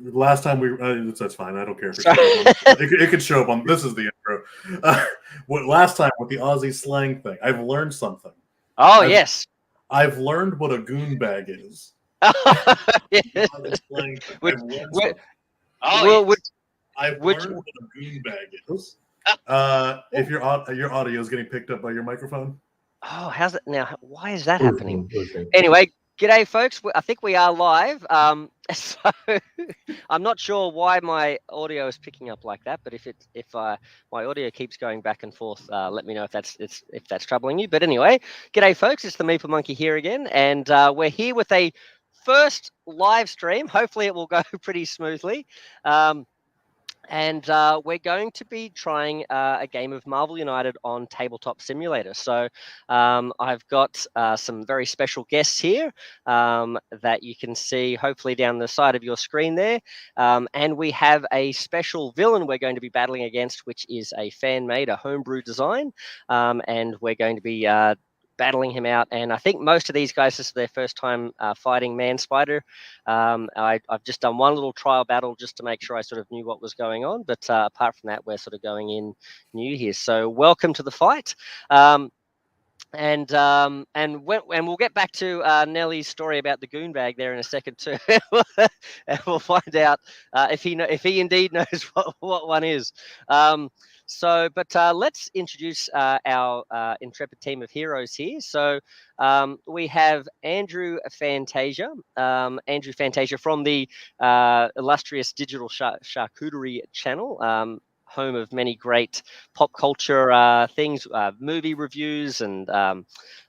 last time that's fine. I don't care if it Sorry. shows up on, it could show up on. This is the intro. Last time with the Aussie slang thing, I've learned something. Oh, yes. I've learned what a goon bag is. Yes. Slang thing. Which, I've learned which, something. I've learned what a goon bag is. If your audio is getting picked up by your microphone. Oh, how's it now? Why is that happening? Anyway, g'day, folks. I think we are live. So I'm not sure why my audio is picking up like that, but if my audio keeps going back and forth, let me know if that's troubling you. But anyway, g'day, folks. It's the Meeple Monkey here again, and we're here with a first live stream. Hopefully, it will go pretty smoothly. And we're going to be trying a game of Marvel United on Tabletop Simulator. So I've got some very special guests here that you can see hopefully down the side of your screen there. And we have a special villain we're going to be battling against, which is a fan-made, a homebrew design. And we're going to be battling him out, and I think most of these guys, this is their first time fighting Man Spider. I've just done one little trial battle just to make sure I sort of knew what was going on, but apart from that, we're sort of going in new here. So welcome to the fight. And we'll get back to Nellie's story about the goon bag there in a second too, and we'll find out if he indeed knows what one is. But let's introduce our intrepid team of heroes here. So we have Andrew Fantasia. Andrew Fantasia from the illustrious Digital Charcuterie channel. Home of many great pop culture things, movie reviews, and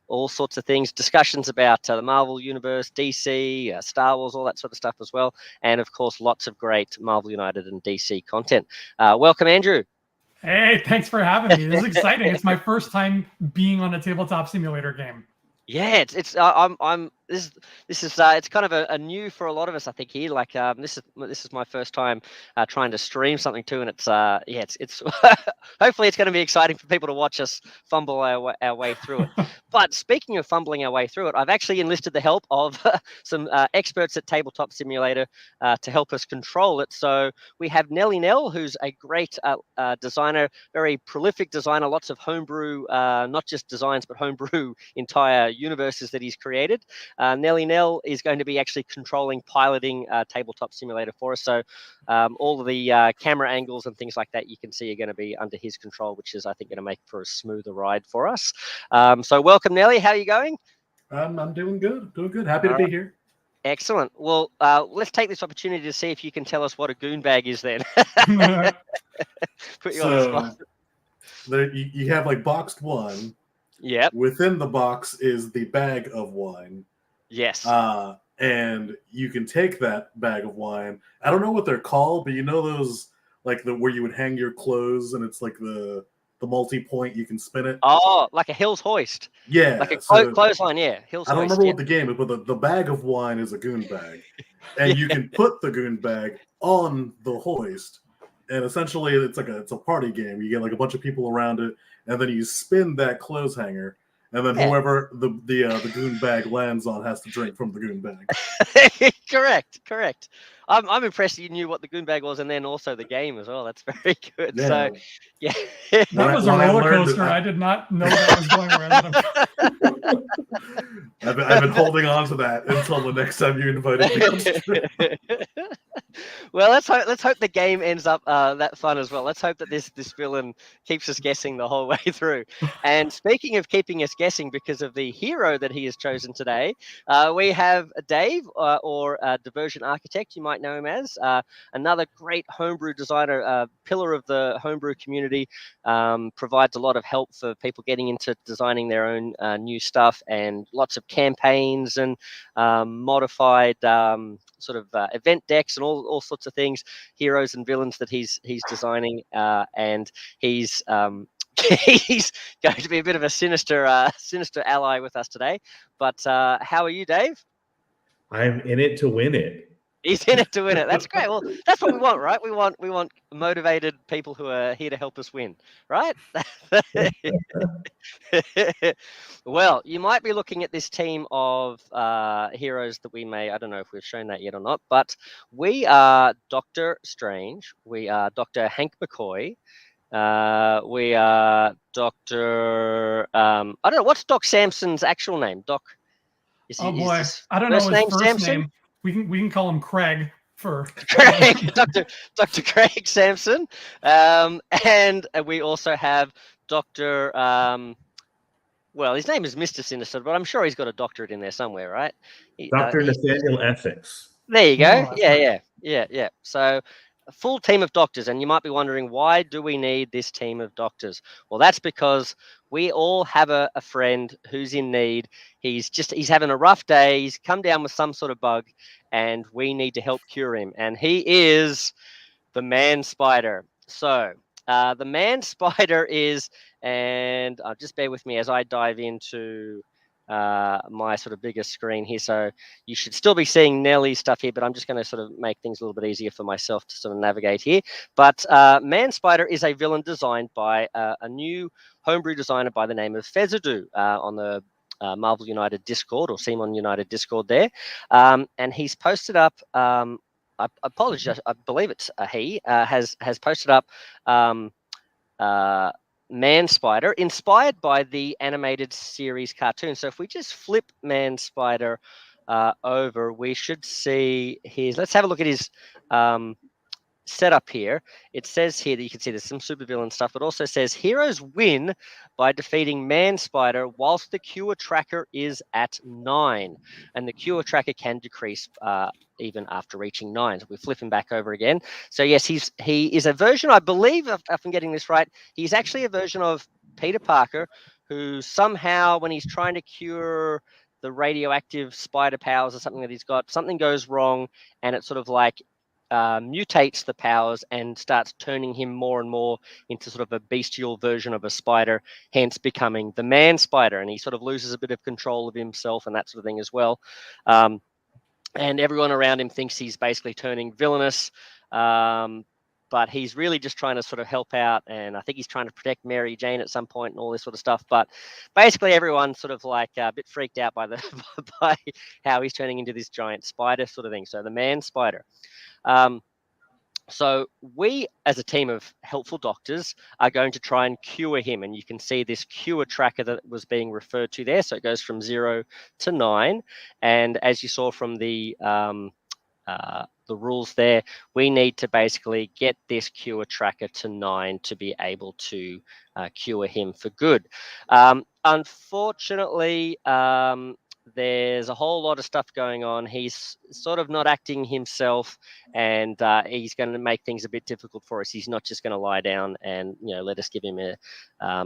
all sorts of things, discussions about the Marvel Universe, DC, Star Wars, all that sort of stuff as well. And of course, lots of great Marvel United and DC content. Welcome, Andrew. Hey, thanks for having me. This is exciting. It's my first time being on a tabletop simulator game. Yeah, it's kind of a new for a lot of us, I think, here. Like this is my first time trying to stream something too, and it's hopefully it's going to be exciting for people to watch us fumble our way through it. But speaking of fumbling our way through it, I've actually enlisted the help of some experts at Tabletop Simulator to help us control it. So we have Nellie Nell, who's a great designer, very prolific designer, lots of homebrew, not just designs, but homebrew entire universes that he's created. Nellie Nell is going to be actually controlling, piloting Tabletop Simulator for us. So all of the camera angles and things like that you can see are going to be under his control, which is, I think, going to make for a smoother ride for us. So welcome, Nellie. How are you going? I'm doing good. Doing good. Happy to be here. Excellent. Well, let's take this opportunity to see if you can tell us what a goon bag is then. Put you on the spot. You have like boxed wine. Yep. Within the box is the bag of wine. Yes. And you can take that bag of wine. I don't know what they're called, but you know those like where you would hang your clothes, and it's like the multi-point, you can spin it. Oh, like a Hill's hoist. Yeah. Like a clothesline, yeah. Hill's hoist. I don't remember what the game is, but the bag of wine is a goon bag. And you can put the goon bag on the hoist. And essentially it's a party game. You get like a bunch of people around it, and then you spin that clothes hanger, and then whoever the goon bag lands on has to drink from the goon bag. Correct. I'm impressed you knew what the goon bag was, and then also the game as well. That's very good. Yeah. So, yeah. That was a roller coaster. I did not know that was going around. I've been holding on to that until the next time you invited me. Well, let's hope the game ends up that fun as well. Let's hope that this villain keeps us guessing the whole way through. And speaking of keeping us guessing, because of the hero that he has chosen today, we have Dave, or Diversion Architect, you might know him as, another great homebrew designer, pillar of the homebrew community, provides a lot of help for people getting into designing their own new stuff, and lots of campaigns and modified sort of event decks and all sorts of things, heroes and villains that he's designing, and he's he's going to be a bit of a sinister ally with us today. But how are you, Dave? I'm in it to win it. He's in it to win it. That's great. Well, that's what we want, right? We want motivated people who are here to help us win, right? Well, you might be looking at this team of heroes that we may, I don't know if we've shown that yet or not, but we are Doctor Strange. We are Dr. Hank McCoy. We are Dr. I don't know, what's Doc Samson's actual name? Doc. Oh Is boy, this I don't know his first Samson? name. We can call him Craig for Craig, Dr. Craig Sampson. And we also have Dr. Well, his name is Mr. Sinister, but I'm sure he's got a doctorate in there somewhere, right? Dr. Nathaniel Essex. There you go. Oh, Yeah. So a full team of doctors, and you might be wondering, why do we need this team of doctors? Well, that's because we all have a friend who's in need. He's having a rough day. He's come down with some sort of bug, and we need to help cure him. And he is the man spider. So the man spider is, and just bear with me as I dive into my sort of bigger screen here. So you should still be seeing Nellie's stuff here, but I'm just going to sort of make things a little bit easier for myself to sort of navigate here. But Man Spider is a villain designed by a new homebrew designer by the name of Fezudu on the Marvel United Discord, or CMON United Discord there. And he's posted up, I apologize, I believe it's he has posted up Man Spider, inspired by the animated series cartoon. So if we just flip Man Spider over, we should see his. Let's have a look at his setup here. It says here that you can see there's some supervillain stuff, but also says heroes win by defeating Man Spider whilst the cure tracker is at 9, and the cure tracker can decrease even after reaching 9. So we flip him back over again. So yes, he is a version, I believe, if I'm getting this right, he's actually a version of Peter Parker, who somehow, when he's trying to cure the radioactive spider powers or something that he's got, something goes wrong, and it sort of like mutates the powers and starts turning him more and more into sort of a bestial version of a spider, hence becoming the Man Spider. And he sort of loses a bit of control of himself and that sort of thing as well. And everyone around him thinks he's basically turning villainous, but he's really just trying to sort of help out. And I think he's trying to protect Mary Jane at some point and all this sort of stuff. But basically everyone's sort of like a bit freaked out by by how he's turning into this giant spider sort of thing. So the Man Spider. So we, as a team of helpful doctors, are going to try and cure him. And you can see this cure tracker that was being referred to there. So it goes from 0 to 9. And as you saw from the rules there, we need to basically get this cure tracker to 9 to be able to cure him for good. Unfortunately, there's a whole lot of stuff going on. He's sort of not acting himself, and he's going to make things a bit difficult for us. He's not just going to lie down and let us give him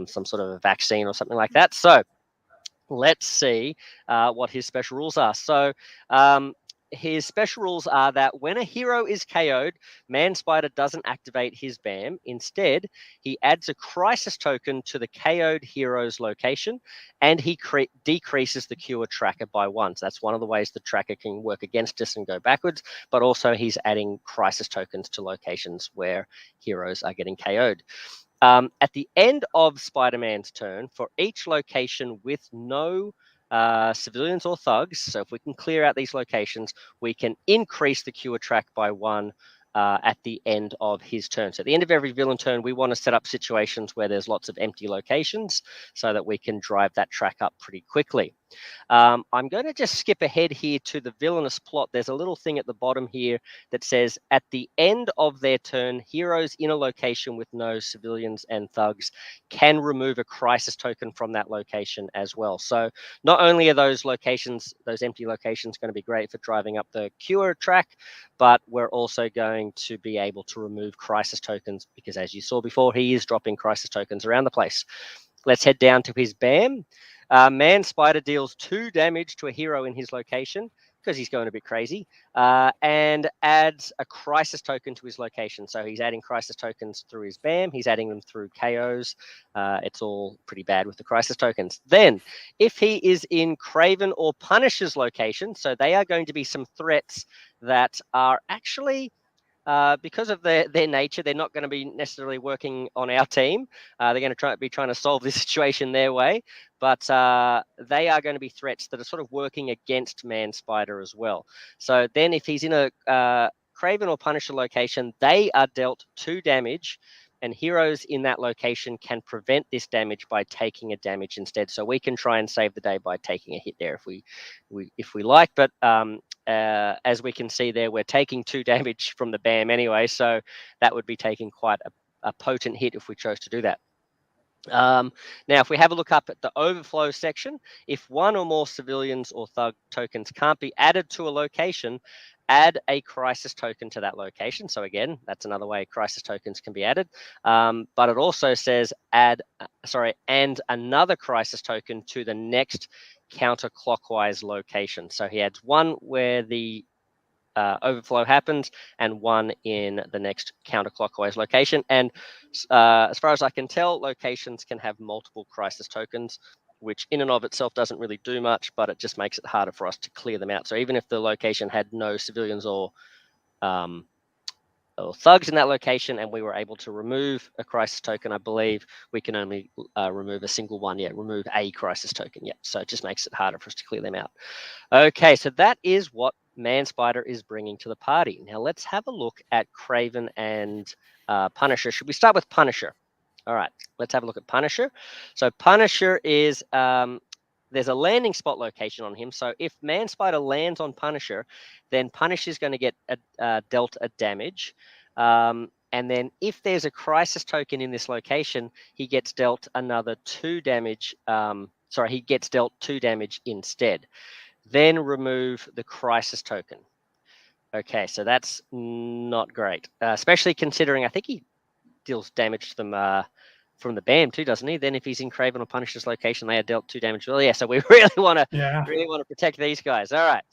some sort of a vaccine or something like that. So let's see what his special rules are. So his special rules are that when a hero is KO'd, Man Spider doesn't activate his BAM. Instead, he adds a crisis token to the KO'd hero's location, and he decreases the cure tracker by 1. So that's one of the ways the tracker can work against us and go backwards, but also he's adding crisis tokens to locations where heroes are getting KO'd. At the end of Spider-Man's turn, for each location with no civilians or thugs, so if we can clear out these locations, we can increase the cure track by 1 at the end of his turn. So at the end of every villain turn, we want to set up situations where there's lots of empty locations so that we can drive that track up pretty quickly. I'm going to just skip ahead here to the villainous plot. There's a little thing at the bottom here that says, at the end of their turn, heroes in a location with no civilians and thugs can remove a crisis token from that location as well. So not only are those locations, those empty locations, going to be great for driving up the cure track, but we're also going to be able to remove crisis tokens because, as you saw before, he is dropping crisis tokens around the place. Let's head down to his BAM. Man Spider deals 2 damage to a hero in his location. because he's going a bit crazy, and adds a crisis token to his location. So he's adding crisis tokens through his BAM. He's adding them through KOs. It's all pretty bad with the crisis tokens. Then, if he is in Craven or Punisher's location, so they are going to be some threats that are actually, because of their nature, they're not going to be necessarily working on our team. They're going to be trying to solve this situation their way, but they are going to be threats that are sort of working against Man Spider as well. So then if he's in a Craven or Punisher location, they are dealt 2 damage, and heroes in that location can prevent this damage by taking a damage instead. So we can try and save the day by taking a hit there if we like, but as we can see there, we're taking 2 damage from the BAM anyway, so that would be taking quite a potent hit if we chose to do that. Now, if we have a look up at the overflow section, if 1 or more civilians or thug tokens can't be added to a location, add a crisis token to that location. So again, that's another way crisis tokens can be added. But it also says and another crisis token to the next counterclockwise location. So he adds 1 where the overflow happens and 1 in the next counterclockwise location. And as far as I can tell, locations can have multiple crisis tokens, which in and of itself doesn't really do much, but it just makes it harder for us to clear them out. So even if the location had no civilians or thugs in that location and we were able to remove a crisis token, I believe we can only remove a single one. Yeah, remove a crisis token. Yeah, so it just makes it harder for us to clear them out. Okay, so that is what Man Spider is bringing to the party. Now let's have a look at Craven and Punisher. Should we start with Punisher? All right, let's have a look at Punisher. So Punisher is, there's a landing spot location on him. So if Man Spider lands on Punisher, then Punisher is going to get dealt a damage. And then if there's a crisis token in this location, he gets dealt another 2 damage. He gets dealt 2 damage instead. Then remove the crisis token. Okay, so that's not great, especially considering I think he deals damage to them from the BAM too, doesn't he? Then if he's in Craven or Punisher's location, they are dealt 2 damage. Well, yeah, so we really want to protect these guys. All right.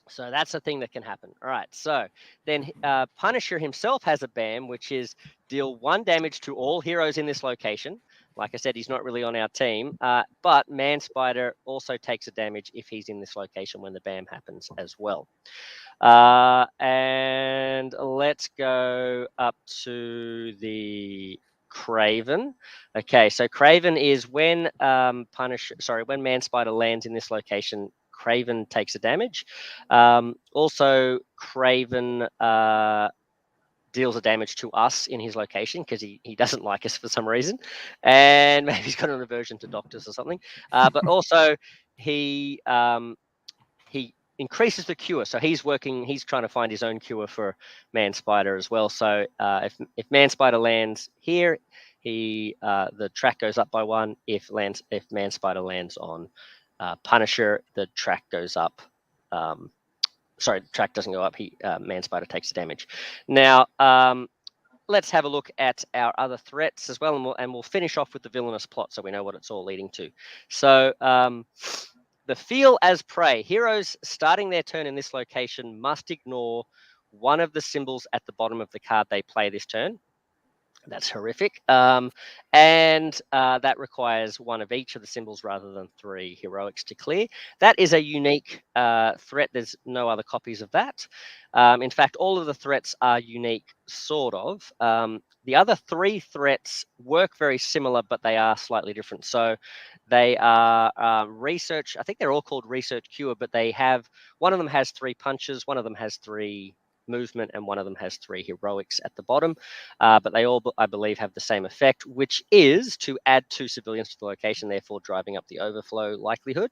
So that's a thing that can happen. All right. So then Punisher himself has a BAM, which is deal 1 damage to all heroes in this location. Like I said, he's not really on our team, but Man Spider also takes a damage if he's in this location when the BAM happens as well. And let's go up to the Craven. Okay, so Craven is when when Man Spider lands in this location, Craven takes a damage. Also, Craven deals a damage to us in his location because he doesn't like us for some reason, and maybe he's got an aversion to doctors or something. But also he increases the cure, so he's trying to find his own cure for Man Spider as well. So if Man Spider lands here, the track goes up by 1. If Man Spider lands on Punisher, the track goes up. The track doesn't go up. Man Spider takes the damage. Now, let's have a look at our other threats as well, and we'll finish off with the villainous plot so we know what it's all leading to. So, the feel as prey. Heroes starting their turn in this location must ignore 1 of the symbols at the bottom of the card they play this turn. That's horrific. And that requires 1 of each of the symbols rather than 3 heroics to clear. That is a unique threat. There's no other copies of that. In fact, all of the threats are unique, sort of. The other 3 threats work very similar, but they are slightly different. So they are research. I think they're all called research cure, but they have, 1 of them has 3 punches, 1 of them has 3 movement, and 1 of them has 3 heroics at the bottom, but they all, I believe, have the same effect, which is to add 2 civilians to the location, therefore driving up the overflow likelihood.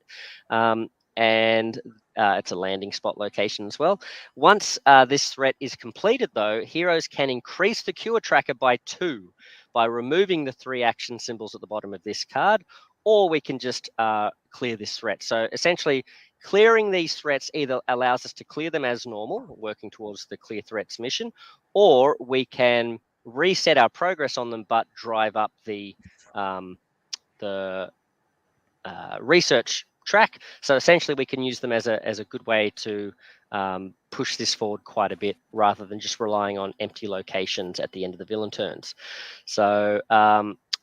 And it's a landing spot location as well. Once this threat is completed, though, heroes can increase the cure tracker by 2 by removing the 3 action symbols at the bottom of this card, or we can just clear this threat. So essentially, clearing these threats either allows us to clear them as normal, working towards the clear threats mission, or we can reset our progress on them but drive up the research track. So essentially, we can use them as a good way to push this forward quite a bit, rather than just relying on empty locations at the end of the villain turns. So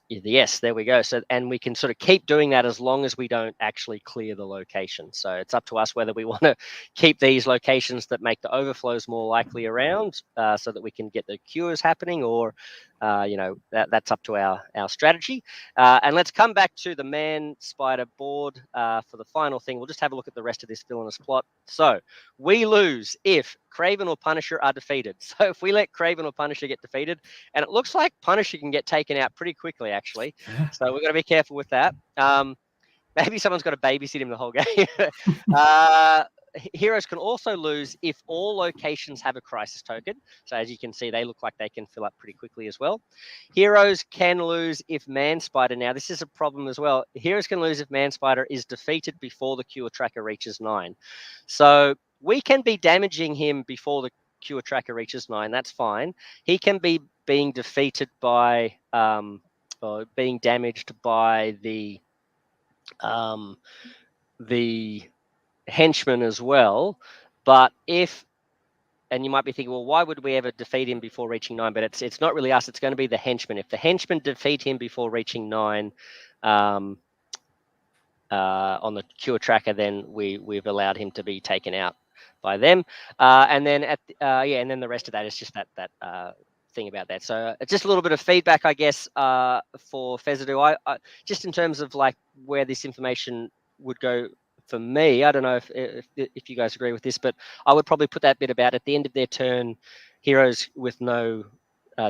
yes, there we go. So, and we can sort of keep doing that as long as we don't actually clear the location. So it's up to us whether we want to keep these locations that make the overflows more likely around, so that we can get the cures happening, or that's up to our strategy. And let's come back to the man spider board for the final thing. We'll just have a look at the rest of this villainous plot. So we lose if Craven or Punisher are defeated. So if we let Craven or Punisher get defeated, and it looks like Punisher can get taken out pretty quickly, actually. So we're going to be careful with that. Maybe someone's got to babysit him the whole game. Heroes can also lose if all locations have a crisis token. So as you can see, they look like they can fill up pretty quickly as well. Heroes can lose if Man Spider, now this is a problem as well. Heroes can lose if Man Spider is defeated before the cure tracker reaches 9. So we can be damaging him before the cure tracker reaches 9. That's fine. He can be being defeated by, or being damaged by the henchman as well. But and you might be thinking, well, why would we ever defeat him before reaching 9? But it's not really us. It's going to be the henchman. If the henchmen defeat him before reaching 9 on the cure tracker, then we've allowed him to be taken out by them. And then and then the rest of that is just that thing about that. So it's just a little bit of feedback, I guess, for Fezudu. I just in terms of like where this information would go for me, I don't know if you guys agree with this, but I would probably put that bit about at the end of their turn, heroes with no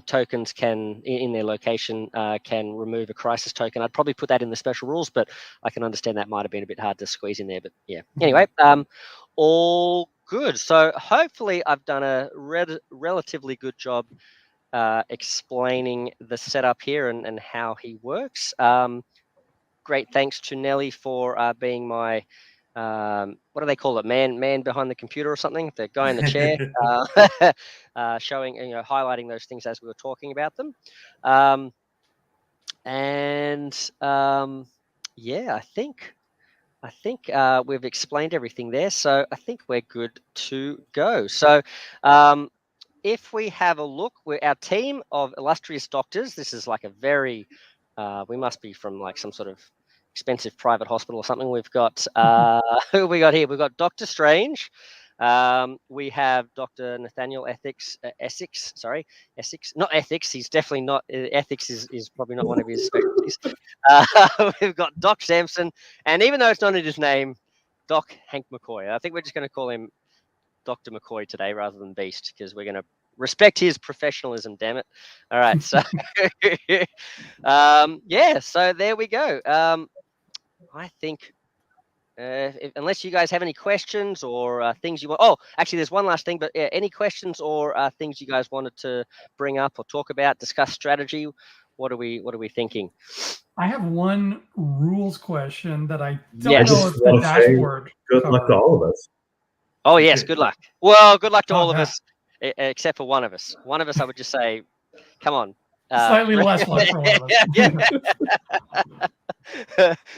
tokens can, in their location, can remove a crisis token. I'd probably put that in the special rules, but I can understand that might have been a bit hard to squeeze in there. But yeah, anyway, all good. So hopefully I've done a relatively good job explaining the setup here and how he works. Great thanks to Nelly for being my what do they call it, man behind the computer or something, the guy in the chair, showing, highlighting those things as we were talking about them. Yeah, I think we've explained everything there, so I think we're good to go. So if we have a look, our team of illustrious doctors, this is like a very we must be from like some sort of expensive private hospital or something. We've got who have we got here? We've got Dr. Strange. We have Dr. Nathaniel Essex. Not ethics. He's definitely not. Ethics is probably not one of his specialties. We've got Doc Sampson, and even though it's not in his name, Doc Hank McCoy. I think we're just going to call him Dr. McCoy today rather than Beast, because we're going to respect his professionalism, damn it. All right, so yeah, so there we go. I think unless you guys have any questions or things you want. Oh, actually, there's one last thing, but any questions or things you guys wanted to bring up or talk about, discuss strategy? What are we thinking? I have one rules question that I don't Yes. know if the dashboard. Good luck to all of us. Oh yes, good luck. Well, good luck to all of us, except for one of us. One of us, I would just say, come on. Slightly less luck for one of us.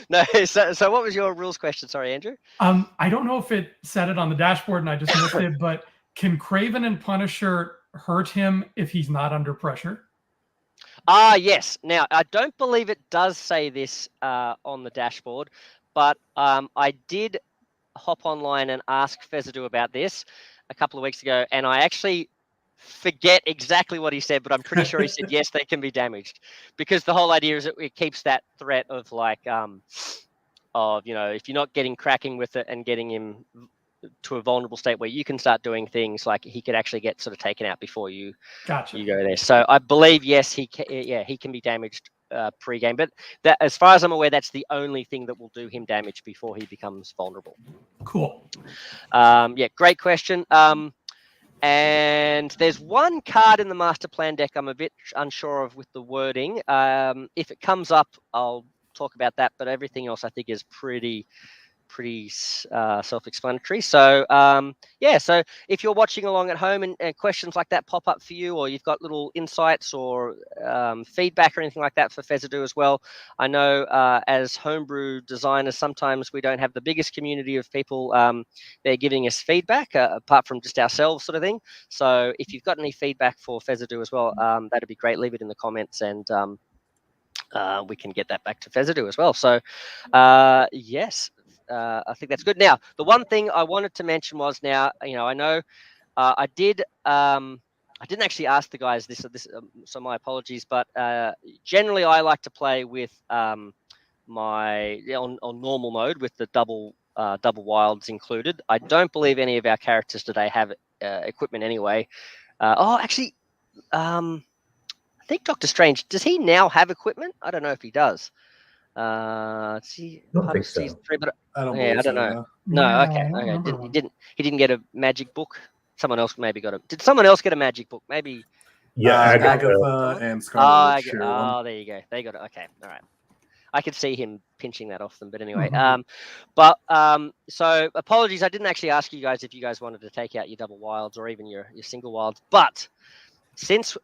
No, so what was your rules question? Sorry, Andrew. I don't know if it said it on the dashboard and I just missed it, but can Craven and Punisher hurt him if he's not under pressure? Yes. Now, I don't believe it does say this on the dashboard, but I did hop online and ask Fezudu about this a couple of weeks ago, and I actually forget exactly what he said, but I'm pretty sure he said yes, they can be damaged, because the whole idea is that it keeps that threat of like if you're not getting cracking with it and getting him to a vulnerable state where you can start doing things, like he could actually get sort of taken out before you go there. So I believe yes, he can be damaged pre-game, but that, as far as I'm aware, that's the only thing that will do him damage before he becomes vulnerable. Cool. Yeah, great question. And there's one card in the master plan deck I'm a bit unsure of with the wording. If it comes up, I'll talk about that, but everything else I think is pretty pretty self-explanatory. So yeah, so if you're watching along at home and questions like that pop up for you, or you've got little insights or feedback or anything like that for Fezudu as well, I know as homebrew designers, sometimes we don't have the biggest community of people they're giving us feedback apart from just ourselves sort of thing. So if you've got any feedback for Fezudu as well, that'd be great. Leave it in the comments, and we can get that back to Fezudu as well. So yes, I think that's good. Now, the one thing I wanted to mention was, now, I know I didn't actually ask the guys this, so my apologies, but generally I like to play with on normal mode with the double wilds included. I don't believe any of our characters today have equipment anyway. Actually, I think Doctor Strange, does he now have equipment? I don't know if he does. See, I don't think so. but I don't. yeah, I don't know. No, Yeah, okay, I don't remember one. He didn't get a magic book. Someone else maybe got it. Did someone else get a magic book? Maybe. Yeah, Agatha and Scarlet share one. There you go. They got it. Okay, all right. I could see him pinching that off them, but anyway. Mhm. So apologies, I didn't actually ask you guys if you guys wanted to take out your double wilds or even your single wilds, but since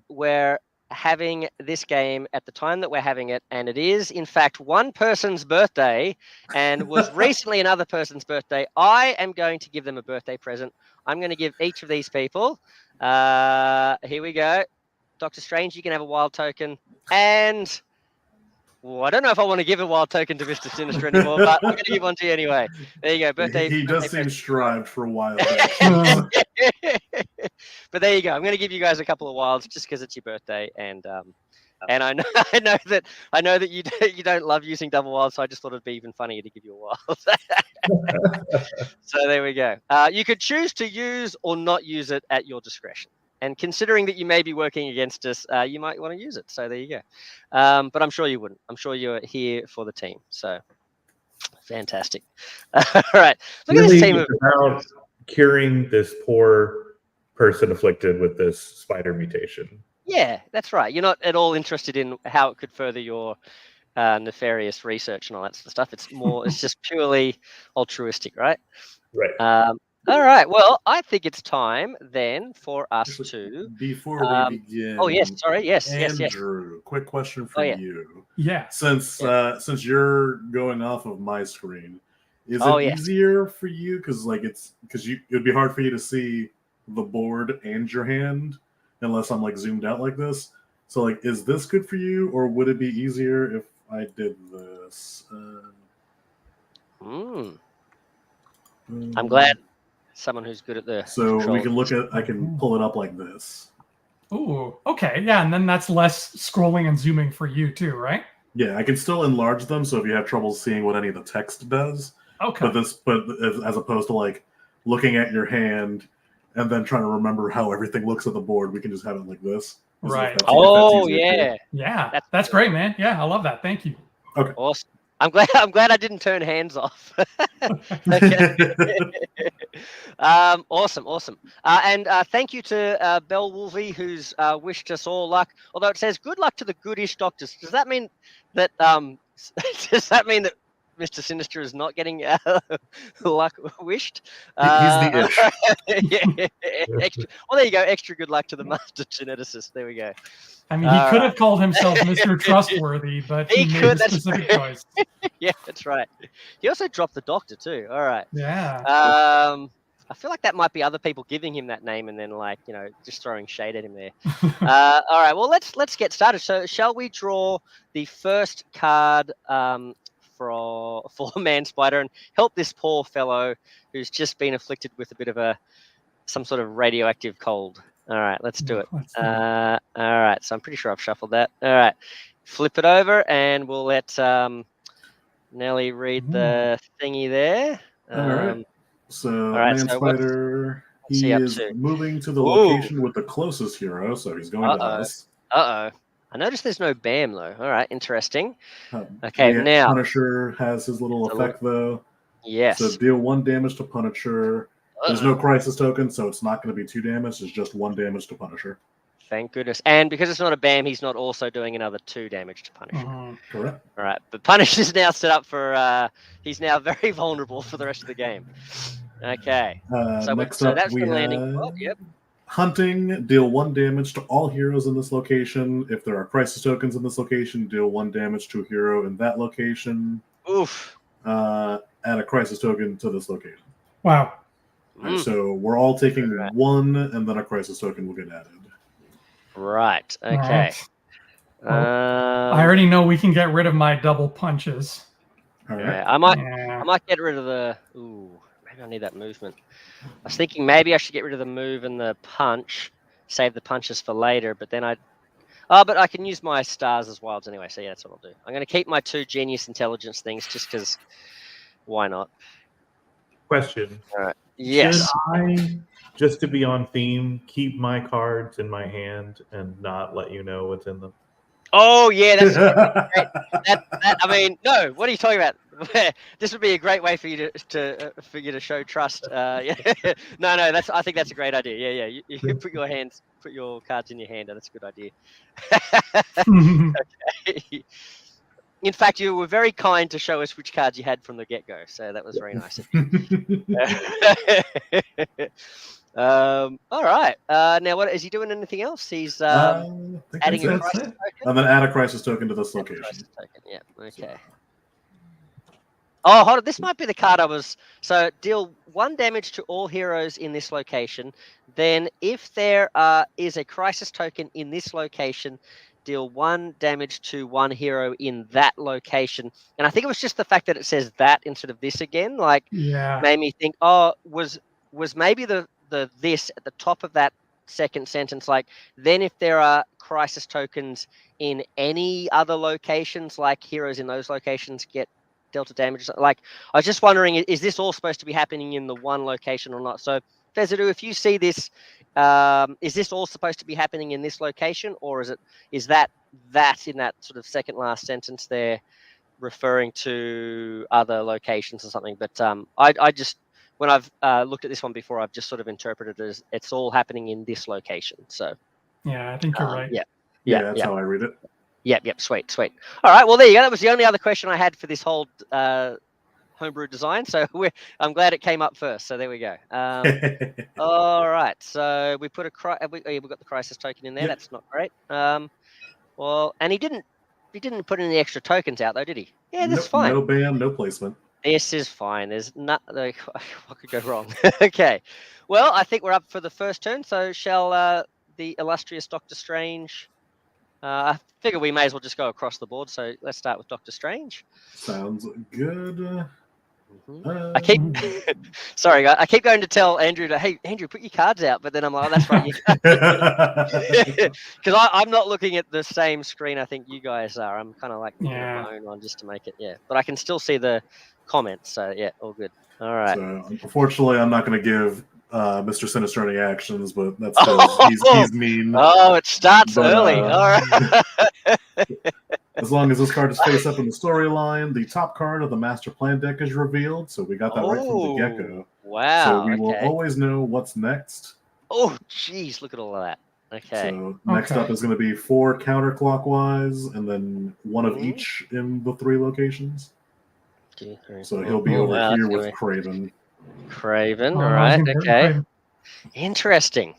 we're having this game at the time that we're having it, and it is in fact one person's birthday and was recently another person's birthday, I am going to give them a birthday present. I'm going to give each of these people, here we go, Doctor Strange, you can have a wild token, and I don't know if I want to give a wild token to Mr. Sinister anymore, but I'm going to give one to you anyway. There you go, birthday. He does seem present. strived for wild. But there you go. I'm going to give you guys a couple of wilds just because it's your birthday, and I know I know that you don't love using double wilds, so I just thought it'd be even funnier to give you a wild. So there we go. You could choose to use or not use it at your discretion. And considering that you may be working against us, you might want to use it. So there you go. But I'm sure you wouldn't. I'm sure you're here for the team. So fantastic. All right. Look really, at this team. it's about curing this poor person afflicted with this spider mutation. Yeah, that's right. You're not at all interested in how it could further your nefarious research and all that sort of stuff. It's more, it's just purely altruistic, right? Right. All right. Well, I think it's time then for us to. Before we begin. Oh yes, sorry. Yes, Andrew, yes. quick question for you. Yeah. Since you're going off of my screen, is it easier for you because it'd be hard for you to see the board and your hand unless I'm zoomed out like this. So is this good for you, or would it be easier if I did this? I'm glad someone who's good at the. So we can look at. I can pull it up like this. Ooh, okay, yeah, and then that's less scrolling and zooming for you too, right? Yeah, I can still enlarge them. So if you have trouble seeing what any of the text does, okay. But as opposed to looking at your hand and then trying to remember how everything looks at the board, we can just have it like this. Right. Yeah. That's great, man. Yeah, I love that. Thank you. Okay. Awesome. I'm glad I didn't turn hands off. Awesome. And thank you to Bell Wolvie, who's wished us all luck. Although it says good luck to the goodish doctors. Does that mean that Mr. Sinister is not getting luck wished? He's the ish. Extra. Well, there you go. Extra good luck to the master geneticist. There we go. I mean, he could have called himself Mr. Trustworthy, but he made a specific choice. Yeah, that's right. He also dropped the doctor too. All right. Yeah. I feel like that might be other people giving him that name and then just throwing shade at him there. All right. Well, let's get started. So, shall we draw the first card for Man Spider and help this poor fellow who's just been afflicted with a bit of some sort of radioactive cold? All right, let's do it. All right, so I'm pretty sure I've shuffled that. All right, flip it over and we'll let Nelly read the thingy there. All right. So Man Spider, he is moving to the location with the closest hero, so he's going to us. I noticed there's no BAM though. All right, interesting. Okay, now Punisher has his little effect though. Yes. So deal 1 damage to Punisher. There's no crisis token, so it's not going to be 2 damage. It's just 1 damage to Punisher. Thank goodness. And because it's not a BAM, he's not also doing another 2 damage to Punisher. Correct. All right, but Punish is now set up for. He's now very vulnerable for the rest of the game. Okay. So Next up, that's we the landing have spot. Yep. Hunting. Deal 1 damage to all heroes in this location. If there are crisis tokens in this location, deal 1 damage to a hero in that location. Oof. Add a crisis token to this location. Wow. Right, so we're all taking Right. 1, and then a crisis token will get added. Right. All Okay. right. I already know we can get rid of my double punches. All right. Yeah, I might get rid of the. Ooh, maybe I need that movement. I was thinking maybe I should get rid of the move and the punch, save the punches for later. But then but I can use my stars as wilds anyway. So yeah, that's what I'll do. I'm going to keep my 2 genius intelligence things just because. Why not? Question. All right. Yes. Should I, just to be on theme, keep my cards in my hand and not let you know what's in them? Oh yeah, that's great. I mean, no. What are you talking about? This would be a great way for you to show trust. Yeah. No. I think that's a great idea. Yeah. You put your cards in your hand. That's a good idea. Okay. In fact, you were very kind to show us which cards you had from the get-go, so that was very nice of you. All right. Now, what is he doing? Anything else? He's adding a crisis token. And then add a crisis token to this location. Yeah. Okay. Oh, hold on. This might be the card I was. So deal 1 damage to all heroes in this location. Then, if there is a crisis token in this location, deal 1 damage to 1 hero in that location. And I think it was just the fact that it says that instead of this again, like, made me think, was maybe the this at the top of that second sentence, like, then if there are crisis tokens in any other locations, like heroes in those locations get delta damage. Like, I was just wondering, is this all supposed to be happening in the 1 location or not? So Fezudu, if you see this, is this all supposed to be happening in this location, or is that in that sort of second last sentence there referring to other locations or something? But I just, when I've looked at this one before, I've just sort of interpreted it as it's all happening in this location. So yeah, I think you're right. Yeah, that's how I read it. Yep. Sweet. All right. Well, there you go. That was the only other question I had for this whole homebrew design. So I'm glad it came up first. So there we go. All right. So we put we got the crisis token in there. Yep. That's not great. Well, and he didn't put any extra tokens out though, did he? Yeah, that's fine. No BAM, no placement. This is fine. There's not what could go wrong. Okay. Well, I think we're up for the first turn. So shall the illustrious Dr. Strange? I figure we may as well just go across the board. So let's start with Doctor Strange. Sounds good. I keep sorry, I keep going to tell Andrew hey Andrew, put your cards out, but then I'm like, oh, that's right, because I'm not looking at the same screen I think you guys are. I'm kind of like looking at my own one just to make it, but I can still see the comments, so yeah, all good. All right. So unfortunately, I'm not going to give Mr. Sinister any actions, but that's because he's mean. Oh, it starts early. All right. As long as this card is face up in the storyline, the top card of the Master Plan deck is revealed. So we got that right from the get-go. Wow. So we will always know what's next. Oh, geez, look at all of that. Okay. So next up is going to be 4 counterclockwise, and then 1 of each in the 3 locations. So he'll be over here with Craven. All right. Okay. Interesting.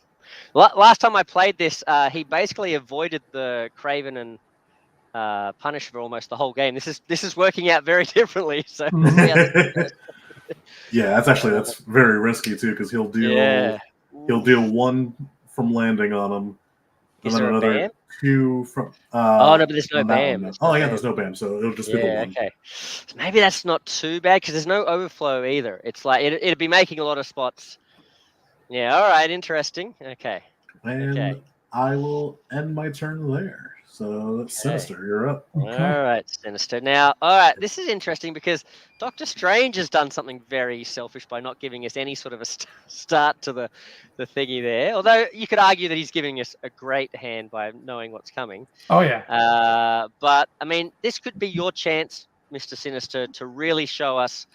Last time I played this, he basically avoided the Craven and Punisher for almost the whole game. This is working out very differently. So yeah, that's very risky too, because he'll deal 1 from landing on him, and then another 2 from. No, but there's no BAM. There's no BAM, so it'll just be the 1. Okay. So maybe that's not too bad because there's no overflow either. It's like it'd be making a lot of spots. Yeah. All right. Interesting. Okay. And I will end my turn there. So Sinister, you're up. Okay. All right, Sinister. Now, all right, this is interesting because Doctor Strange has done something very selfish by not giving us any sort of a start to the thingy there. Although you could argue that he's giving us a great hand by knowing what's coming. Oh yeah. But I mean, this could be your chance, Mr. Sinister, to really show us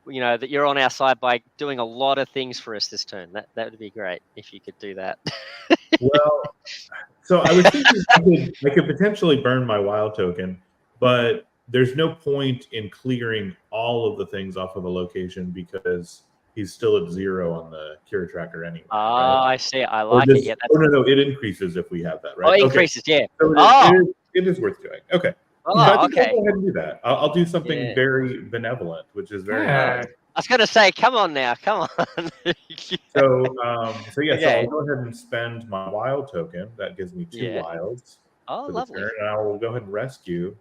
you know, that you're on our side by doing a lot of things for us this turn. That would be great if you could do that. Well, so I was thinking I could potentially burn my wild token, but there's no point in clearing all of the things off of a location because he's still at 0 on the cure tracker anyway. Oh, right? I see. I like it. Yeah. No, it increases if we have that, right? Oh, it increases. Yeah. So Oh. it is worth doing. Okay. Oh, So I think okay. I'll go ahead and do that. I'll do something Yeah. very benevolent, which is very Yeah. nice. I was going to say, come on now, come on. So yeah, so Okay. I'll go ahead and spend my wild token. That gives me 2 Yeah. wilds Oh, for the lovely. turn, and I will go ahead and rescue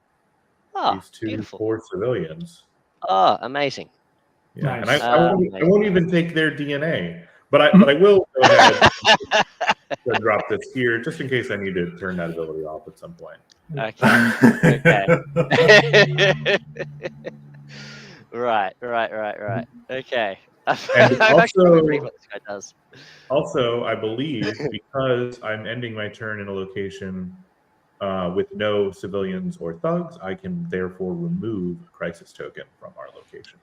Oh, these 2 beautiful. poor civilians. Oh, amazing. Yeah, Nice. and I won't even take their DNA, but I will go ahead and drop this here just in case I need to turn that ability off at some point. Okay. Okay. Right. Okay. And I'm actually also- reading what this guy does. Also, I believe because I'm ending my turn in a location with no civilians or thugs, I can therefore remove a crisis token from our location.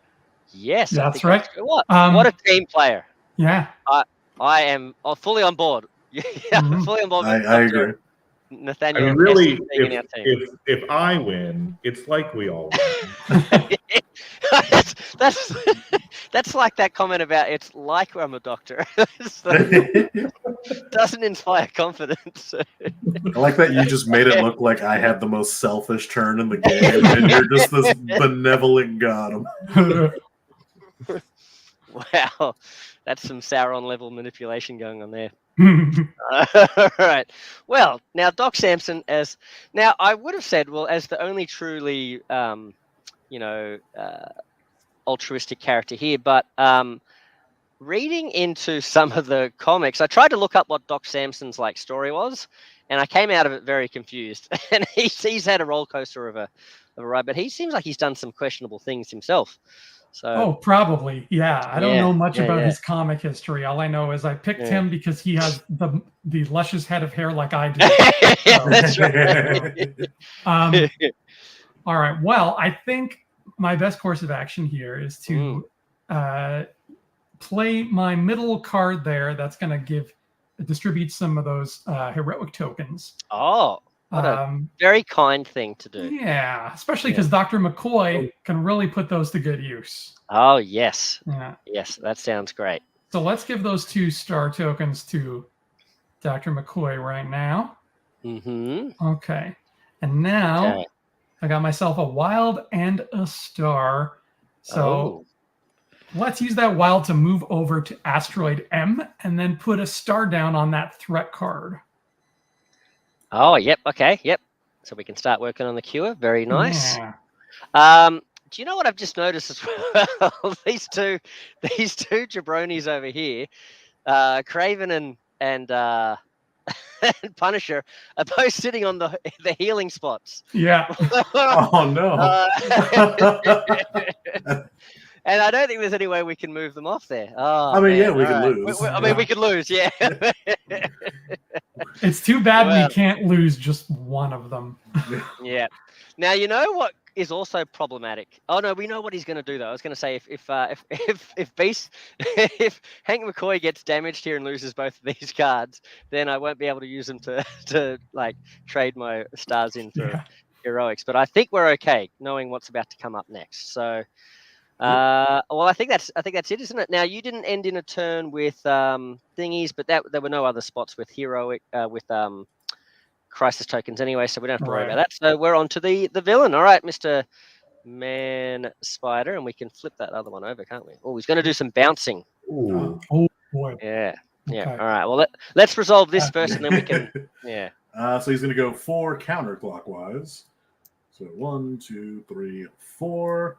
Yes, I That's think right. true. What a team player. Yeah. I am fully on board. Yeah, Mhm. fully on board. I agree. Nathaniel, I mean, really, being in our team. if I win, it's like we all win. that's like that comment about it's like I'm a doctor. Doesn't inspire confidence. I like that you just made it look like I had the most selfish turn in the game, and you're just this benevolent god. Wow, that's some Sauron level manipulation going on there. All right. Well, now Doc Samson I would have said, well, as the only truly, altruistic character here, but reading into some of the comics, I tried to look up what Doc Samson's story was, and I came out of it very confused. And he's had a roller coaster of a ride, but he seems like he's done some questionable things himself. So, probably. Yeah. I don't know much about yeah. his comic history. All I know is I picked him because he has the luscious head of hair like I do. That's right. All right. Well, I think my best course of action here is to play my middle card there. That's going to distribute some of those heroic tokens. Oh, what a very kind thing to do. Yeah, especially because Dr. McCoy can really put those to good use. Oh, yes. Yeah. Yes, that sounds great. So let's give those 2 star tokens to Dr. McCoy right now. Mm-hmm. Okay. And now I got myself a wild and a star. So let's use that wild to move over to Asteroid M and then put a star down on that threat card. Oh, yep. Okay. Yep. So we can start working on the cure. Very nice. Yeah. Do you know what I've just noticed as well? these two jabronis over here, Craven and and Punisher, are both sitting on the healing spots. Yeah. Oh no. And I don't think there's any way we can move them off there. Oh, I mean, man. we could lose. We could lose, yeah. It's too bad we can't lose just one of them. Yeah. Now, you know what is also problematic? Oh no, we know what he's going to do though. I was going to say if Hank McCoy gets damaged here and loses both of these cards, then I won't be able to use them to trade my stars in for heroics. But I think we're okay, knowing what's about to come up next. So. Well, I think that's it, isn't it? Now, you didn't end in a turn with thingies, but there were no other spots with heroic with crisis tokens anyway, so we don't have to worry about that. So we're on to the villain. All right, Mr. Man Spider, and we can flip that other one over, can't we? Oh, he's going to do some bouncing. Ooh. Oh boy. Yeah. Okay. All right. Well, let's resolve this first, and then we can. Yeah. So he's going to go 4 counterclockwise. So 1, 2, 3, 4.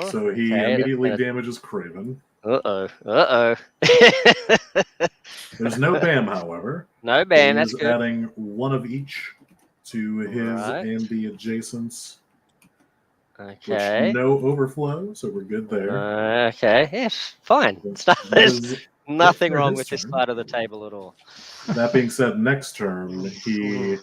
So he immediately damages Craven. Uh-oh. There's no BAM, however. No BAM, He's that's good. adding 1 of each to his and the adjacents. Okay. Which, no overflow, so we're good there. Okay. Yes, fine. There's nothing wrong with this side of the table at all. That being said, next turn, he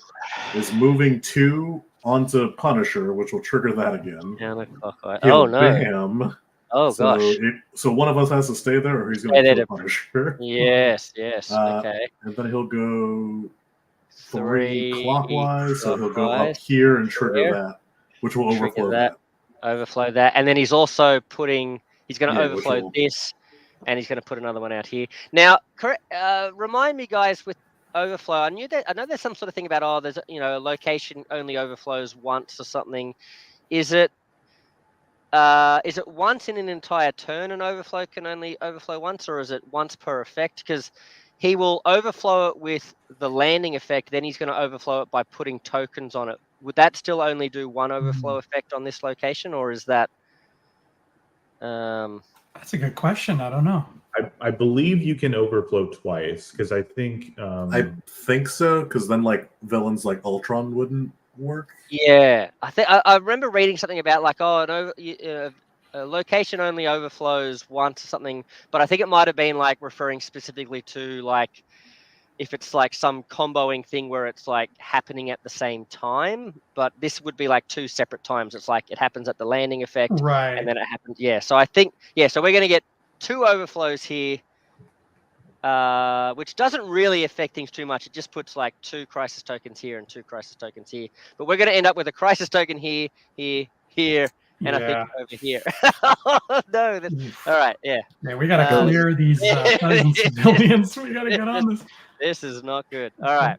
is moving 2 onto Punisher, which will trigger that again. Counterclockwise. He'll Oh, no. BAM. Oh So gosh. so one of us has to stay there, or he's going Stay to there kill to- Punisher. Yes. Yes. Uh, Okay. And then he'll go 3 3 clockwise, so he'll go up clockwise, here and trigger here, that, which will trigger overflow that. that. Overflow that, and then he's also putting. He's going to Yeah, which overflow will- this, and he's going to put another one out here. Now, remind me, guys, with overflow. I know there's some sort of thing about there's a location only overflows once or something. Is it once in an entire turn an overflow can only overflow once, or is it once per effect? Because he will overflow it with the landing effect, then he's going to overflow it by putting tokens on it. Would that still only do one overflow effect on this location, or is that? That's a good question. I don't know. I believe you can overflow twice because I think I think so, because then like villains like Ultron wouldn't work. Yeah, I remember reading something about like a location only overflows once or something, but I think it might have been like referring specifically to like if it's like some comboing thing where it's like happening at the same time, but this would be like 2 separate times. It's like it happens at the landing effect, Right. and then it happens. Yeah, so I think so we're gonna get 2 overflows here. Which doesn't really affect things too much. It just puts like 2 crisis tokens here and 2 crisis tokens here. But we're going to end up with a crisis token here, here, and I think over here. No, all right, yeah. Yeah, we got to clear these thousand civilians. We got to get on this. This is not good. All right.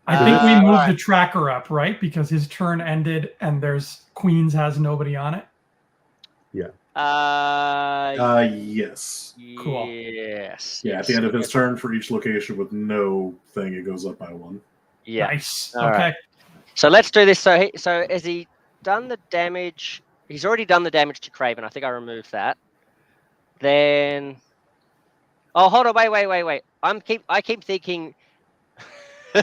I think we moved the tracker up, right? Because his turn ended and Queens has nobody on it. Yeah. Yes. Cool. Yes. Yeah, at the end of his turn for each location with no thing, it goes up by 1. Yeah. Nice. All okay. Right. So let's do this. So has he done the damage? He's already done the damage to Craven. I think I removed that. Then, hold on, wait. I keep thinking.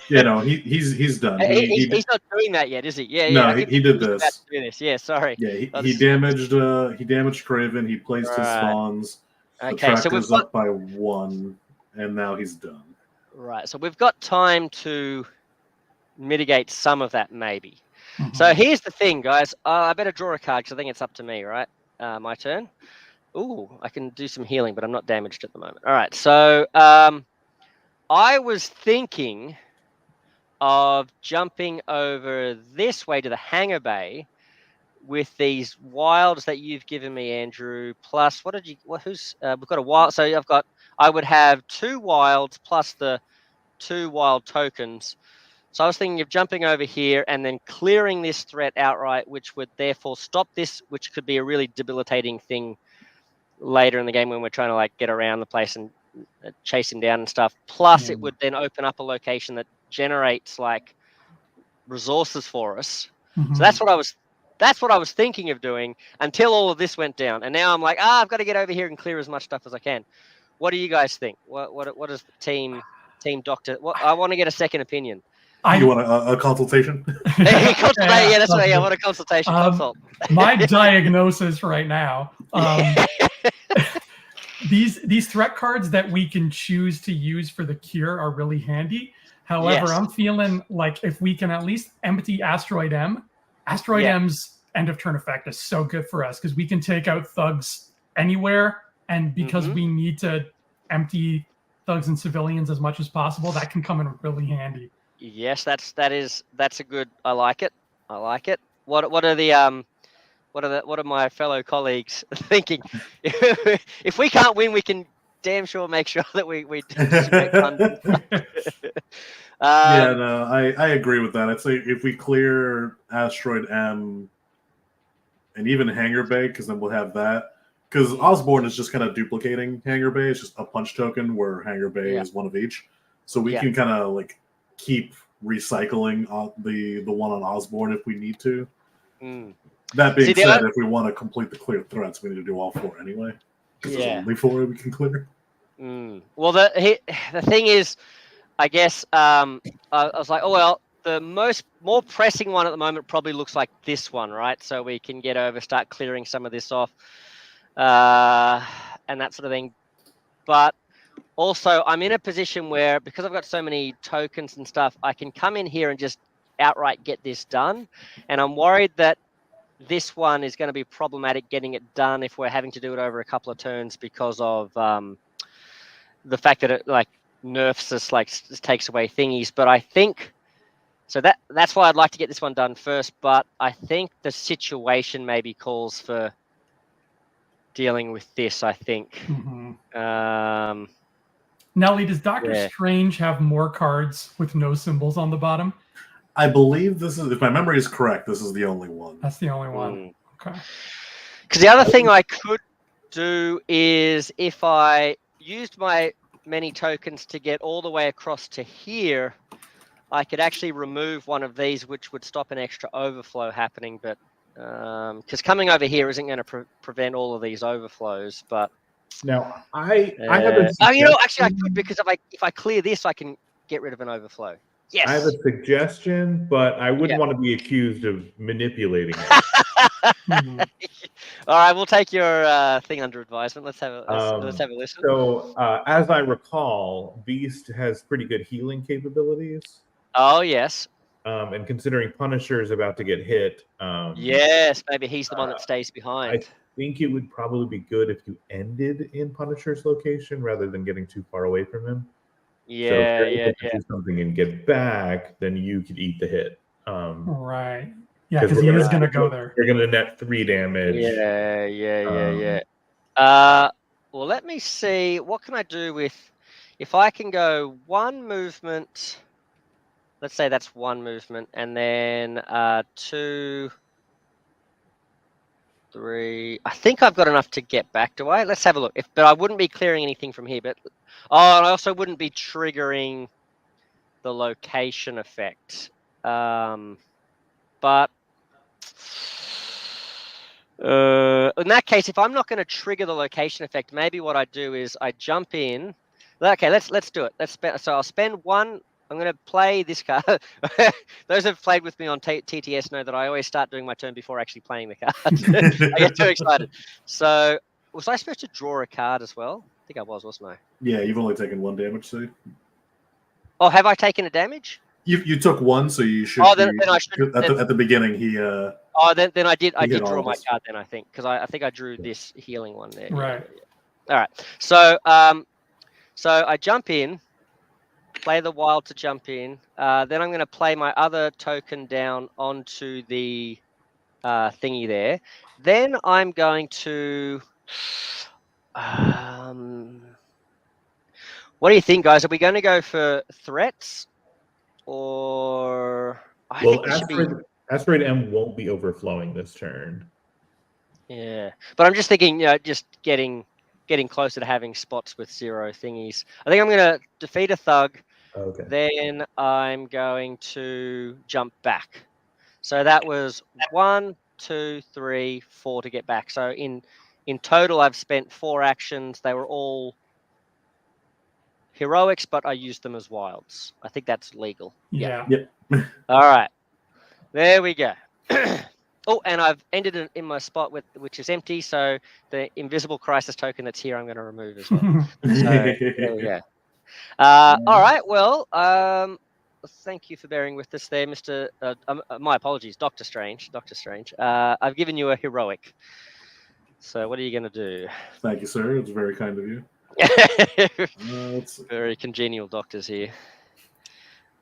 Yeah, no, he's done. He's not doing that yet, is he? Yeah, no, yeah. he did this. Do this. Yeah, sorry. Yeah, he damaged Craven. He placed his spawns. Okay, the tractor's up by 1, and now he's done. Right, so we've got time to mitigate some of that, maybe. So here's the thing, guys. I better draw a card because I think it's up to me, right? My turn. Ooh, I can do some healing, but I'm not damaged at the moment. All right, so I was thinking of jumping over this way to the hangar bay with these wilds that you've given me, Andrew. Plus, we've got a wild. So I would have 2 wilds plus the 2 wild tokens. So I was thinking of jumping over here and then clearing this threat outright, which would therefore stop this, which could be a really debilitating thing later in the game when we're trying to like get around the place and chase him down and stuff. Plus, it would then open up a location that generates like resources for us. So that's what I was thinking of doing until all of this went down. And now I'm like, I've got to get over here and clear as much stuff as I can. What do you guys think? What is the team doctor? I want to get a second opinion. You want a consultation? Yeah, that's right. Yeah, I want a consultation. Consult. My diagnosis right now. These threat cards that we can choose to use for the cure are really handy. However, I'm feeling like if we can at least empty Asteroid M's end of turn effect is so good for us because we can take out thugs anywhere, and because we need to empty thugs and civilians as much as possible, that can come in really handy. Yes, that's a good. I like it. What are my fellow colleagues thinking? If we can't win, we can damn sure make sure that we make fun. Yeah, no, I agree with that. I'd say if we clear Asteroid M and even Hangar Bay, because then we'll have that. Because Osborne is just kind of duplicating Hangar Bay. It's just a punch token where Hangar Bay is one of each. So we can kind of like keep recycling the one on Osborne if we need to. That being said, if we want to complete the clear threats, we need to do all 4 anyway. Because there's only 4 we can clear. Well, the thing is, I guess I was like, the more pressing one at the moment probably looks like this one, right? So we can get over, start clearing some of this off, and that sort of thing. But also, I'm in a position where, because I've got so many tokens and stuff, I can come in here and just outright get this done. And I'm worried that this one is going to be problematic getting it done if we're having to do it over a couple of turns because of the fact that it like nerfs us, like takes away thingies. But I think so that's why I'd like to get this one done first. But I think the situation maybe calls for dealing with this. I think. Nelly, does Doctor Strange have more cards with no symbols on the bottom? I believe this is, if my memory is correct, this is the only one. That's the only one. Okay. Because the other thing I could do is if I used my many tokens to get all the way across to here, I could actually remove one of these, which would stop an extra overflow happening. But because coming over here isn't going to prevent all of these overflows. But now I have a actually I could, because if I clear this, I can get rid of an overflow. Yes. I have a suggestion, but I wouldn't want to be accused of manipulating it. All right, we'll take your thing under advisement. Let's have a listen. So, as I recall, Beast has pretty good healing capabilities. Oh yes. And considering Punisher is about to get hit, yes, maybe he's the one that stays behind. I think it would probably be good if you ended in Punisher's location rather than getting too far away from him. Yeah, so if you're able to do something and get back, then you could eat the hit. Right. Yeah, because he is going to go there. You're going to net 3 damage. Yeah. Well, let me see. What can I do with... If I can go 1 movement... Let's say that's 1 movement. And then 2... 3... I think I've got enough to get back, do I? Let's have a look. But I wouldn't be clearing anything from here. But and I also wouldn't be triggering the location effect. But... in that case, if I'm not going to trigger the location effect, maybe what I do is I jump in. Okay, let's do it. So I'll spend 1. I'm going to play this card. Those who've played with me on TTS know that I always start doing my turn before actually playing the card. I get too excited. So was I supposed to draw a card as well? I think I was, wasn't I? Yeah, you've only taken 1 damage, so. Oh, have I taken a damage? You took 1, so you should. Then I should. At the beginning, he. Then I did draw my card. Then I think because I think I drew this healing one there. Right. Yeah. All right. So I jump in, play the wild to jump in. Then I'm going to play my other token down onto the thingy there. Then I'm going to. What do you think, guys? Are we going to go for threats? Or I think Asteroid M won't be overflowing this turn. Yeah, but I'm just thinking, just getting closer to having spots with 0 thingies. I think I'm going to defeat a thug. Okay. Then I'm going to jump back. So that was 1, 2, 3, 4 to get back. So in total, I've spent 4 actions. They were all heroics, but I used them as wilds. I think that's legal. Yeah. Yep. All right. There we go. Oh, and I've ended in my spot which is empty, so the invisible crisis token that's here I'm going to remove as well. So, there we go. All right, well, thank you for bearing with us there, Mr. My apologies, Doctor Strange. I've given you a heroic. So what are you going to do? Thank you, sir. It's very kind of you. Very congenial doctors here.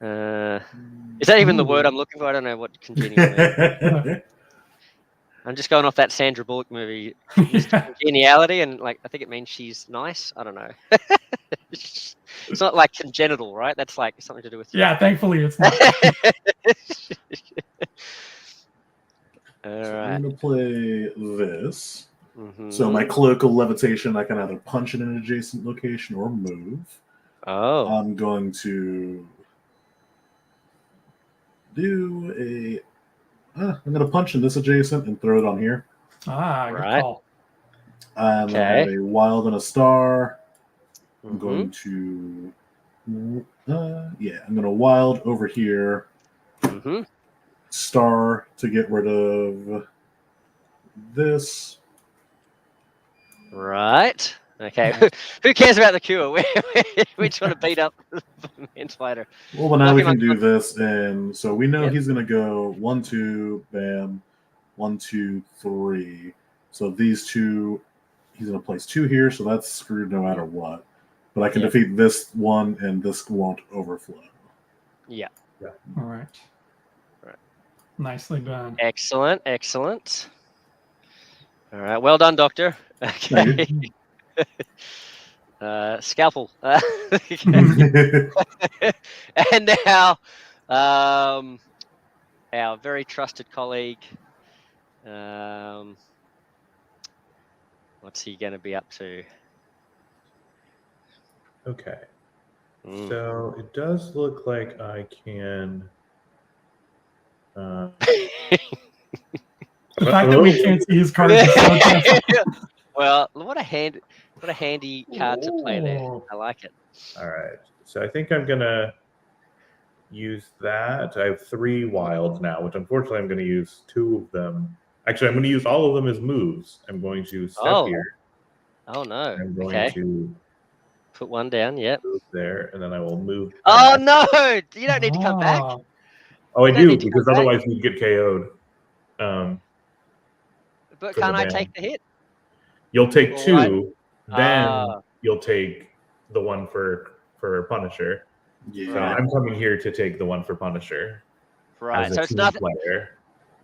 Is that even the word I'm looking for? I don't know what congenial means. I'm just going off that Sandra Bullock movie, Congeniality, and I think it means she's nice. I don't know. It's not like congenital, right? That's like something to do with. Yeah, thankfully it's not. All right. I'm gonna play this. Mm-hmm. So my cloak of levitation, I can either punch in an adjacent location or move. Oh. I'm going to do I'm going to punch in this adjacent and throw it on here. Ah, good call. I'm going to have a wild and a star. I'm going to, I'm going to wild over here. Star to get rid of this. Right. Okay. Who cares about the cure? We just want to beat up the main spider. Well, but now we can do this, and so we know he's going to go 1, 2, bam, 1, 2, 3. So these two, he's going to place 2 here, so that's screwed no matter what. But I can defeat this one, and this won't overflow. Yeah. All right. Nicely done. Excellent. All right. Well done, Doctor. Okay. Scalpel. And now, our very trusted colleague. What's he going to be up to? Okay. So it does look like I can. The fact that we can't see his cards is so tough. Well, what a handy card to play there. I like it. All right. So I think I'm gonna use that. I have 3 wilds now, which unfortunately I'm going to use 2 of them. Actually, I'm going to use all of them as moves. I'm going to step here. Oh no. I'm going to put 1 down. Yep. Move there, and then I will move. Oh no! You don't need to come back. Oh, I do, because otherwise we'd get KO'd. But can't I take the hit? You'll take 2, then you'll take the one for Punisher. Yeah. So I'm coming here to take the one for Punisher. Right. So it's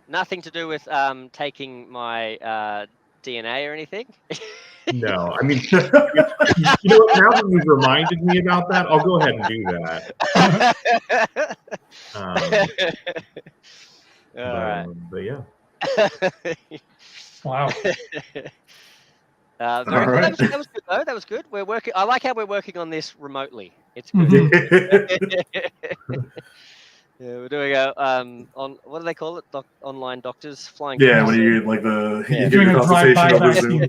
nothing to do with taking my DNA or anything. No, I mean, you know what? Now that you've reminded me about that, I'll go ahead and do that. All right. But yeah. Wow. Very good. That was good, though. That was good. We're working. I like how we're working on this remotely. It's good. Yeah, we're doing on what do they call it? Online doctors flying. Yeah, when you like you're doing a consultation over drive-by Zoom.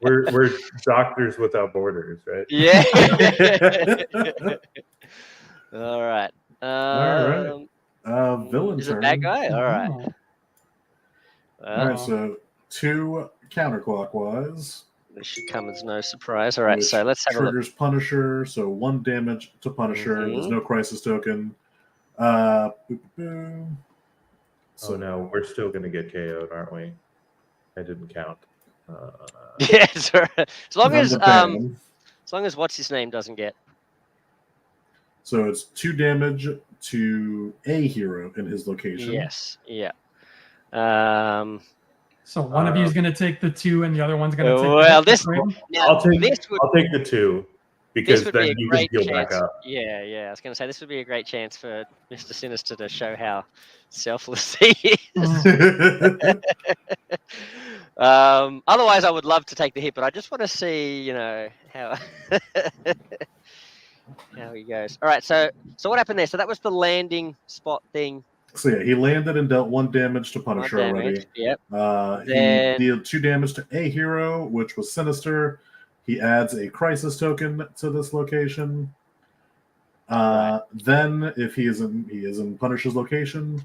We're doctors without borders, right? Yeah. All right. All right. Villain is turn. it bad guy? All right. All right. So 2 counterclockwise. This should come as no surprise. All right, so let's have a look. Triggers Punisher, so 1 damage to Punisher. There's no crisis token. So no, we're still going to get KO'd, aren't we? I didn't count. Yeah, as long as what's his name doesn't get. So it's 2 damage to a hero in his location. Yes. Yeah. So one of you is going to take the 2, and the other one's going to take. I'll take the 2 because then you can heal back up. Yeah. I was going to say this would be a great chance for Mr. Sinister to show how selfless he is. Otherwise, I would love to take the hit, but I just want to see, how how he goes. All right. So what happened there? So that was the landing spot thing. So yeah, he landed and dealt 1 damage to Punisher already. Yep. He dealt 2 damage to a hero, which was Sinister. He adds a crisis token to this location. Then, if he is in Punisher's location,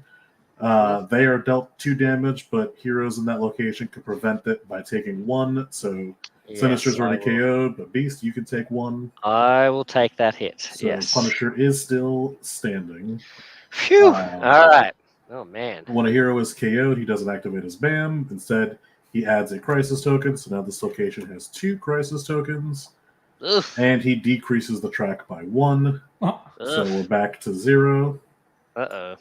they are dealt 2 damage, but heroes in that location can prevent it by taking 1. So Sinister's already KO'd, but Beast, you can take 1. I will take that hit. So yes. Punisher is still standing. Phew. All right. Oh, man. When a hero is KO'd, he doesn't activate his BAM. Instead, he adds a crisis token. So now this location has 2 crisis tokens. Oof. And he decreases the track by 1. So we're back to 0. Uh-oh.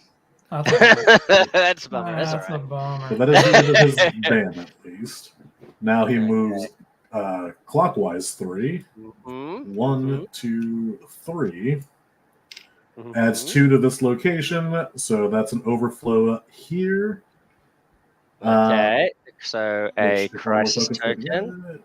That's a bummer. That's all right. bummer. So that is the end of his BAM, at least. Now he moves clockwise 3. 1, 2, 3. Adds 2 to this location, so that's an overflow here. Okay, so a crisis token.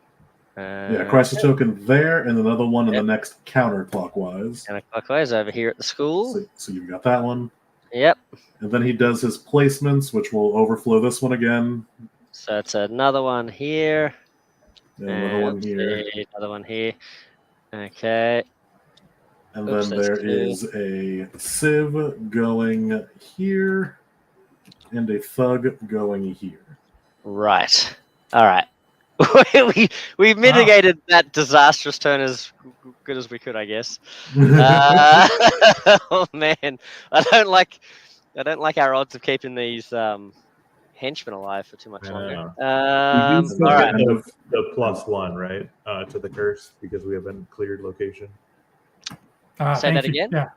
Crisis token there, and another one in the next counterclockwise. Counterclockwise over here at the school. So you've got that one. Yep. And then he does his placements, which will overflow this one again. So it's another one here. And another one here. Another one here. Okay. And then there is a Civ going here and a Thug going here. Right. All right. we mitigated that disastrous turn as good as we could, I guess. Oh man, I don't like our odds of keeping these henchman alive for too much longer. We do still All get right. the +1, right, to the curse because we haven't cleared location. Say that you. again. Yeah.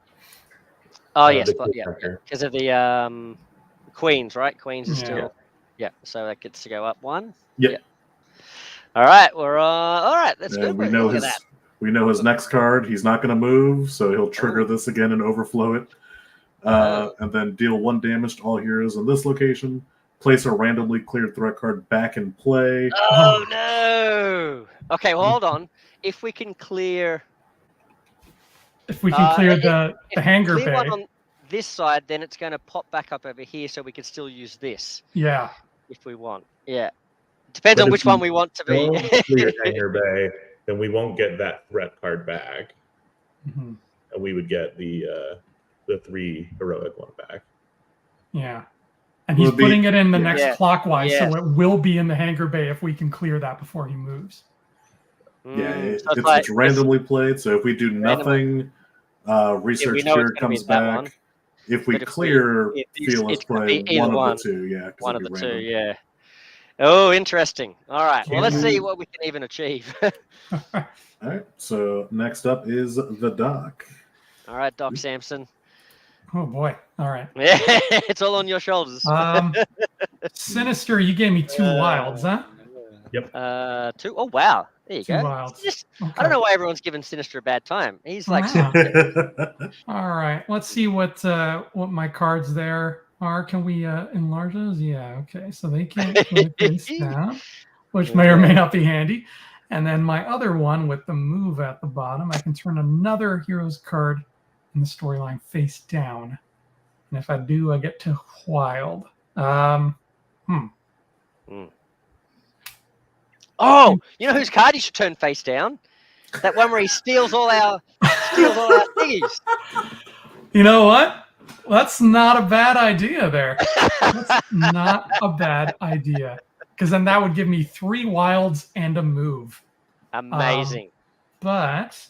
Oh yes, the yeah, character. because of the queens, right? Queens is Yeah. still, yeah. So that gets to go up 1. Yep. Yeah. All right, we're all right. That's good. We know Look at his that. we know his next card. He's not going to move, so he'll trigger this again and overflow it, and then deal 1 damage to all heroes in this location. Place a randomly cleared threat card back in play. Oh no! Okay, well, hold on. If we can clear, If we can clear if the we hangar clear bay. one on this side, then it's going to pop back up over here, so we can still use this. Yeah. If we want, yeah. Depends But on if which one we want to be. don't clear hangar bay, then we won't get that threat card back, Mm-hmm. and we would get the 3 heroic one back. Yeah. And he's putting it in the next Yes. clockwise, Yes. so it will be in the hangar bay if we can clear that before he moves. Yeah, So it's randomly played. So if we do nothing, research we know here it's gonna be comes that back. one. If we But if clear Fearless it's gonna play, be either one of the 2, yeah. One of the 2, random. yeah. Oh, interesting. All right. Well, let's Can see we- what we can even achieve. All right. So next up is the Doc. All right, Doc Samson. Oh boy. All right. Yeah, it's all on your shoulders. Sinister, you gave me 2 wilds, huh? 2. Oh wow. There you 2 go. wilds. Okay. I don't know why everyone's giving Sinister a bad time. He's like, All right. Let's see what my cards there are. Can we enlarge those? Yeah. Okay. So they can't put it face down, which may or may not be handy. And then my other one with the move at the bottom, I can turn another hero's card in the storyline face down. And if I do, I get to wild. oh, you know whose card you should turn face down? That one where he steals all our thingies. You know what? That's not a bad idea there. That's not a bad idea. Because then that would give me 3 wilds and a move. Amazing. But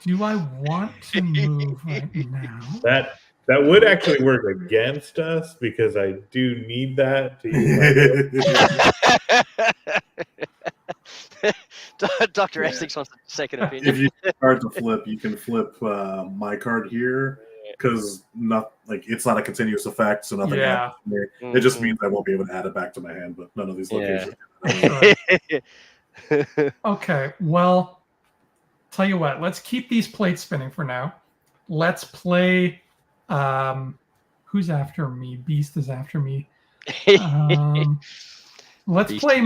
do I want to move right now? That would actually work against us because I do need that to use my Dr. Essex wants a second opinion. If you have a card to flip, you can flip my card here because it's not a continuous effect, so nothing happens to me. It just means I won't be able to add it back to my hand, but none of these locations. Okay, well, tell you what, let's keep these plates spinning for now. Let's play who's after me? Beast is after me. Let's play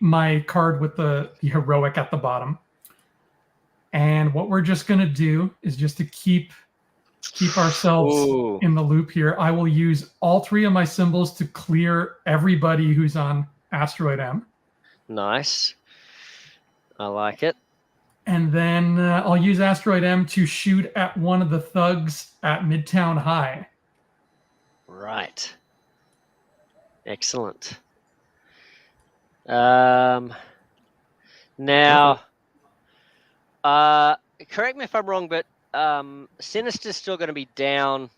my card with the heroic at the bottom. And what we're just going to do is just to keep ourselves in the loop here. I will use all 3 of my symbols to clear everybody who's on Asteroid M. Nice. I like it. And then I'll use Asteroid M to shoot at one of the thugs at Midtown High. Right. Excellent. Now, correct me if I'm wrong, but Sinister's still going to be down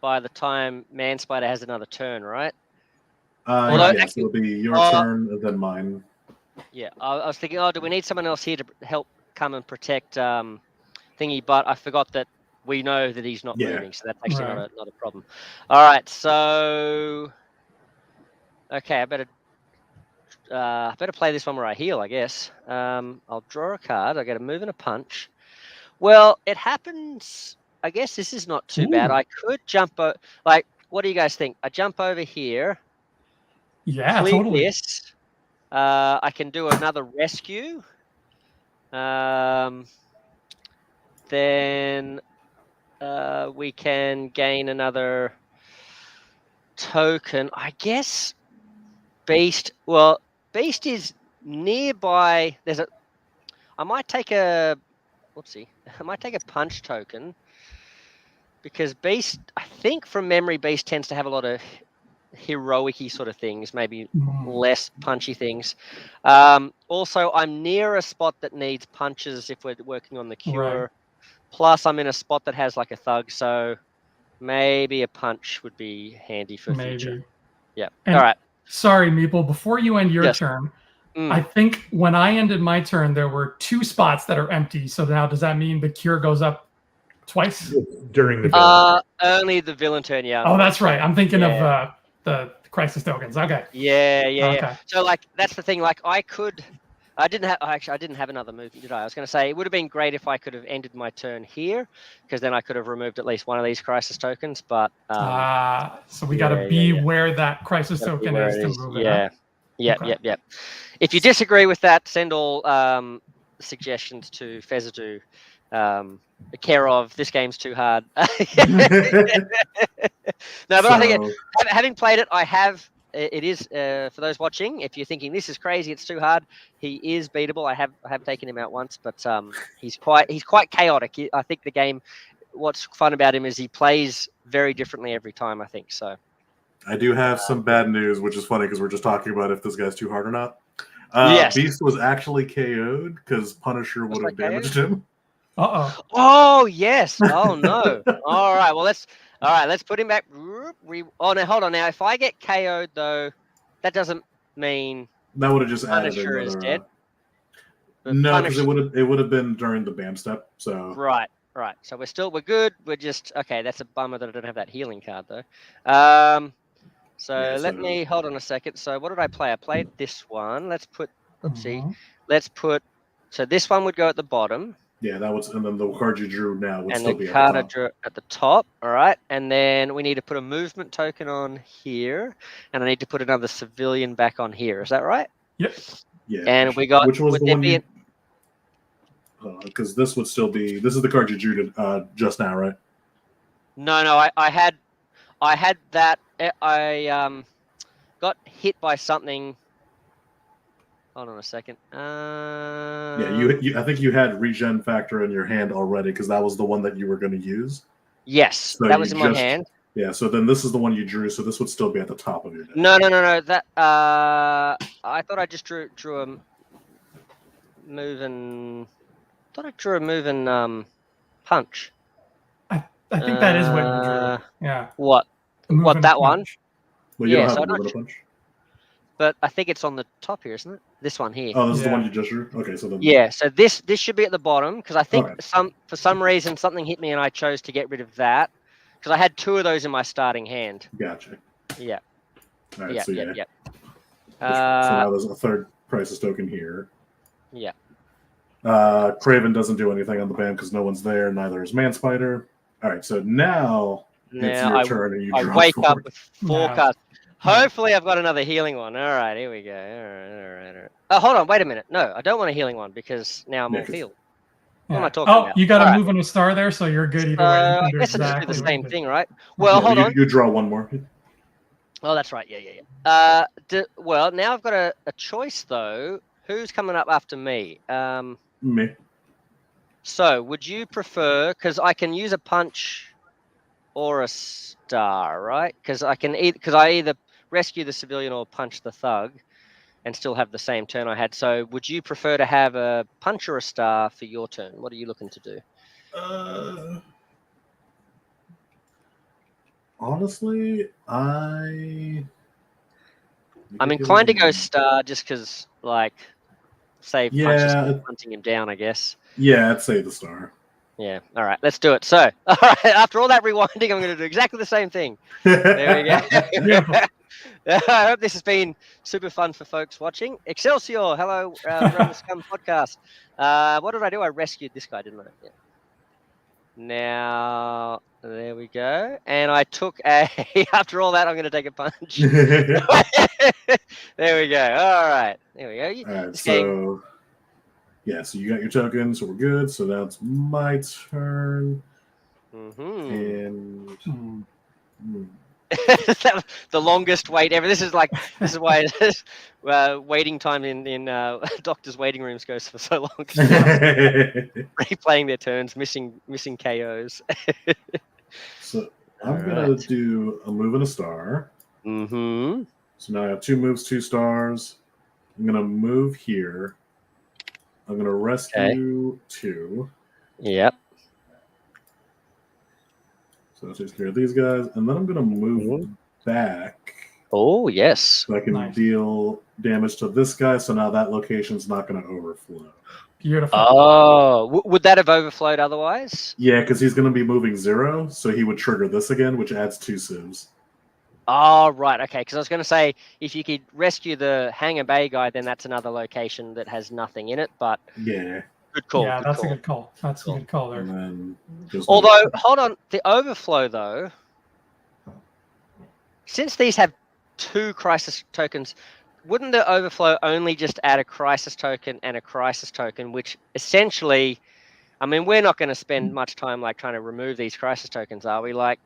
by the time Manspider has another turn, right? Yes, it'll be your turn and then mine. Yeah, I was thinking, do we need someone else here to help come and protect Thingy? But I forgot that we know that he's not moving, so that's actually not a problem. All right, so okay, I better play this one where I heal, I guess. I'll draw a card. I get a move and a punch. Well, it happens. I guess this is not too bad. I could jump. What do you guys think? I jump over here. Yeah, totally. This. I can do another rescue. Then we can gain another token. I guess Beast. Well, Beast is nearby. I might take a. Whoopsie. I might take a punch token because Beast. I think from memory, Beast tends to have a lot of heroic-y sort of things, maybe less punchy things. Also, I'm near a spot that needs punches if we're working on the cure. Right. Plus, I'm in a spot that has like a thug, so Maybe a punch would be handy for future. Maybe. Yeah. And all right. Sorry, Meeple. Before you end your Yes. turn, I think when I ended my turn, there were 2 spots that are empty. So now, does that mean the cure goes up twice during the villain? Only the villain turn. Yeah. Oh, that's right. I'm thinking of the crisis tokens. Okay. Yeah. So like that's the thing. Like I didn't have another move, did I? I was going to say it would have been great if I could have ended my turn here, because then I could have removed at least one of these crisis tokens. But so we got to be where that crisis token is to move it. Yep. If you disagree with that, send all suggestions to Fezudu. Care of this game's too hard. No, but I think having played it, I have. It is for those watching. If you're thinking this is crazy, it's too hard. He is beatable. I have taken him out once, but he's quite chaotic. I think the game. What's fun about him is he plays very differently every time. I think so. I do have some bad news, which is funny because we're just talking about if this guy's too hard or not. Yes. Beast was actually KO'd because Punisher would have damaged him. Oh yes. Oh no. All right. Well, let's put him back. Oh no, hold on. Now, if I get KO'd though, that doesn't mean that would have just Punisher added is dead. No, because it would have been during the BAM step. So right. So we're good. We're just okay. That's a bummer that I don't have that healing card though. Let me hold on a second. So what did I play? I played this one. Let's put. Let's put. So this one would go at the bottom. Yeah, that was, and then the card you drew now would still be at the top. And the card I drew at the top. All right, and then we need to put a movement token on here, and I need to put another civilian back on here. Is that right? Yep. Yeah. And we got. Which was the one? Because this would still be. This is the card you drew just now, right? No. I had that. I got hit by something. Hold on a second. I think you had regen factor in your hand already because that was the one that you were going to use. Yes, so that was in my hand. Yeah, so then this is the one you drew, so this would still be at the top of your deck. No. That I thought I just drew a moving. Punch. I think that is what you drew. Yeah. What that one? Well, you don't have a moving punch. But I think it's on the top here, isn't it? This one here. Oh, this is the one you just drew? Okay, so then... Yeah, so this should be at the bottom, because I think for some reason something hit me and I chose to get rid of that, because I had 2 of those in my starting hand. Gotcha. Yeah. All right, so yeah. So now there's a third crisis token here. Yeah. Craven doesn't do anything on the BAM because no one's there, neither is Man-Spider. All right, so now it's your turn and you draw I wake 4. up with 4 cards. Hopefully, I've got another healing one. All right, here we go. All right. Oh, hold on. Wait a minute. No, I don't want a healing one because now I'm all healed. What am I talking about? You got to move on a star there, so you're good either way. I guess I just do the same thing, right? Well, hold on. You draw 1 more. Oh, that's right. Yeah. Well, now I've got a choice, though. Who's coming up after me? Me. So, would you prefer, because I can use a punch or a star, right? Because I either rescue the civilian or punch the thug and still have the same turn I had. So would you prefer to have a punch or a star for your turn? What are you looking to do? Honestly, I'm inclined to go star just because, like, save punches hunting him down, I guess. Yeah, I'd say the star. Yeah. All right, let's do it. So, all right, after all that rewinding, I'm going to do exactly the same thing. There we go. I hope this has been super fun for folks watching. Excelsior, hello, Run the Scum podcast. What did I do? I rescued this guy, didn't I? Yeah. Now, there we go. And I took after all that, I'm going to take a punch. There we go. All right. There we go. All right, so... Yeah, so you got your token, so we're good. So now it's my turn. And the longest wait ever. This is why waiting time in doctors' waiting rooms goes for so long. Replaying their turns, missing KOs. So I'm gonna do a move and a star. So now I have 2 moves, 2 stars. I'm gonna move here. I'm going to rescue 2. Yep. So it takes care of these guys, and then I'm going to move back. Oh, yes. So I can deal damage to this guy, so now that location's not going to overflow. Beautiful. Oh, would that have overflowed otherwise? Yeah, because he's going to be moving 0, so he would trigger this again, which adds 2 civs. Oh, right. Okay, because I was going to say, if you could rescue the Hangar Bay guy, then that's another location that has nothing in it, but... Yeah. Good call. Yeah, good that's call. a good call. That's a good call there. And then just Although, hold on, the overflow though, since these have 2 crisis tokens, wouldn't the overflow only just add a crisis token and a crisis token, which essentially, I mean, we're not going to spend much time like trying to remove these crisis tokens, are we? Like,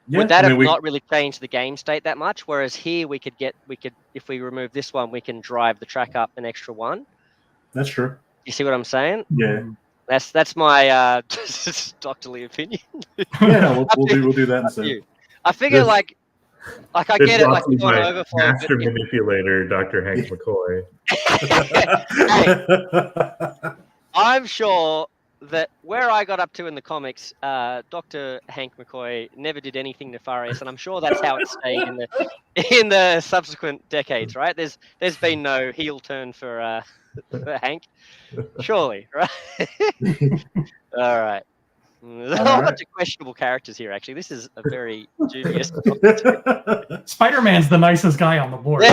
would that have not really changed the game state that much? Whereas here we could, if we remove this one, we can drive the track up an extra 1. That's true. You see what I'm saying? Yeah. That's my doctorly opinion. Yeah, we'll do that instead. I figure like I get it, like overflow. Master manipulator, Dr. Hank McCoy. Hey, I'm sure that where I got up to in the comics, Dr. Hank McCoy never did anything nefarious, and I'm sure that's how it stayed in the subsequent decades, right? There's been no heel turn for Hank, surely, right? All right. There's a whole bunch of questionable characters here, actually. This is a very dubious. Spider-Man's the nicest guy on the board.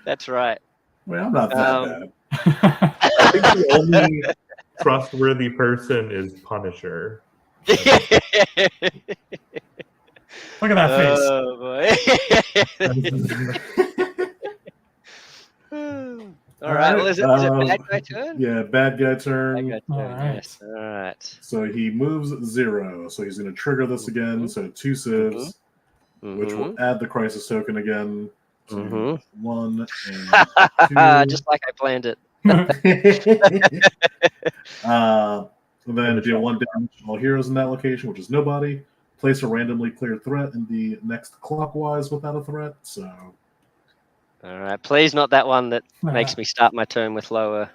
That's right. Well, I'm not that bad. I think the only trustworthy person is Punisher. Look at that face. Oh, boy. All right. Well, is it bad guy turn? Yeah, bad guy turn. Bad guy turn. All right. Yes. All right. So he moves 0. So he's going to trigger this again. So 2 civs, which will add the crisis token again. To 1 and 2. Just like I planned it. And then deal 1 damage to all heroes in that location, which is nobody. Place a randomly cleared threat in the next clockwise without a threat. So. All right. Please, not that one that makes me start my turn with lower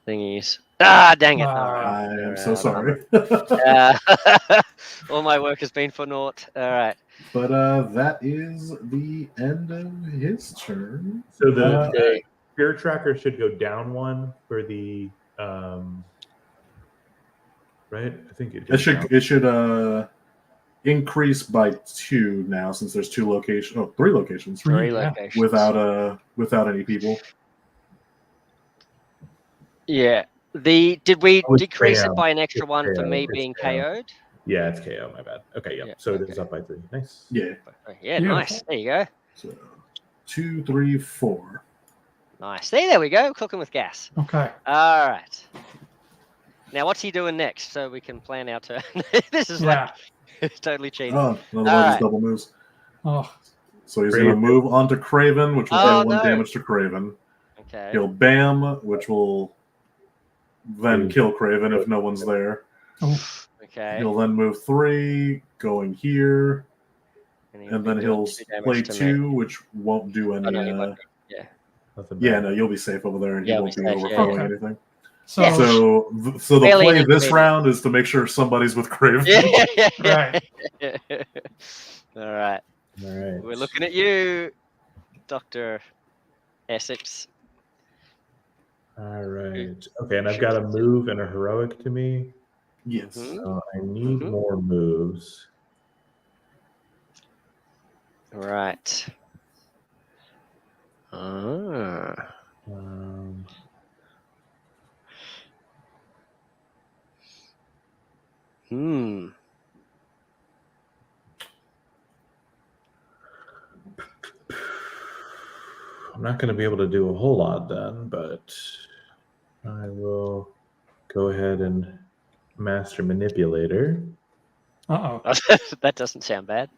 thingies. Ah, dang it! I am so sorry. All my work has been for naught. All right. But that is the end of his turn. So the fear tracker should go down 1 for the right. I think it should increase by 2 now, since there's 3 locations. 3 locations without any people. Yeah. Did we decrease it by an extra 1 for me being KO'd? Yeah, it's KO. My bad. Okay, yeah. So it is up by 3. Nice. Yeah. Yeah, nice. There you go. So 2, 3, 4. Nice. There we go. Cooking with gas. Okay. All right. Now, what's he doing next so we can plan our turn? This is like totally cheating. Oh, otherwise double moves. Oh. So he's going to move on to Craven, which will do 1 damage to Craven. Okay. He'll Bam, which will then kill Craven if no one's there. Okay. He'll then move 3, going here. And then he'll play 2, which won't do any. No, you'll be safe over there, and he won't be overflowing anything. So the play this round is to make sure somebody's with Craven. Right. All right. We're looking at you, Dr. Essex. All right. Okay, and I've got a move and a heroic to me. Yes. So I need more moves. Right. I'm not going to be able to do a whole lot then, but I will go ahead and Master Manipulator. That doesn't sound bad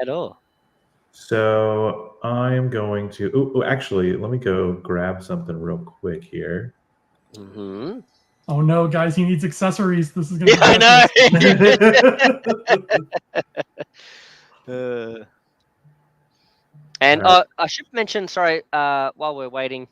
at all. So I'm going to... actually, let me go grab something real quick here. Oh no, guys, he needs accessories. This is going to be I know. And I should mention, sorry, while we're waiting,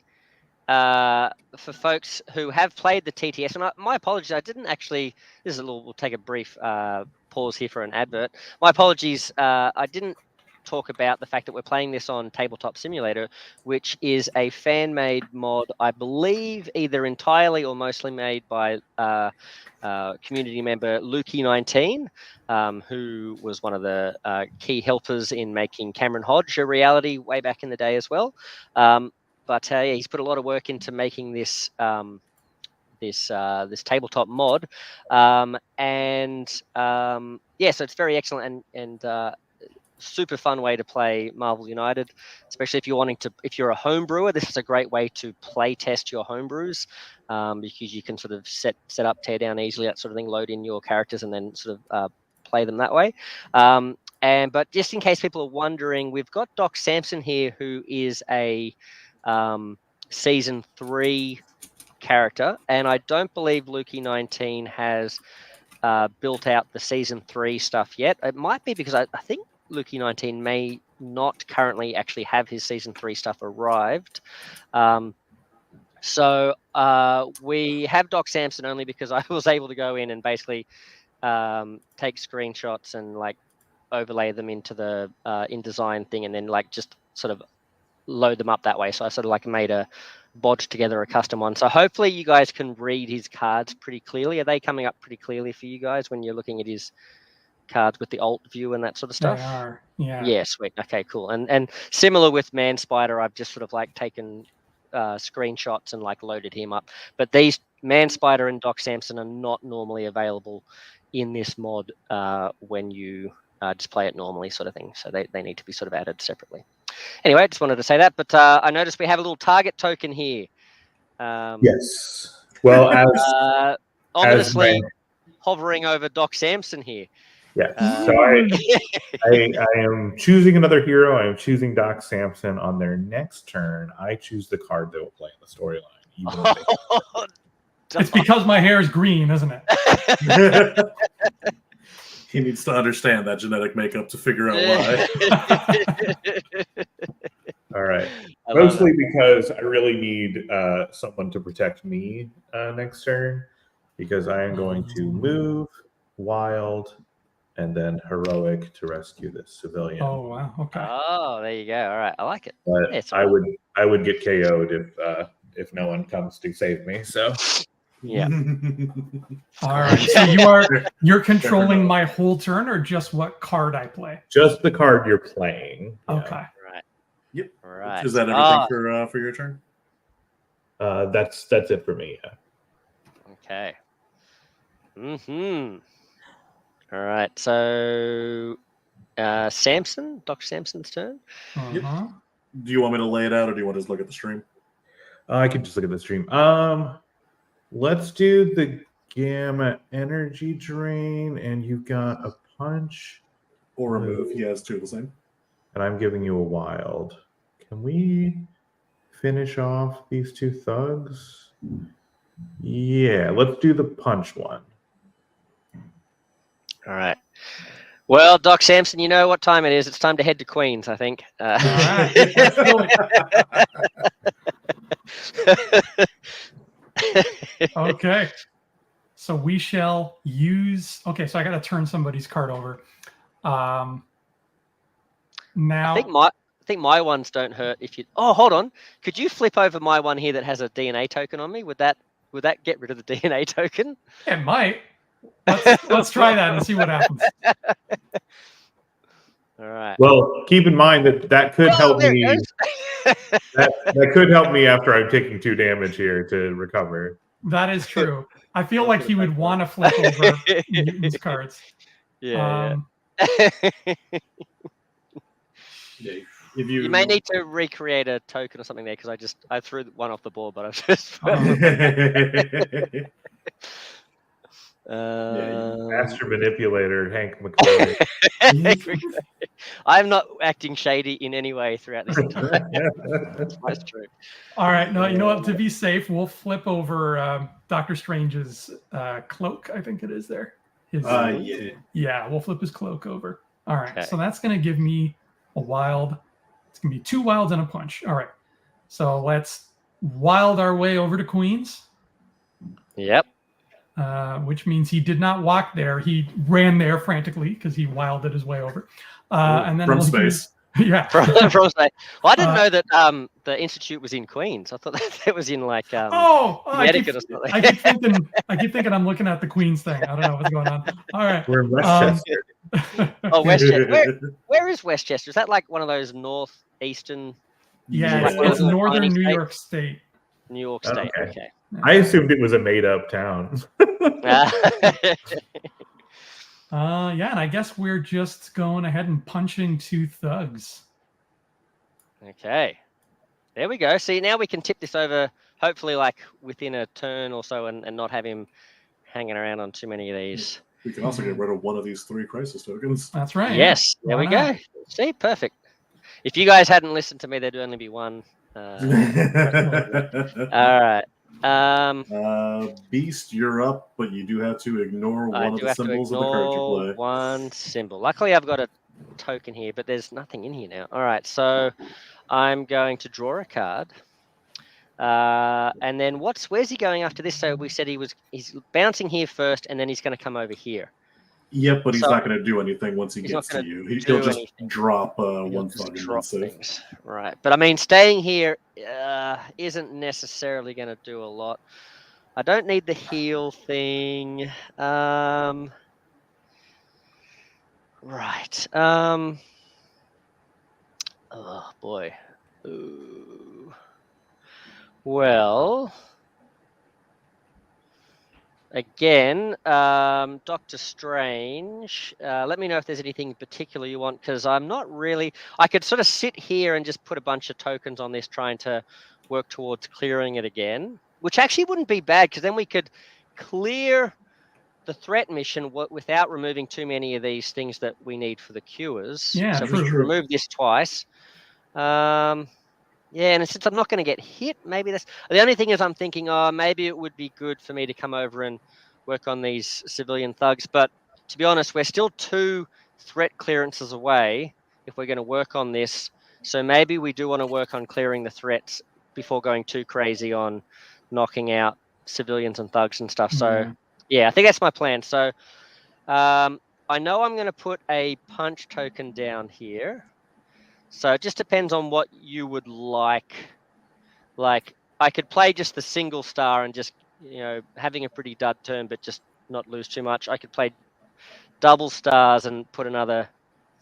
for folks who have played the TTS, and my apologies, I didn't actually. This is a little. We'll take a brief pause here for an advert. My apologies. I didn't talk about the fact that we're playing this on Tabletop Simulator, which is a fan-made mod, I believe, either entirely or mostly made by community member Lukey19, who was one of the key helpers in making Cameron Hodge a reality way back in the day as well. But yeah, he's put a lot of work into making this this tabletop mod, yeah, so it's very excellent and super fun way to play Marvel United, especially if you're wanting to. If you're a home brewer, this is a great way to play test your home brews, because you can sort of set up, tear down easily, that sort of thing, load in your characters, and then sort of play them that way. But just in case people are wondering, we've got Doc Samson here, who is a season 3 character, and I don't believe Lukey19 has built out the season 3 stuff yet. It might be because I think Lukey19 may not currently actually have his season 3 stuff arrived. So we have Doc Samson only because I was able to go in and basically take screenshots and like overlay them into the InDesign thing, and then like just sort of load them up that way. So I sort of like made a bodged together a custom one. So hopefully you guys can read his cards pretty clearly. Are they coming up pretty clearly for you guys when you're looking at his cards with the alt view and that sort of stuff? They are, yeah. Yeah, sweet. Okay, cool. And similar with Man Spider, I've just sort of like taken screenshots and like loaded him up. But these Man Spider and Doc Samson are not normally available in this mod when you just play it normally, sort of thing. So they need to be sort of added separately. Anyway, I just wanted to say that. But I noticed we have a little target token here. Yes. Well, as ominously hovering over Doc Samson here. Yeah. So I am choosing another hero. I am choosing Doc Samson. On their next turn, I choose the card that will play in the storyline. It's because my hair is green, isn't it? He needs to understand that genetic makeup to figure out why. All right. Mostly because I really need someone to protect me next turn, because I am going to move, wild, and then heroic to rescue this civilian. Oh wow! Okay. Oh, there you go. All right, I like it. But yeah, I would get KO'd if no one comes to save me. So yeah. All right. So you're controlling my whole turn, or just what card I play? Just the card you're playing. Okay. Yeah. Right. Yep. All right. Is that everything for your turn? That's it for me. Yeah. Okay. All right, so Samson, Doc Samson's turn. Yep. Do you want me to lay it out, or do you want to just look at the stream? I can just look at the stream. Let's do the gamma energy drain, and you've got a punch or a move. He has two of the same. And I'm giving you a wild. Can we finish off these two thugs? Yeah, let's do the punch one. All right. Well, Doc Samson, you know what time it is. It's time to head to Queens, I think. All right. Okay. So we shall use. Okay, so I got to turn somebody's card over. Now, I think my ones don't hurt if you. Oh, hold on. Could you flip over my one here that has a DNA token on me? Would that get rid of the DNA token? It might. Let's try that and see what happens. All right. Well, keep in mind that could help me. that could help me after I'm taking 2 damage here to recover. That is true. I feel like he would want to flip over Newton's cards. Yeah. You may need to recreate a token or something there, because I threw one off the board, but I've just. Master manipulator, Hank McCoy. I'm not acting shady in any way throughout this entire. That's true. All right, no, you know what? To be safe, we'll flip over Doctor Strange's cloak. I think it is there. Yeah, we'll flip his cloak over. All right, so that's going to give me a wild. It's going to be 2 wilds and a punch. All right, so let's wild our way over to Queens. Yep. Which means he did not walk there. He ran there frantically because he wilded his way over. And then from space. Yeah. From space. Well, I didn't know that the institute was in Queens. I thought that it was in like Connecticut or something. I keep thinking I'm looking at the Queens thing. I don't know what's going on. All right. We're in Westchester. Oh, Westchester. Where is Westchester? Is that like one of those northeastern? Yeah, Like it's northern New York State. New York State. Okay. I assumed it was a made-up town. Yeah, and I guess we're just going ahead and punching 2 thugs. Okay. There we go. See, now we can tip this over, hopefully, like within a turn or so, and not have him hanging around on too many of these. We can also get rid of one of these 3 crisis tokens. That's right. Yes. There we go. See, perfect. If you guys hadn't listened to me, there'd only be one. All right. Beast, you're up, but you do have to ignore one of the symbols of the card you play. One symbol. Luckily, I've got a token here, but there's nothing in here now. All right, so I'm going to draw a card. And then where's he going after this? So we said he's bouncing here first, and then he's going to come over here. Yep, but he's not going to do anything once he gets to you. He'll just drop one thug and things. Right, but I mean, staying here isn't necessarily going to do a lot. I don't need the heal thing. Right. Oh boy. Ooh. Well. Again, Doctor Strange, let me know if there's anything particular you want, because I'm not really... I could sort of sit here and just put a bunch of tokens on this, trying to work towards clearing it again, which actually wouldn't be bad, because then we could clear the threat mission without removing too many of these things that we need for the cures. Yeah, so if we remove this twice... yeah, and since I'm not going to get hit, maybe that's... The only thing is I'm thinking, maybe it would be good for me to come over and work on these civilian thugs. But to be honest, we're still 2 threat clearances away if we're going to work on this. So maybe we do want to work on clearing the threats before going too crazy on knocking out civilians and thugs and stuff. So, yeah, I think that's my plan. So I know I'm going to put a punch token down here. So it just depends on what you would like. Like, I could play just the single star and just, having a pretty dud turn, but just not lose too much. I could play double stars and put another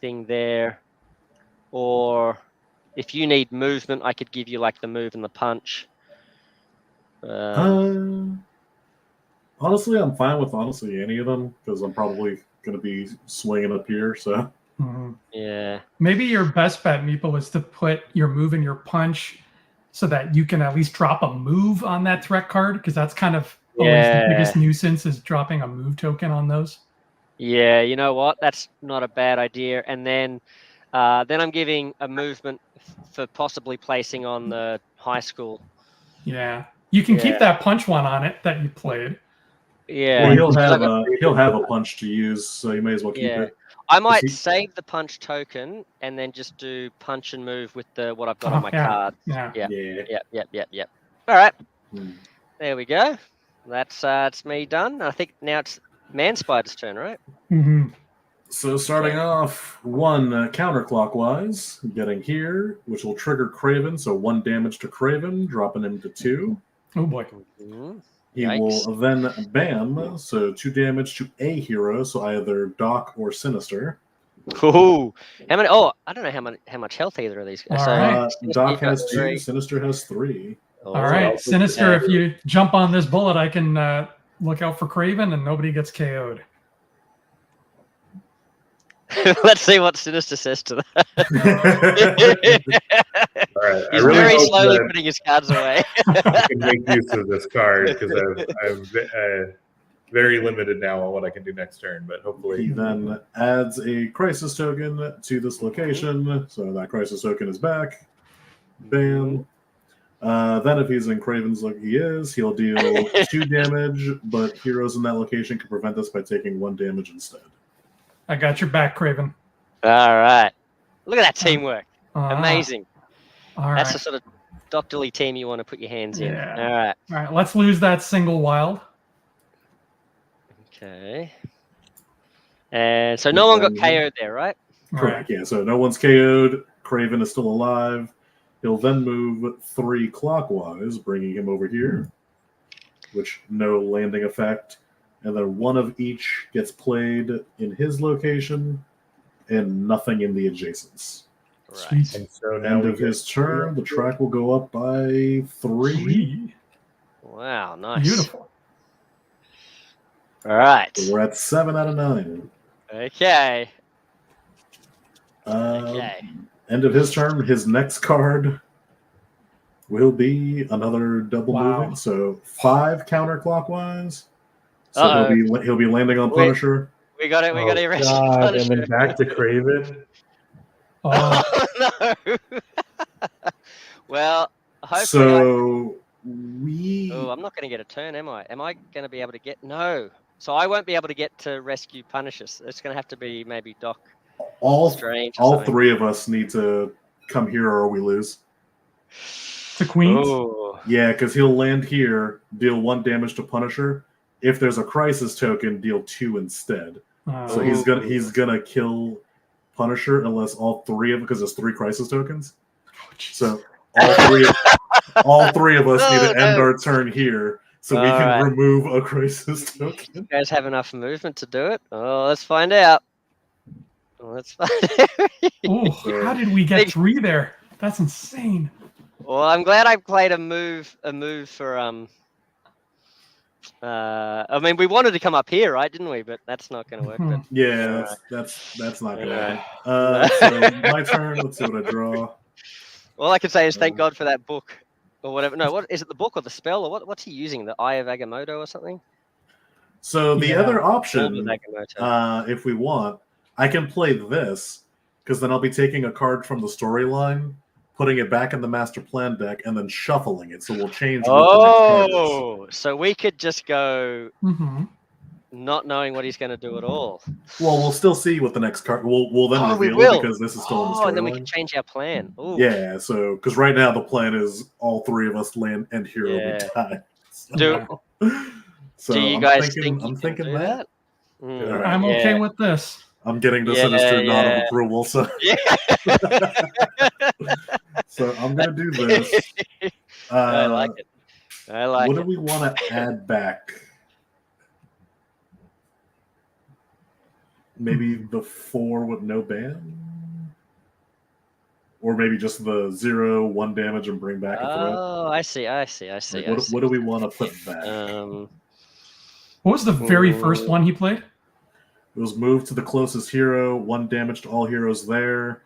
thing there. Or if you need movement, I could give you like the move and the punch. Honestly, I'm fine with any of them, because I'm probably going to be swinging up here, so... Yeah. Maybe your best bet, Meeple, is to put your move and your punch so that you can at least drop a move on that threat card, because that's kind of always the biggest nuisance, is dropping a move token on those. Yeah, you know what? That's not a bad idea. And then I'm giving a movement for possibly placing on the high school. Yeah. You can keep that punch one on it that you played. Yeah. Well, he'll have a punch to use, so you may as well keep it. I might save the punch token and then just do punch and move with what I've got on my card. Yep. All right. There we go. That's it's me done. I think now it's Man-Spider's turn, right? So starting off 1 counterclockwise, getting here, which will trigger Craven. So 1 damage to Craven, dropping him to 2. Oh boy. He will then bam, so 2 damage to a hero, so either Doc or Sinister. Ooh, how many? Oh, I don't know how much health either of these guys. Doc has 2, Sinister has 3. All right, Sinister, if you jump on this bullet, I can look out for Craven and nobody gets KO'd. Let's see what Sinister says to that. All right, He's very slowly putting his cards away. I can make use of this card because I'm very limited now on what I can do next turn. But hopefully, he then adds a crisis token to this location, so that crisis token is back. Bam. Then, if he's in Craven's like he is, he'll deal 2 damage, but heroes in that location can prevent this by taking 1 damage instead. I got your back, Craven. All right. Look at that teamwork. Amazing. All right. That's the sort of Doctorly team you want to put your hands in. Yeah. All right. All right, let's lose that single wild. Okay. And so no one got KO'd there, right? Correct. Yeah. So no one's KO'd. Craven is still alive. He'll then move 3 clockwise, bringing him over here, which no landing effect. And then 1 of each gets played in his location and nothing in the adjacents. Right. And so now End of his turn, the track will go up by 3. Wow, nice. Beautiful. All right. So we're at 7 out of 9. Okay. End of his turn, his next card will be another double moving. So 5 counterclockwise. So he'll be landing on Punisher. We got it. We got to rescue God, Punisher. and then back to Craven. Oh, Oh, no. Well, hopefully. So I'm not going to get a turn, am I? Am I going to be able to get? No. So I won't be able to get to rescue Punishers. It's going to have to be maybe Doc Strange. All 3 of us need to come here or we lose. to Queens. Ooh. Yeah, because he'll land here, deal 1 damage to Punisher. If there's a crisis token, deal 2 instead. So he's gonna kill Punisher unless all 3 of them, because there's 3 crisis tokens. So all three of us need to end our turn here, so we can remove a crisis token. You guys have enough movement to do it? Oh, let's find out. Let's find out. Oh, how did we get 3 there? That's insane. Well, I'm glad I played a move for I mean, we wanted to come up here, right? Didn't we? But that's not going to work. But yeah, that's not going to happen. So my turn. Let's see what I draw. All I can say is thank God for that book or whatever. No, what is it? The book or the spell or what's he using? The Eye of Agamotto or something? So the other option, if we want, I can play this because then I'll be taking a card from the storyline, putting it back in the master plan deck, and then shuffling it. So we'll change. Oh, so we could just go not knowing what he's going to do at all. Well, we'll still see what the next card. We'll then reveal it because this is still in the storyline. And then we can change our plan. Ooh. Yeah, so because right now the plan is all 3 of us land and hero we die. So do you guys think I'm thinking that? Right. I'm okay with this. I'm getting the sinister nod of approval, so so I'm gonna do this. I like it. What do we want to add back? Maybe the 4 with no ban, or maybe just the 0, 1 damage and bring back a threat. Oh, I see. Like, what do we want to put back? What was the very first one he played? It was moved to the closest hero, 1 damage to all heroes there,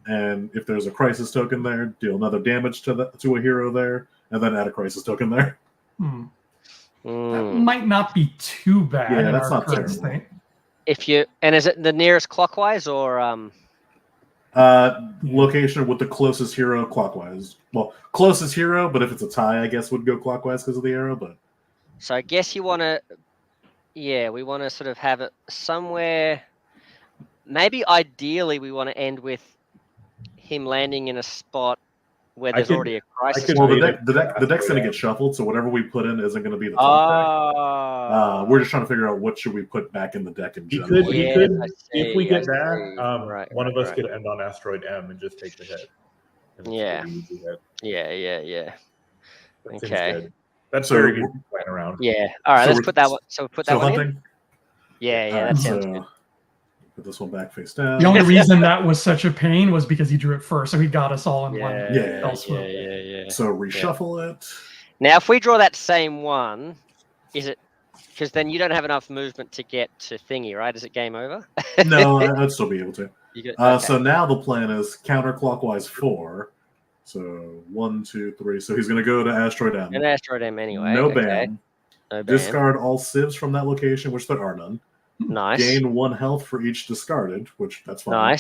and if there's a crisis token there, deal another damage to a hero there, and then add a crisis token there. That might not be too bad. Yeah, that's not terrible. State. And is it the nearest clockwise or location with the closest hero clockwise? Well, closest hero, but if it's a tie, I guess would go clockwise because of the arrow. But so I guess you want to. Yeah, we want to sort of have it somewhere. Maybe ideally we want to end with him landing in a spot where there's already a crisis. Well, the deck's going to get shuffled, so whatever we put in isn't going to be the top deck. We're just trying to figure out what should we put back in the deck in general. He could if we get that, one of us could end on Asteroid M and just take the hit. Yeah. Okay. That's very good playing around. Yeah. All right. Let's put that one. So put that one hunting? in. Yeah. That sounds good. Put this one back face down. The only reason that was such a pain was because he drew it first, so he got us all in one. Yeah. So reshuffle it. Now, if we draw that same one, is it? Because then you don't have enough movement to get to thingy, right? Is it game over? No, I'd still be able to. So now the plan is counterclockwise 4. So 1, 2, 3. So he's going to go to Asteroid M. An Asteroid M anyway. No ban. Discard all civs from that location, which there are none. Nice. Gain 1 health for each discarded, which that's fine.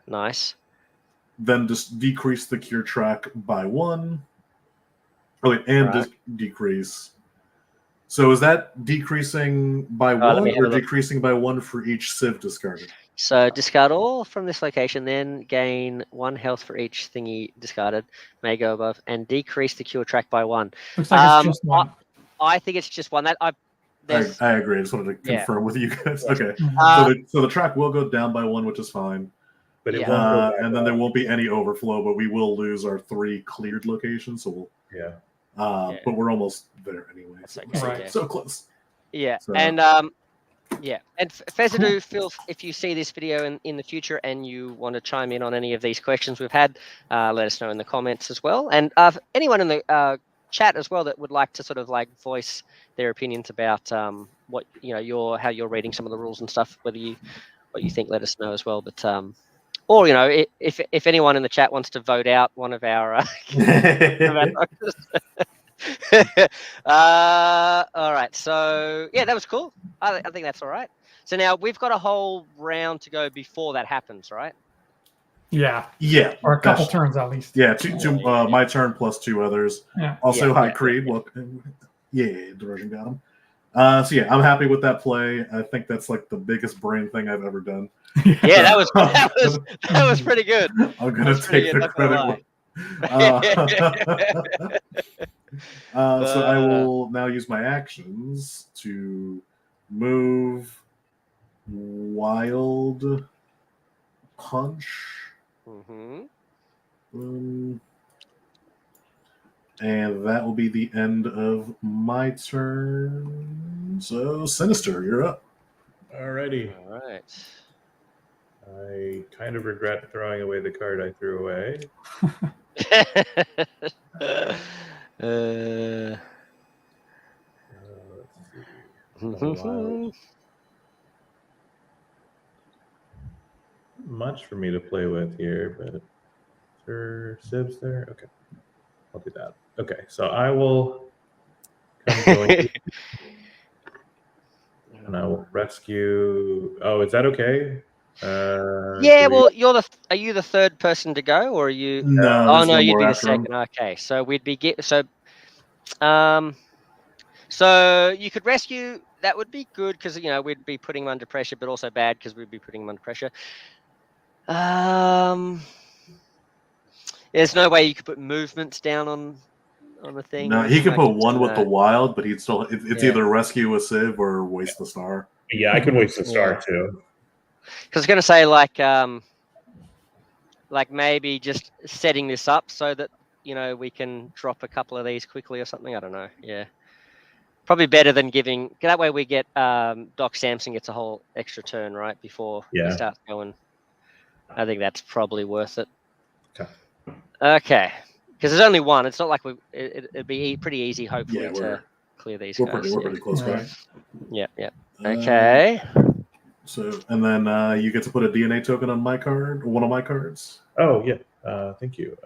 Nice. Then just decrease the cure track by 1. Decrease. So is that decreasing by 1 or decreasing by 1 for each civ discarded? So discard all from this location, then gain 1 health for each thingy discarded. May go above and decrease the cure track by 1. Looks like it's just one. I think it's just one. That I agree. I just wanted to confirm with you guys. Yeah. Okay, so the track will go down by 1, which is fine. But it won't go back and then up. there won't be any overflow, but we will lose our 3 cleared locations. So we'll, but we're almost there anyway. That's okay, so, yeah. so close. Yeah, So- and and Fezudu, feel if you see this video in the future and you want to chime in on any of these questions we've had, let us know in the comments as well. And anyone in the chat as well that would like to sort of like voice their opinions about what how you're reading some of the rules and stuff, what you think, let us know as well. But or if anyone in the chat wants to vote out one of our doctors. All right, so yeah, that was cool. I think that's all right. So now we've got a whole round to go before that happens, right? Yeah, Yeah, or a couple turns at least. Yeah, two my turn plus 2 others. Yeah. Also, High yeah. Creed. Welcome. Yeah, Diversion got him. So yeah, I'm happy with that play. I think that's like the biggest brain thing I've ever done. Yeah, that was pretty good. I'm gonna take the credit. So I will now use my actions to move Wild Punch. And that will be the end of my turn. So Sinister, you're up. Alrighty. All right. I kind of regret throwing away the card I threw away. Let's see. Much for me to play with here, but there Sibs there. Okay, I'll do that. Okay, so I will come join you, and I will rescue. Oh, is that okay? Yeah, well, are you the third person to go, or are you? No. Oh no, you'd be the second. Okay, so we'd be so you could rescue. That would be good because we'd be putting him under pressure, but also bad because we'd be putting him under pressure. There's no way you could put movements down on the thing. No, he could put 1 with the wild, but he'd still. It's either rescue a Civ or waste the star. Yeah, I could waste the star too. Because I was going to say like maybe just setting this up so that we can drop a couple of these quickly or something. I don't know. Yeah, probably better than giving. That way we get Doc Samson gets a whole extra turn right before he starts going. I think that's probably worth it. Okay, because there's only 1. It's not like it'd be pretty easy, hopefully, to clear these guys. We're pretty close by. Yeah. Okay. So, and then you get to put a DNA token on my card, or one of my cards. Oh, yeah. Thank you.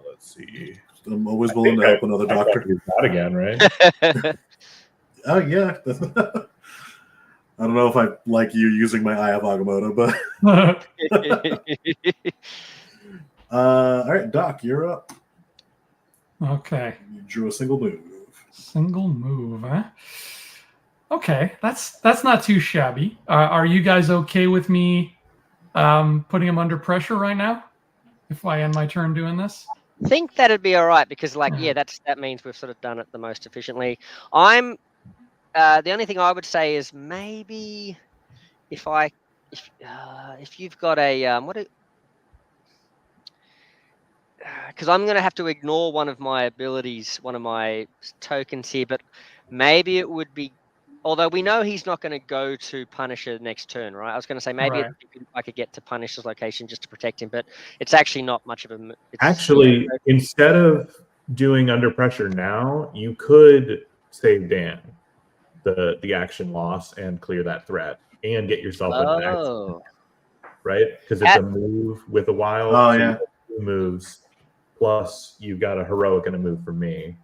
Let's see. I'm always willing to help another doctor. That again, right? Oh, yeah. I don't know if I like you using my Eye of Agamotto, but... all right, Doc, you're up. Okay. You drew a single move. Single move, huh? Okay, that's not too shabby. Are you guys okay with me putting him under pressure right now? If I end my turn doing this? I think that'd be all right because, that means we've sort of done it the most efficiently. The only thing I would say is maybe if you've got a because I'm going to have to ignore one of my abilities, one of my tokens here, but maybe it would be. Although we know he's not going to go to Punisher next turn, right? I was going to say maybe I could get to Punisher's location just to protect him, but it's actually not much of a. Actually, instead of doing under pressure now, you could save Dan the action loss and clear that threat and get yourself an accident, right? Because it's a move with a wild. Oh, yeah. 2 moves plus you've got a heroic and a move from me.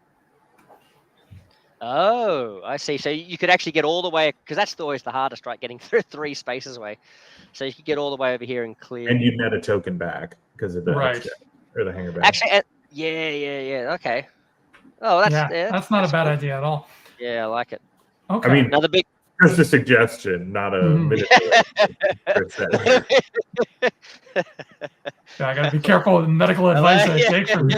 Oh, I see. So you could actually get all the way, because that's always the hardest, right? Getting 3 spaces away. So you could get all the way over here and clear. And you'd net a token back because of the extra, or the hanger back. Actually, yeah. Okay. Oh, that's not a bad idea at all. Yeah, I like it. Okay. I mean, now the Just a suggestion, not a manipulation. Yeah, I got to be careful with the medical advice I take from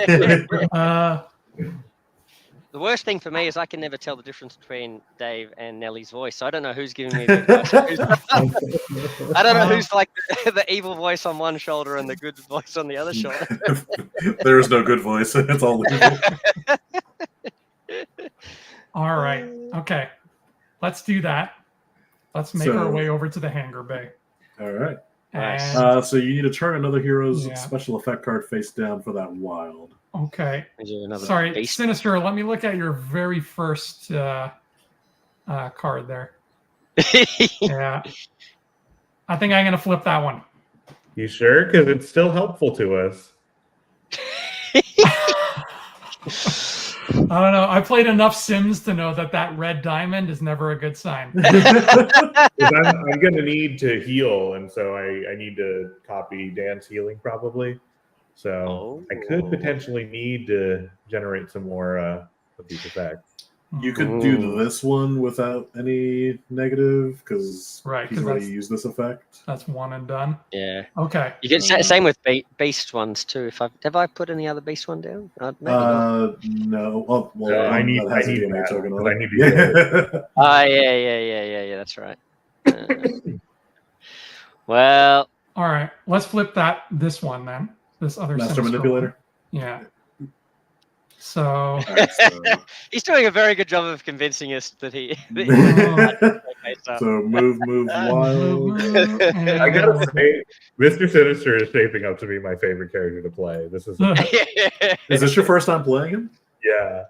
The worst thing for me is I can never tell the difference between Dave and Nellie's voice. So I don't know who's giving me the advice. I don't know who's like the evil voice on one shoulder and the good voice on the other shoulder. There is no good voice. It's all evil. All right. Okay. Let's do that. Let's make our way over to the hangar bay. All right. And, so you need to turn another hero's Yeah. special effect card face down for that wild. okay. Is there another Sorry, beast? Sinister, let me look at your very first card there. Yeah. I think I'm going to flip that one. You sure? Because it's still helpful to us. I don't know. I played enough Sims to know that red diamond is never a good sign. I'm going to need to heal, and so I need to copy Dan's healing probably. So I could potentially need to generate some more of these effects. You could do this one without any negative because he's already used this effect. That's one and done. Yeah. Okay. You get same with beast ones too. Have I put any other beast one down? Maybe not. No. Oh, well, I need that. I need to heal. Oh yeah. That's right. Well. All right. Let's flip this one then. This other Master Manipulator. One. Yeah. So, right, so he's doing a very good job of convincing us that he. So move wild. I gotta say, Mr. Sinister is shaping up to be my favorite character to play. This is. Is this your first time playing him? Yeah.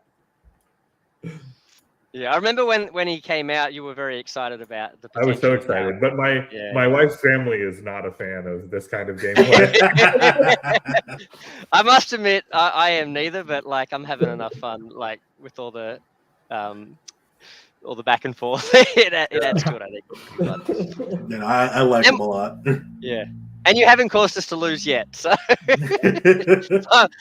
Yeah, I remember when he came out, you were very excited about the potential. I was so excited, but my wife's family is not a fan of this kind of gameplay. I must admit, I am neither, but like I'm having enough fun, like with all the back and forth. it adds to it, I think. You know, I like him a lot. Yeah, and you haven't caused us to lose yet, so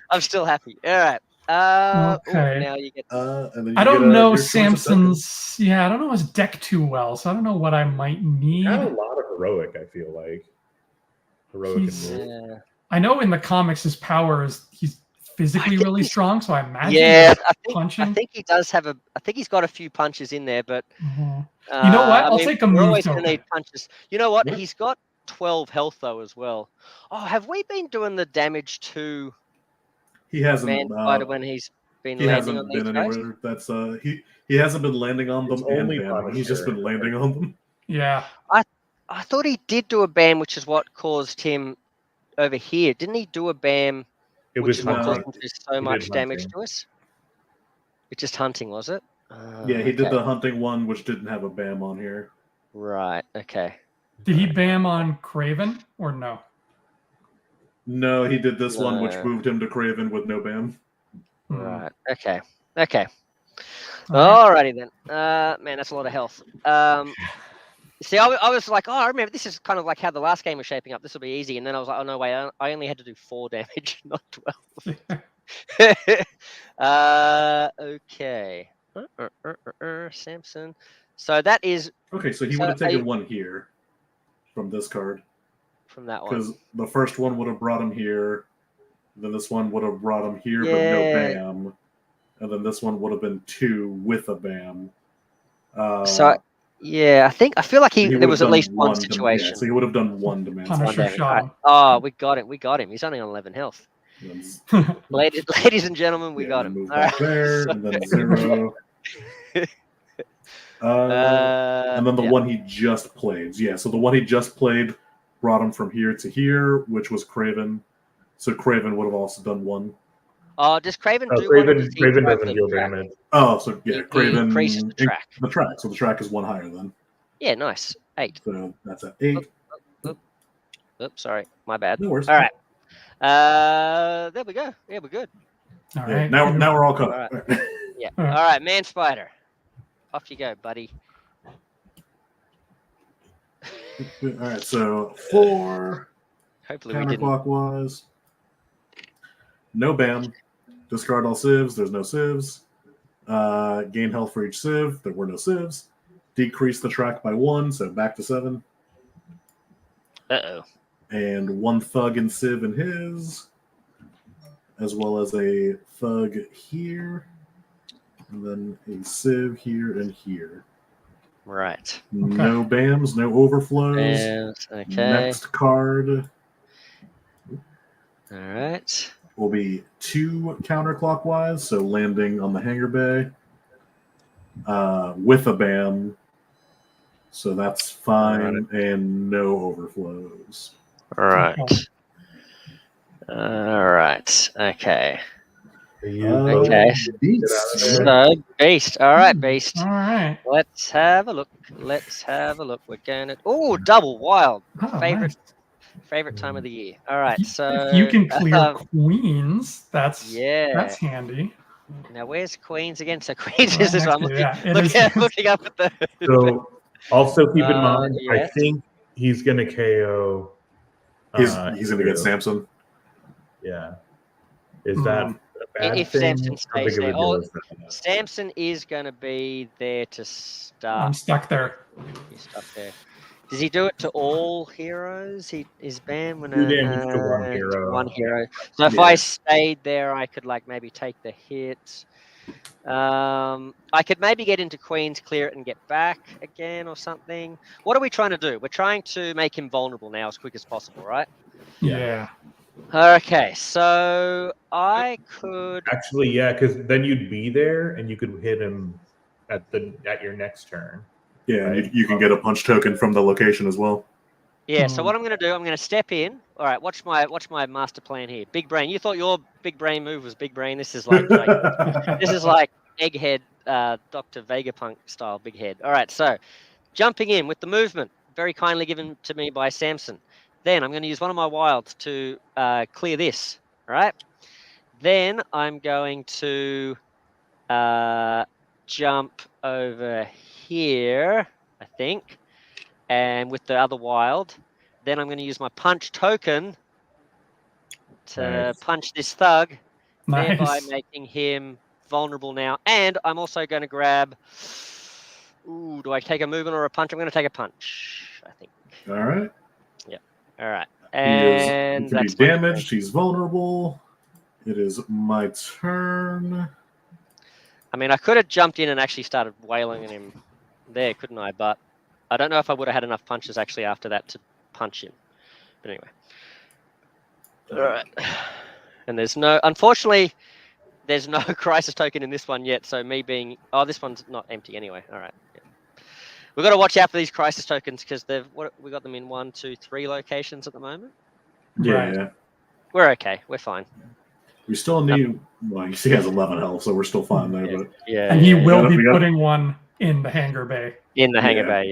I'm still happy. All right. Okay. Now you get. And then I don't know Samson's. Yeah, I don't know his deck too well, so I don't know what I might need. Not a lot of heroic. I feel like heroic. I know in the comics his power is he's physically really strong, so I imagine. Yeah, punching. I think he does have I think he's got a few punches in there, but you know what? I'll take a move. We're always going to need punches. You know what? Yeah. He's got 12 health though as well. Oh, have we been doing the damage to? He hasn't when he's been landing on these guys? That's he hasn't been landing on them and he's just been landing on them. Yeah. I thought he did do a ban, which is what caused him over here. Didn't he do a ban which is what caused him to do so much damage to us? It's just hunting, was it? Yeah, he did the hunting one which didn't have a BAM on here. Right, okay. Did he BAM on Craven or no? No, he did this one, which moved him to Craven with no BAM. Right. Okay. Alrighty then. Man, that's a lot of health. See, I was like, I remember this is kind of like how the last game was shaping up. This will be easy, and then I was like, oh no, wait, I only had to do 4 damage, not 12. Okay. Samson. So that is okay. So he would have taken 1 here from this card. From that one, because the first one would have brought him here, then this one would have brought him here, but no BAM, and then this one would have been 2 with a BAM. So I feel like there was at least one situation. So he would have done 1 demand. Oh, we got him. He's only on 11 health. Ladies and gentlemen, we got him. Move back there, and then 0. And then the one he just played. Yeah, so the one he just played brought him from here to here, which was Craven. So Craven would have also done 1. Does Craven do Craven doesn't deal damage. Oh, so yeah, Craven increases the track. The track. So the track is 1 higher then. Yeah, nice. 8. So that's at 8. Oops, sorry, my bad. No worries. All right. There we go. Yeah, we're good. All right. Now we're all caught up. Right. Yeah. All right, Man Spider. Off you go, buddy. All right, so 4. Hopefully we didn't. Counterclockwise. No BAM. Discard all civs. There's no civs. Gain health for each civ. There were no civs. decrease the track by 1, so back to 7. Uh-oh. And 1 thug and civ in his, as well as a thug here, and then a civ here and here. Right. No BAMs, no overflows. Bams, okay. Next card All right. will be 2 counterclockwise, so landing on the hangar bay with a BAM. So that's fine, and no overflows. All right. All right. Okay. Okay. Beast. So, Beast. All right, Beast. All right. Let's have a look. Let's have a look. We're going to... Oh, double wild. Oh, Favorite nice. favorite time of the year. All right. So If you can clear queens, that's handy. Now, where's Queens again? So Queens is this one. I'm looking up at the... So also keep in mind, yes. I think he's going to KO. He's going to get Samson. Yeah. Is that a bad if thing? Samson stays there? Samson is going to be there to start. I'm stuck there. He's stuck there. Does he do it to all heroes? Is BAM when 2 damage to 1 hero. 1 hero. So if I stayed there, I could like maybe take the hit. I could maybe get into Queens, clear it, and get back again or something. What are we trying to do? We're trying to make him vulnerable now as quick as possible, right? Yeah. Okay, so I could actually, yeah, because then you'd be there and you could hit him at your next turn. Yeah, right? you can get a punch token from the location as well. Yeah, so what I'm going to do, I'm going to step in. All right, watch my master plan here. Big brain. You thought your big brain move was big brain. This is like this is like egghead, Dr. Vegapunk style big head. All right, so jumping in with the movement, very kindly given to me by Samson. Then I'm going to use one of my wilds to clear this. All right. Then I'm going to jump over here, I think. And with the other wild, then I'm going to use my punch token to punch this thug, thereby making him vulnerable now. And I'm also going to grab... Ooh, do I take a movement or a punch? I'm going to take a punch, I think. All right. Yep. All right. And he can be damaged. He's vulnerable. It is my turn. I mean, I could have jumped in and actually started wailing at him there, couldn't I? But I don't know if I would have had enough punches actually after that to punch him. But anyway. All right. And unfortunately, there's no crisis token in this one yet. So me being, this one's not empty anyway. All right. Yeah. We've got to watch out for these crisis tokens because we got them in 1, 2, 3 locations at the moment. Yeah. Right. We're okay. We're fine. We still need. Well, he has 11 health, so we're still fine there. Yeah. But and he will be putting one in the hangar bay. In the hangar bay,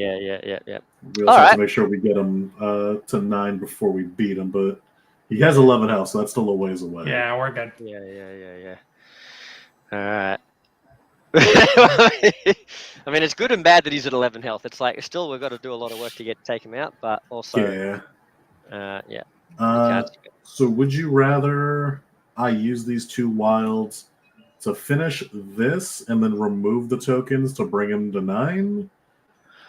yeah. We also have to make sure we get him to 9 before we beat him, but he has 11 health, so that's still a ways away. Yeah, we're good. Yeah. All right. I mean, it's good and bad that he's at 11 health. It's like still we've got to do a lot of work to take him out, but also So would you rather I use these 2 wilds to finish this and then remove the tokens to bring him to 9?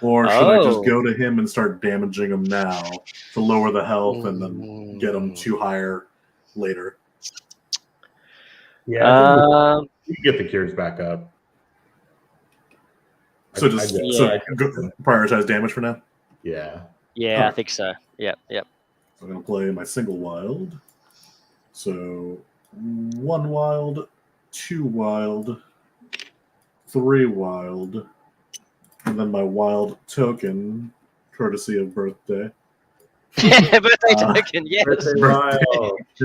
Or should I just go to him and start damaging him now to lower the health and then get him 2 higher later? Yeah, you can get the cures back up. So prioritize damage for now? Yeah. Yeah, right. I think so. Yep. So I'm going to play my single wild. So 1 wild, 2 wild, 3 wild, and then my wild token, courtesy of birthday. Birthday token, yes. Birthday.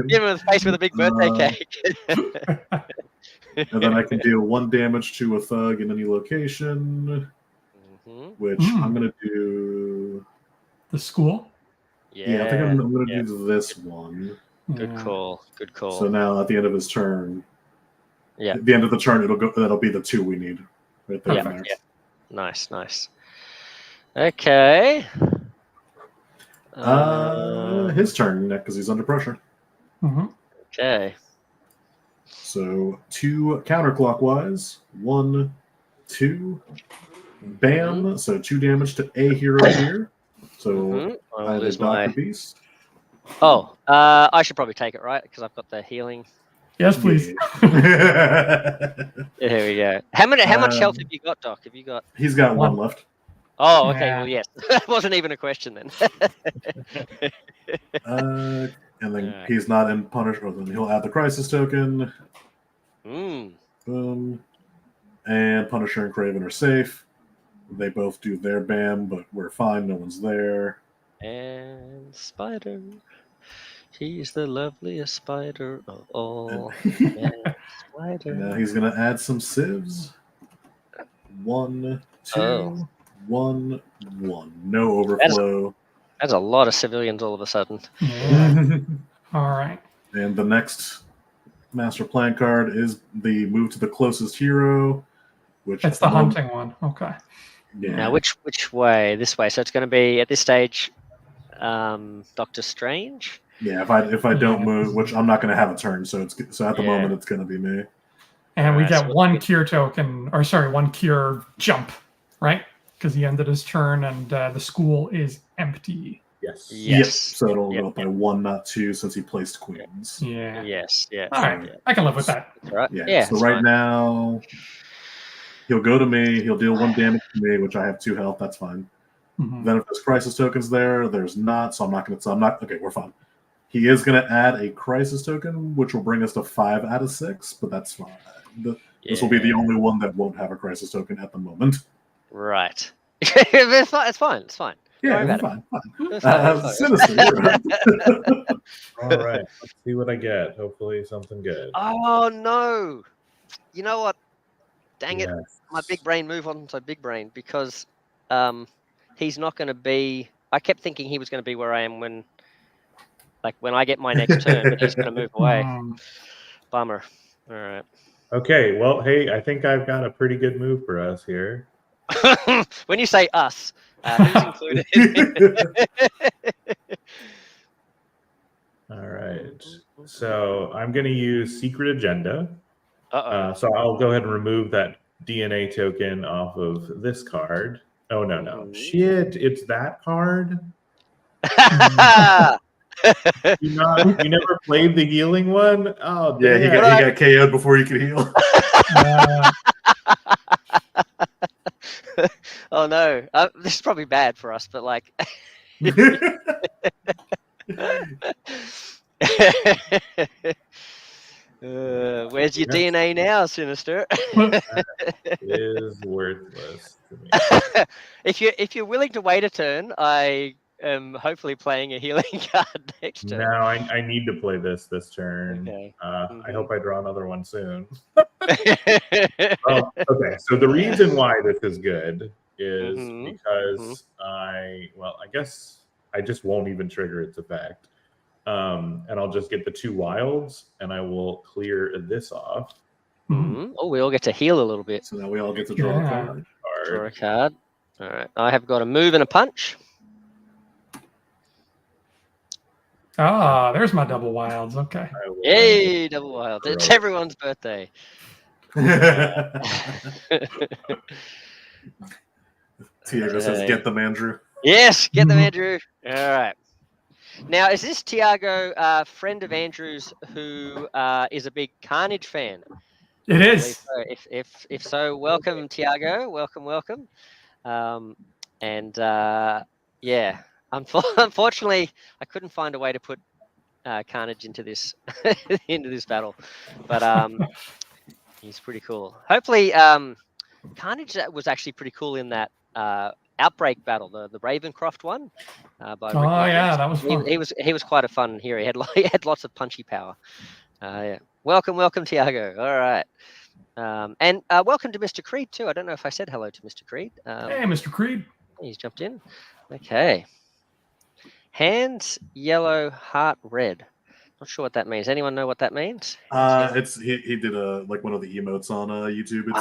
Give him a face with a big birthday cake. And then I can deal 1 damage to a thug in any location, which I'm going to do... The school? Yeah, I think I'm going to do this one. Good call. So now at the end of his turn, at the end of the turn, that'll be the 2 we need. Right there. Yeah. Nice. Okay. His turn because he's under pressure. Okay. So 2 counterclockwise. 1, 2, Bam. So 2 damage to a hero here. So I I'll lose Dr. my. Beast. Oh, I should probably take it, right? Because I've got the healing. Yes, please. Yeah. There we go. How much health have you got, Doc? Have you got? He's got 1 left. Oh, okay. Yeah. Well, yes. That wasn't even a question then. And then he's not in punish. Then he'll add the crisis token. Boom. And Punisher and Craven are safe. They both do their bam, but we're fine. No one's there. And Spider. He's the loveliest spider of all. Spider. Now he's going to add some civs. 1, 2, 1, 1. No overflow. That's a lot of civilians all of a sudden. Yeah. All right. And the next master plan card is the move to the closest hero, which It's the hunting one. Okay. Yeah. Now, which way? This way. So it's going to be at this stage, Doctor Strange. Yeah, if I don't move, which I'm not going to have a turn, so at the moment it's going to be me. And we get 1 cure token, or sorry, 1 cure jump, right? Because he ended his turn, and the school is empty. Yes. Yep. So it'll go up by 1, not 2, since he placed queens. Yeah. Yes. Yeah. All right. I can live with that. Right. Yeah. So right now, he'll go to me. He'll deal 1 damage to me, which I have 2 health. That's fine. Then if there's crisis tokens there's not. So I'm not going to. So I'm not. Okay, we're fine. He is going to add a crisis token, which will bring us to 5 out of 6, but that's fine. This will be the only one that won't have a crisis token at the moment. Right. It's fine. It's fine. Yeah, it's fine. Sinister. All right. Let's see what I get. Hopefully something good. Oh, no. You know what? Dang it. Yes. My big brain move on to big brain because he's not going to be... I kept thinking he was going to be where I am when I get my next turn, but he's going to move away. Bummer. All right. Okay. Well, hey, I think I've got a pretty good move for us here. When you say us, who's included? All right. So I'm going to use Secret Agenda. Uh-oh. So I'll go ahead and remove that DNA token off of this card. Oh, no. Shit, it's that card? You never played the healing one? Oh, yeah, he got KO'd before you could heal. Oh no, this is probably bad for us, but like, where's your DNA now, Sinister? That is worthless to me. If you're willing to wait a turn, I am hopefully playing a healing card next turn. No, I need to play this turn. Okay. I hope I draw another one soon. Well, okay, so the reason why this is good is because I guess I just won't even trigger its effect. And I'll just get the 2 wilds, and I will clear this off. Oh, we all get to heal a little bit. So now we all get to draw a card. Draw a card. All right. I have got a move and a punch. There's my double wilds. Okay. Yay, double wild. It's everyone's birthday. Tiago says, "Get them, Andrew." Yes, get them, Andrew. All right. Now, is this Tiago, friend of Andrew's, who is a big Carnage fan? It is. So. If so, welcome, Tiago. Welcome. Yeah. Unfortunately, I couldn't find a way to put Carnage into this battle, but he's pretty cool. Hopefully, Carnage was actually pretty cool in that Outbreak battle, the Ravencroft one. By Rick yeah, that was fun. He was quite a fun hero. He had lots of punchy power. Yeah. Welcome, Tiago. All right. And welcome to Mr. Creed too. I don't know if I said hello to Mr. Creed. Hey, Mr. Creed. He's jumped in. Okay. Hands yellow, heart red. Not sure what that means. Anyone know what that means? It's he did one of the emotes on YouTube. It's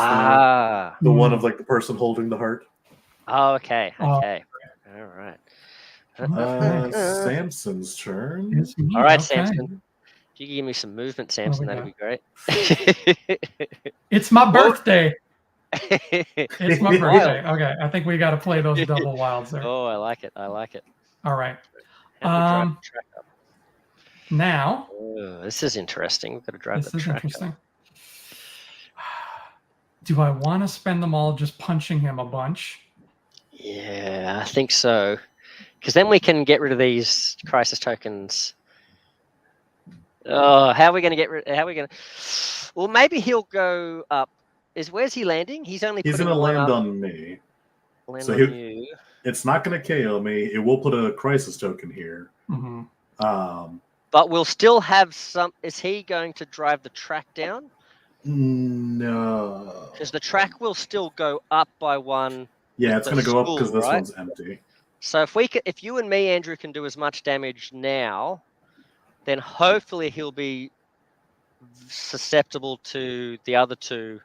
the one of the person holding the heart. Oh, okay. All right. Samson's turn. All right, okay. Samson. If you could give me some movement, Samson, that'd be great. It's my birthday. It's my birthday. Okay, I think we got to play those double wilds there. Oh, I like it. I like it. All right. How do we drive the track up? Now. Oh, this is interesting. We've got to drive the track interesting. Do I want to spend them all just punching him a bunch? Yeah, I think so. Because then we can get rid of these crisis tokens. Oh, how are we going to get rid? How are we going to? Well, maybe he'll go up. Where's he landing? He's going to land on me. Land on you. It's not going to KO me. It will put a crisis token here. Mm-hmm. But we'll still have some. Is he going to drive the track down? No. Because the track will still go up by one. Yeah, it's going to go up because this one's empty. So if you and me, Andrew, can do as much damage now, then hopefully he'll be susceptible to the other two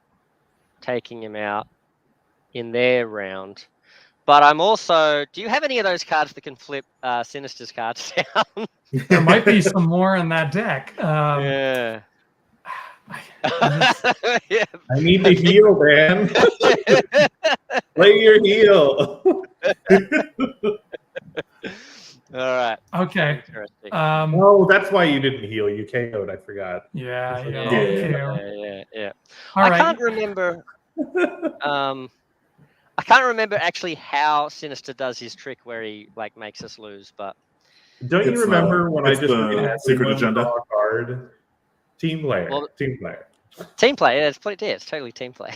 taking him out in their round. But I'm also... Do you have any of those cards that can flip Sinister's cards down? There might be some more in that deck. Yeah. I need to heal, man. Play your heal. All right. Okay. Oh, that's why you didn't heal. You KO'd. I forgot. Yeah. I can't remember. I can't remember actually how Sinister does his trick where he like makes us lose. But don't you remember when I just made a secret agenda card? Team player. Well, team player. Team play. Yeah, it's totally team play.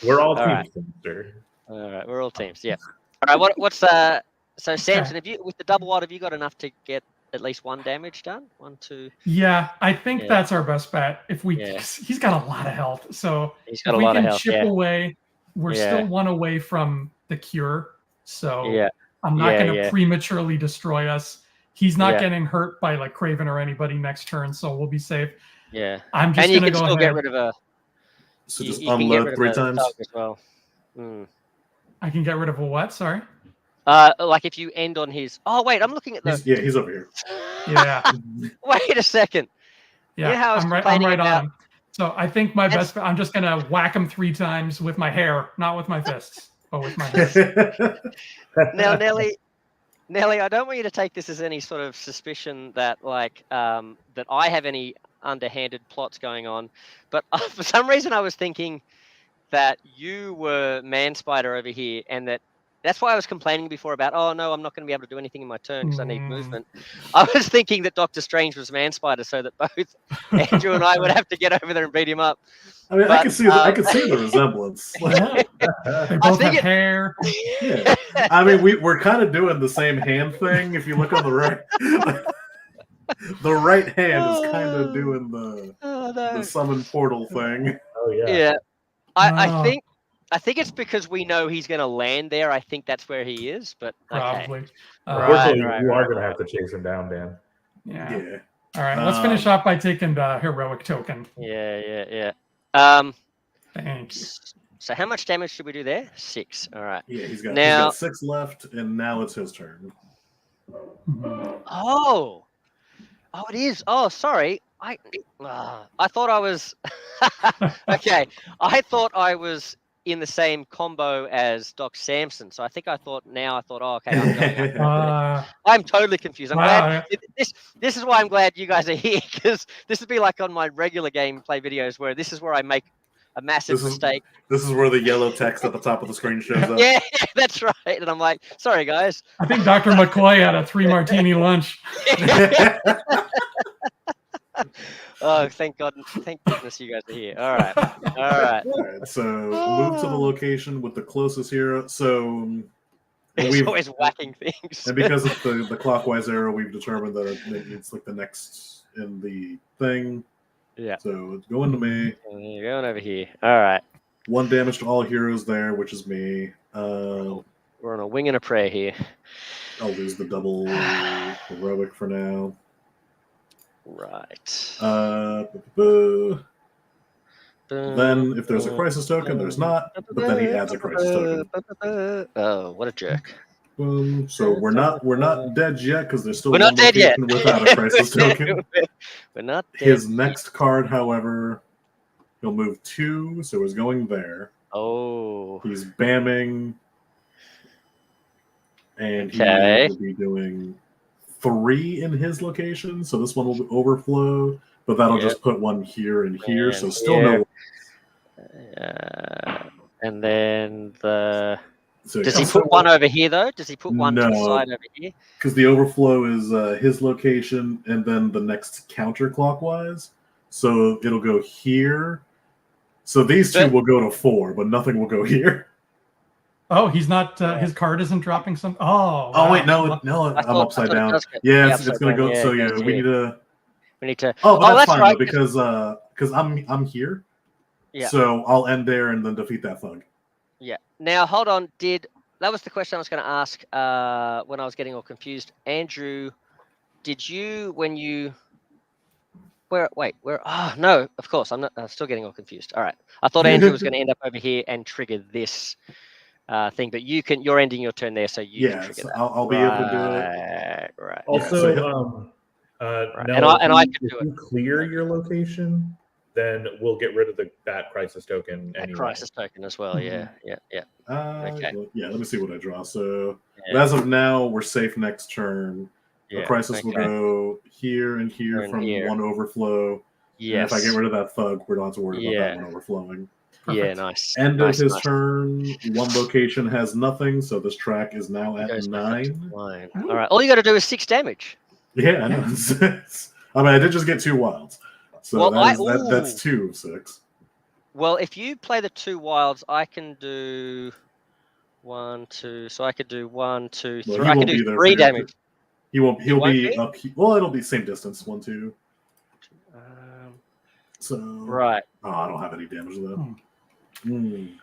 We're all all teams. Right. All right, we're all teams. Yeah. All right. What's so Samson? Have you with the double wild? Have you got enough to get at least one damage done? 1, 2. Yeah, I think that's our best bet. If we, he's got a lot of health, so he's got a lot of health. Chip away. We're still one away from the cure, so I'm not going to prematurely destroy us. He's not getting hurt by like Craven or anybody next turn, so we'll be safe. Yeah, I'm just going to go ahead. Get rid of a. So just unload 3 times as well. I can get rid of a what? Sorry. Like if you end on his. Oh wait, I'm looking at the. He's over here. Yeah. Wait a second. Yeah, I'm right on him. So I think my best. I'm just gonna whack him 3 times with my hair, not with my fists, but with my hair. Now, Nelly, I don't want you to take this as any sort of suspicion that like that I have any underhanded plots going on, but for some reason I was thinking that you were Man Spider over here, and that's why I was complaining before about, oh no, I'm not going to be able to do anything in my turn because I need movement. I was thinking that Doctor Strange was Man Spider, so that both Andrew and I would have to get over there and beat him up. I mean, I can see the resemblance. They both have hair. Yeah. I mean, we're kind of doing the same hand thing. If you look on the right, the right hand is kind of doing the summon portal thing. Oh yeah. Yeah. I think it's because we know he's going to land there. I think that's where he is, but probably. Unfortunately, you are going to have to chase him down, Dan. Yeah. All right, let's finish off by taking the heroic token. Yeah. Thanks. So how much damage should we do there? 6. All right. Yeah, he's got 6 left, and now it's his turn. Oh, it is. Oh, sorry. I thought I was okay. I thought I was in the same combo as Doc Samson, so I thought, oh, okay, I'm going up. I'm totally confused. I'm glad this is why I'm glad you guys are here, because this would be like on my regular gameplay videos where this is where I make a massive mistake. This is where the yellow text at the top of the screen shows up. Yeah, that's right. And I'm like, sorry guys. I think Dr. McCoy had a 3 martini lunch. Oh, thank goodness you guys are here. All right. So move to the location with the closest hero. So he's always whacking things. And because of the clockwise arrow, we've determined that it's like the next in the thing. Yeah. So it's going to me. You're going over here. All right. 1 damage to all heroes there, which is me. We're on a wing and a prayer here. I'll lose the double heroic for now. Right. Then if there's a crisis token, there's not, but then he adds a crisis token. Oh, what a jerk. So we're not dead yet because there's still we're not dead yet without a crisis token. We're not dead. His next card, however, He'll move 2, so he's going there. Oh. He's bamming. And Okay. he will be doing 3 in his location. So this one will be overflow, but that'll just put 1 here and here. So still no. And then the. So Does he put 1 over here though? Does he put 1 to the side over here? Because the overflow is his location and then the next counterclockwise. So it'll go here. So these 2 will go to 4, but nothing will go here. Oh, he's not. His card isn't dropping some. Oh. Oh wait, no, I'm upside down. Yeah, it's gonna go. So yeah, we need to. Oh, but that's fine right, though, because I'm here. Yeah. So I'll end there and then defeat that thug. Yeah. Now hold on. That was the question I was going to ask when I was getting all confused. Andrew, did you Where? Oh no, of course I'm not. I'm still getting all confused. All right. I thought Andrew was going to end up over here and trigger this thing, but you're ending your turn there, so you can trigger that. I'll be able to do it. Right. Also, right. And I can do it. If you clear your location, then we'll get rid of that crisis token. That crisis token as well. Yeah. Okay. Yeah. Let me see what I draw. So as of now, we're safe next turn. The crisis will go here and here from 1 overflow. Yes. And if I get rid of that thug, we don't have to worry about that one overflowing. Perfect. Yeah, nice. End of his turn, 1 location has nothing, so this track is now at 9. All right. All you got to do is 6 damage. Yeah, I know. I mean, I did just get 2 wilds. So that's 2 of 6. Well, if you play the 2 wilds, I can do 1, 2. So I could do 1, 2, 3. I can do 3 damage. He'll be up. Well, it'll be same distance. 1, 2. So right. Oh, I don't have any damage though. Wait.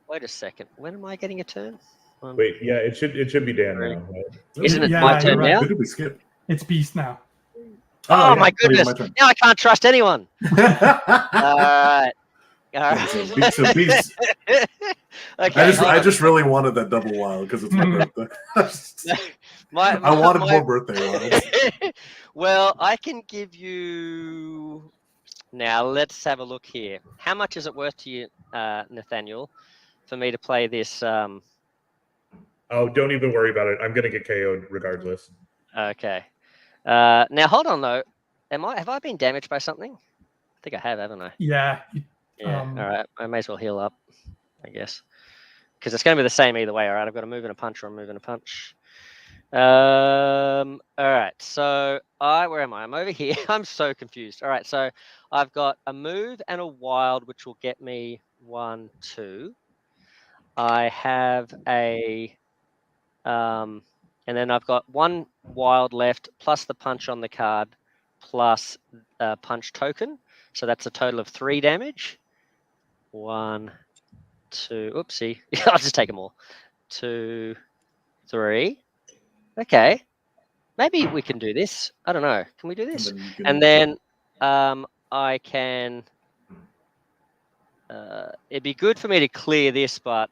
Wait a second. When am I getting a turn? Wait. Yeah, it should be Dan now. Right? Isn't it my turn now? Did we skip? It's Beast now. Oh my goodness! Now I can't trust anyone. All right. So Beast. Okay. I just really wanted that double wild because it's my birthday. I wanted more birthday wilds. Well, I can give you. Now let's have a look here. How much is it worth to you, Nathaniel, for me to play this? Oh, don't even worry about it. I'm gonna get KO'd regardless. Okay. Now hold on though. Have I been damaged by something? I think I have, haven't I? Yeah. Yeah. All right. I may as well heal up, I guess, because it's going to be the same either way. All right. I've got to move in a punch or I'm moving a punch. All right. So where am I? I'm over here. I'm so confused. All right. So I've got a move and a wild, which will get me 1, 2. I have a, and then I've got 1 wild left plus the punch on the card plus a punch token. So that's a total of 3 damage. 1, 2. Oopsie. I'll just take them all. 2, 3. Okay. Maybe we can do this. I don't know. Can we do this? And then I can. It'd be good for me to clear this, but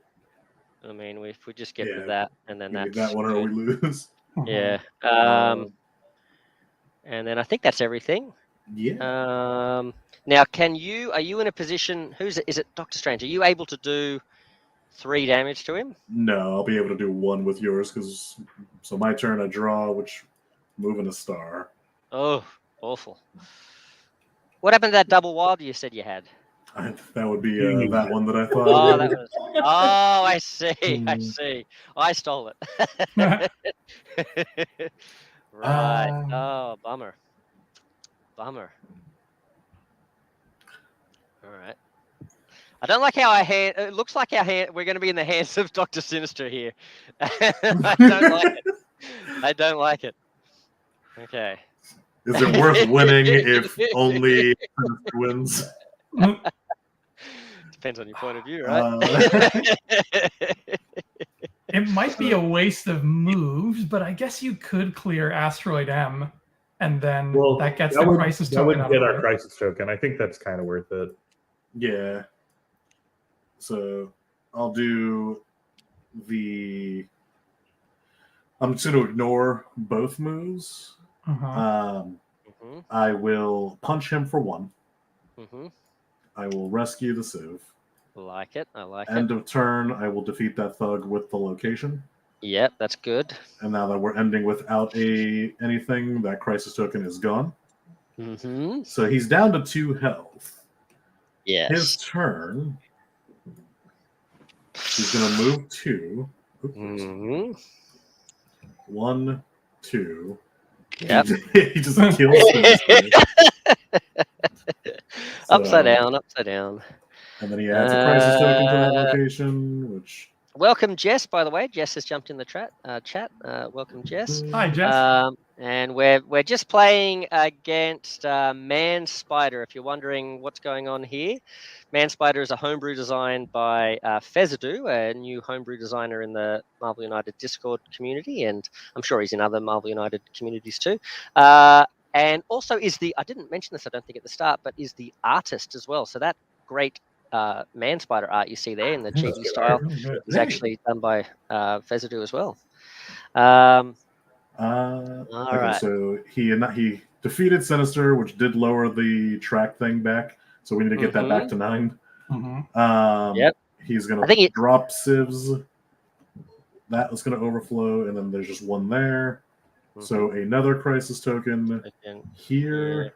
I mean, if we just get rid of that, and then that's that one, or we lose. Yeah. And then I think that's everything. Yeah. Now, are you in a position? Is it Dr. Strange? Are you able to do 3 damage to him? No, I'll be able to do 1 with yours so my turn. I draw, which moving a star. Oh, awful! What happened to that double wild you said you had? That would be that one that I thought. I see. I see. I stole it. Right. Oh, bummer. All right. I don't like how it looks like we're going to be in the hands of Dr. Sinister here. I don't like it. I don't like it. Okay. Is it worth winning if only Sinister wins? Depends on your point of view, right? It might be a waste of moves, but I guess you could clear Asteroid M, and then that gets the crisis token. That would get our crisis token. I think that's kind of worth it. Yeah. So I'll do the I'm just going to ignore both moves. I will punch him for 1. I will rescue the Civ. Like it. I like End it. of turn, I will defeat that thug with the location. Yep, that's good. And now that we're ending without anything, that crisis token is gone. So he's down to 2 health. Yes. His turn. He's going to move 2. Oops. 1, 2. Yep. He just kills him. Upside down. And then he adds a crisis token to that location, which... Welcome, Jess, by the way. Jess has jumped in the chat. Welcome, Jess. Hi, Jess. And we're just playing against Man Spider. If you're wondering what's going on here, Man Spider is a homebrew designed by Fezudu, a new homebrew designer in the Marvel United Discord community, and I'm sure he's in other Marvel United communities too. And also I didn't mention this, I don't think, at the start, but is the artist as well. So that great Man Spider art you see there in the chibi style is actually done by Fezudu as well. All right. So he defeated Sinister, which did lower the track thing back. So we need to get that back to 9. Yep. He's going to drop Civs. That was going to overflow, and then there's just 1 there. So another crisis token here.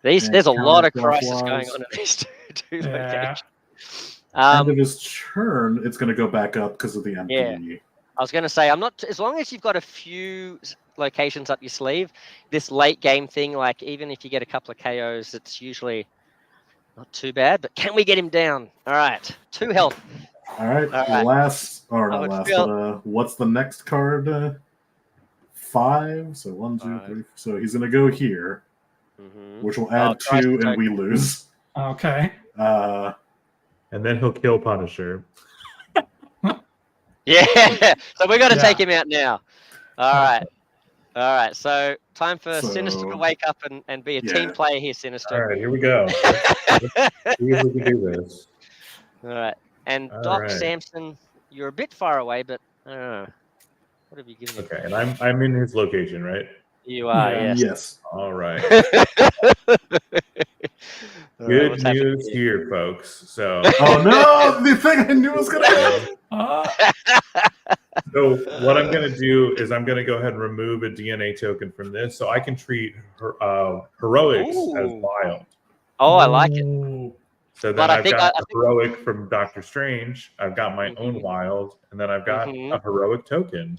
There's a lot of crisis going on in these two locations. End of his turn, it's going to go back up because of the empty. Yeah. I was going to say, as long as you've got a few locations up your sleeve, this late game thing, like even if you get a couple of KOs, it's usually not too bad. But can we get him down? All right, 2 health. All right. What's the next card? 5. So 1, 2, 3. So he's going to go here, which will add 2, and we lose. Okay. And then he'll kill Punisher. Yeah. So we got to take him out now. All right. So time for Sinister to wake up and be a team player here, Sinister. All right, here we go. Let's see if we can do this. All right. And Doc Samson, you're a bit far away, but I don't know. What have you given me? Okay, and I'm in his location, right? You are, yes. All right. Good news here, folks. So. Oh no! The thing I knew was gonna happen. So what I'm gonna do is I'm gonna go ahead and remove a DNA token from this, so I can treat heroics as wild. Oh, I like it. So then I've got a heroic from Doctor Strange. I've got my own wild, and then I've got a heroic token.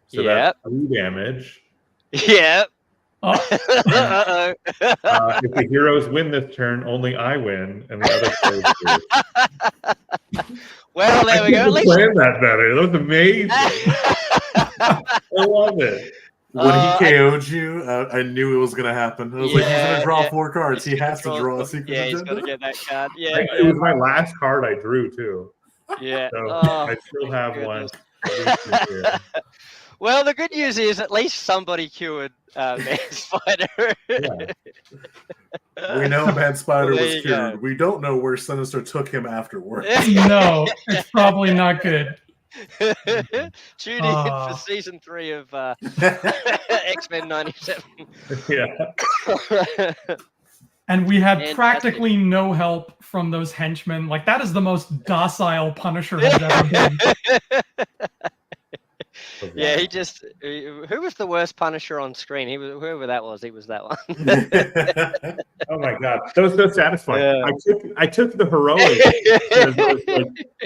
So that's 3 damage. Yep. If the heroes win this turn, only I win, and the other players do. Well, there we go. At least planned that better. That was amazing. I love it. When he KO'd you, I knew it was going to happen. I was like, he's going to draw 4 cards. He has to draw a secret agenda. He's going to get that card. Yeah. It was my last card I drew, too. Yeah. So I still have one. Well, the good news is at least somebody cured Man Spider. We know Man Spider was cured. We don't know where Sinister took him afterwards. No, it's probably not good. Tune in for season 3 of X-Men 97. Yeah. And we had practically no help from those henchmen. Like, that is the most docile Punisher has ever been. Yeah, who was the worst Punisher on screen? Whoever that was, he was that one. Oh my god, that was so satisfying. Yeah. I took the heroic.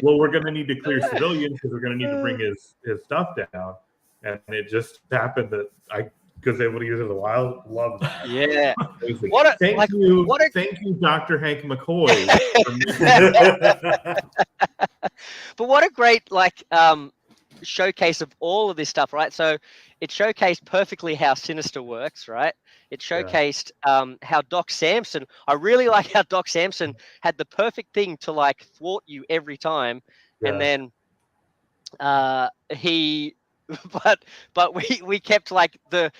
Well, we're going to need to clear civilians because we're going to need to bring his stuff down, and it just happened that I was able to use it as a wild. Love that. Yeah. Thank you, Dr. Hank McCoy. But what a great showcase of all of this stuff, right? So it showcased perfectly how Sinister works, right? It showcased how Doc Samson, I really like how Doc Samson had the perfect thing to thwart you every time. Yeah. And then we kept the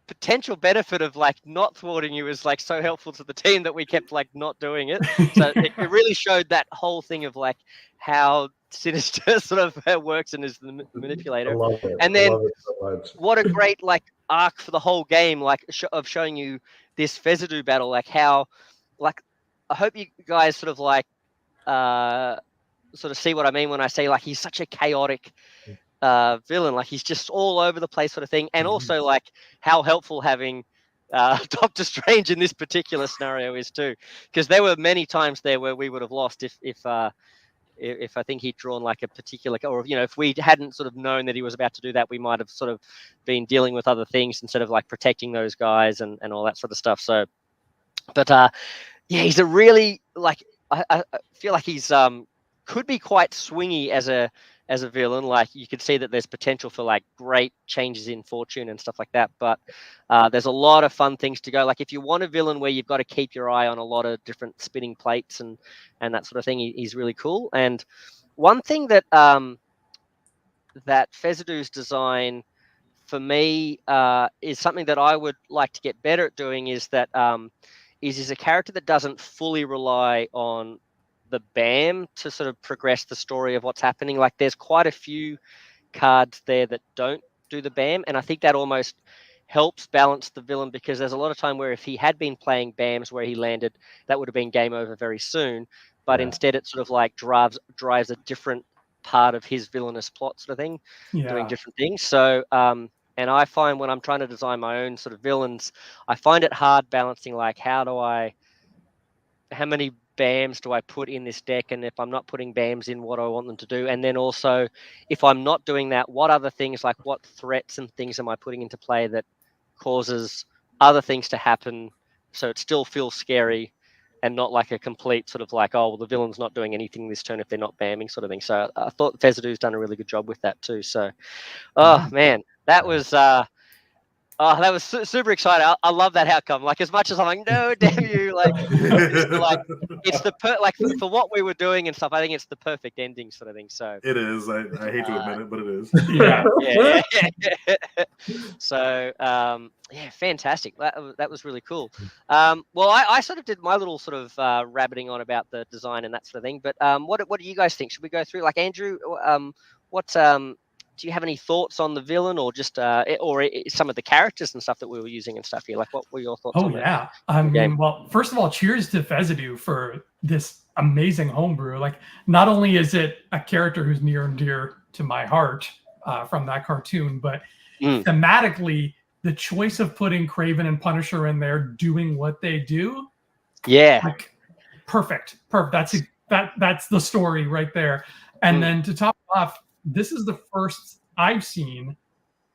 potential benefit of not thwarting you is so helpful to the team that we kept not doing it. So it really showed that whole thing of how Sinister sort of works and is the manipulator. I love it. And then I love it so much. what a great like arc for the whole game, like of showing you this Fezudu battle, like how, like, I hope you guys sort of like sort of see what I mean when I say like he's such a chaotic villain, like he's just all over the place sort of thing, and also like how helpful having Doctor Strange in this particular scenario is too, because there were many times there where we would have lost if I think he'd drawn like a particular, or if we hadn't sort of known that he was about to do that, we might have sort of been dealing with other things instead of like protecting those guys and all that sort of stuff. So, but yeah, he's a really like I feel like he's could be quite swingy as a villain. Like you could see that there's potential for like great changes in fortune and stuff like that. But there's a lot of fun things to go. Like if you want a villain where you've got to keep your eye on a lot of different spinning plates and that sort of thing, he's really cool. And one thing that that Fezudu's design for me is something that I would like to get better at doing, is that is a character that doesn't fully rely on the BAM to sort of progress the story of what's happening. Like there's quite a few cards there that don't do the BAM, and I think that almost helps balance the villain, because there's a lot of time where if he had been playing BAMs where he landed, that would have been game over very soon. But instead it sort of like drives a different part of his villainous plot sort of thing, doing different things. So and I find when I'm trying to design my own sort of villains, I find it hard balancing like how many BAMs do I put in this deck, and if I'm not putting BAMs in, what do I want them to do? And then also, if I'm not doing that, what other things, like what threats and things am I putting into play that causes other things to happen, so it still feels scary and not like a complete sort of like, oh, well, the villain's not doing anything this turn if they're not BAMing sort of thing. So I thought Fezudu's done a really good job with that too. So, oh man, that was super exciting. I love that outcome. Like as much as I'm like, no, damn you, like it's the like for what we were doing and stuff. I think it's the perfect ending sort of thing. So it is. I hate to admit it, but it is. Yeah. So yeah, fantastic. That was really cool. Well, I sort of did my little sort of rabbiting on about the design and that sort of thing. But what do you guys think? Should we go through? Like Andrew, do you have any thoughts on the villain, or just or some of the characters and stuff that we were using and stuff here? Like, what were your thoughts on that? I mean, well, first of all, cheers to Fezudu for this amazing homebrew. Like, not only is it a character who's near and dear to my heart from that cartoon, but thematically, the choice of putting Kraven and Punisher in there doing what they do, like perfect. That's the story right there. And then to top it off, this is the first I've seen.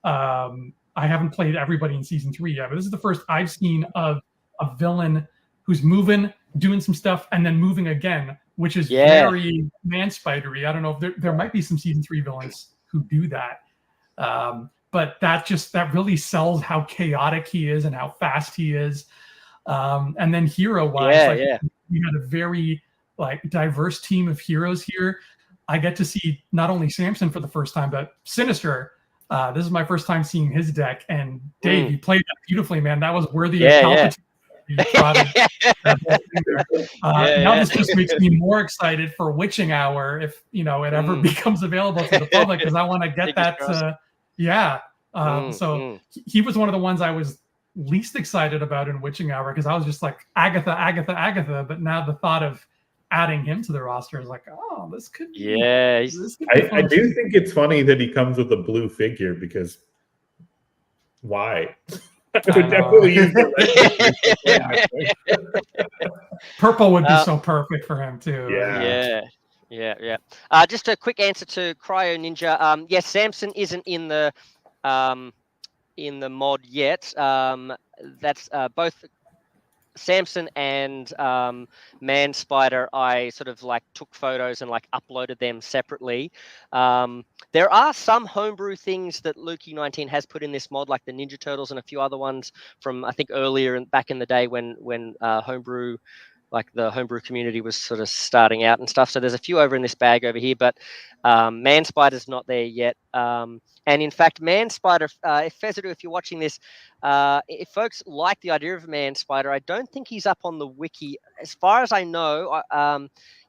I haven't played everybody in season 3 yet, but this is the first I've seen of a villain who's moving, doing some stuff, and then moving again, which is very man-spidery. I don't know if there might be some season 3 villains who do that, but that really sells how chaotic he is and how fast he is. And then hero-wise, we had a very like diverse team of heroes here. I get to see not only Samson for the first time, but Sinister. This is my first time seeing his deck. And Dave, you played that beautifully, man. That was worthy of Palpatine. Now this just makes me more excited for Witching Hour if it ever becomes available to the public, because I want to get that. So he was one of the ones I was least excited about in Witching Hour, because I was just like Agatha. But now the thought of adding him to the roster is like, oh, this could be. Yeah, I do think it's funny that he comes with a blue figure, because why? I would definitely use purple would be so perfect for him too. Yeah. Just a quick answer to Cryo Ninja. Yes, Samson isn't in the mod yet. That's both Samson and Man Spider. I sort of like took photos and like uploaded them separately. There are some homebrew things that Lukey19 has put in this mod, like the Ninja Turtles and a few other ones from I think earlier and back in the day when homebrew, like the homebrew community was sort of starting out and stuff. So there's a few over in this bag over here, but Man Spider's not there yet. And in fact, Man Spider, if Fezudu, if you're watching this, if folks like the idea of Man Spider, I don't think he's up on the wiki. As far as I know,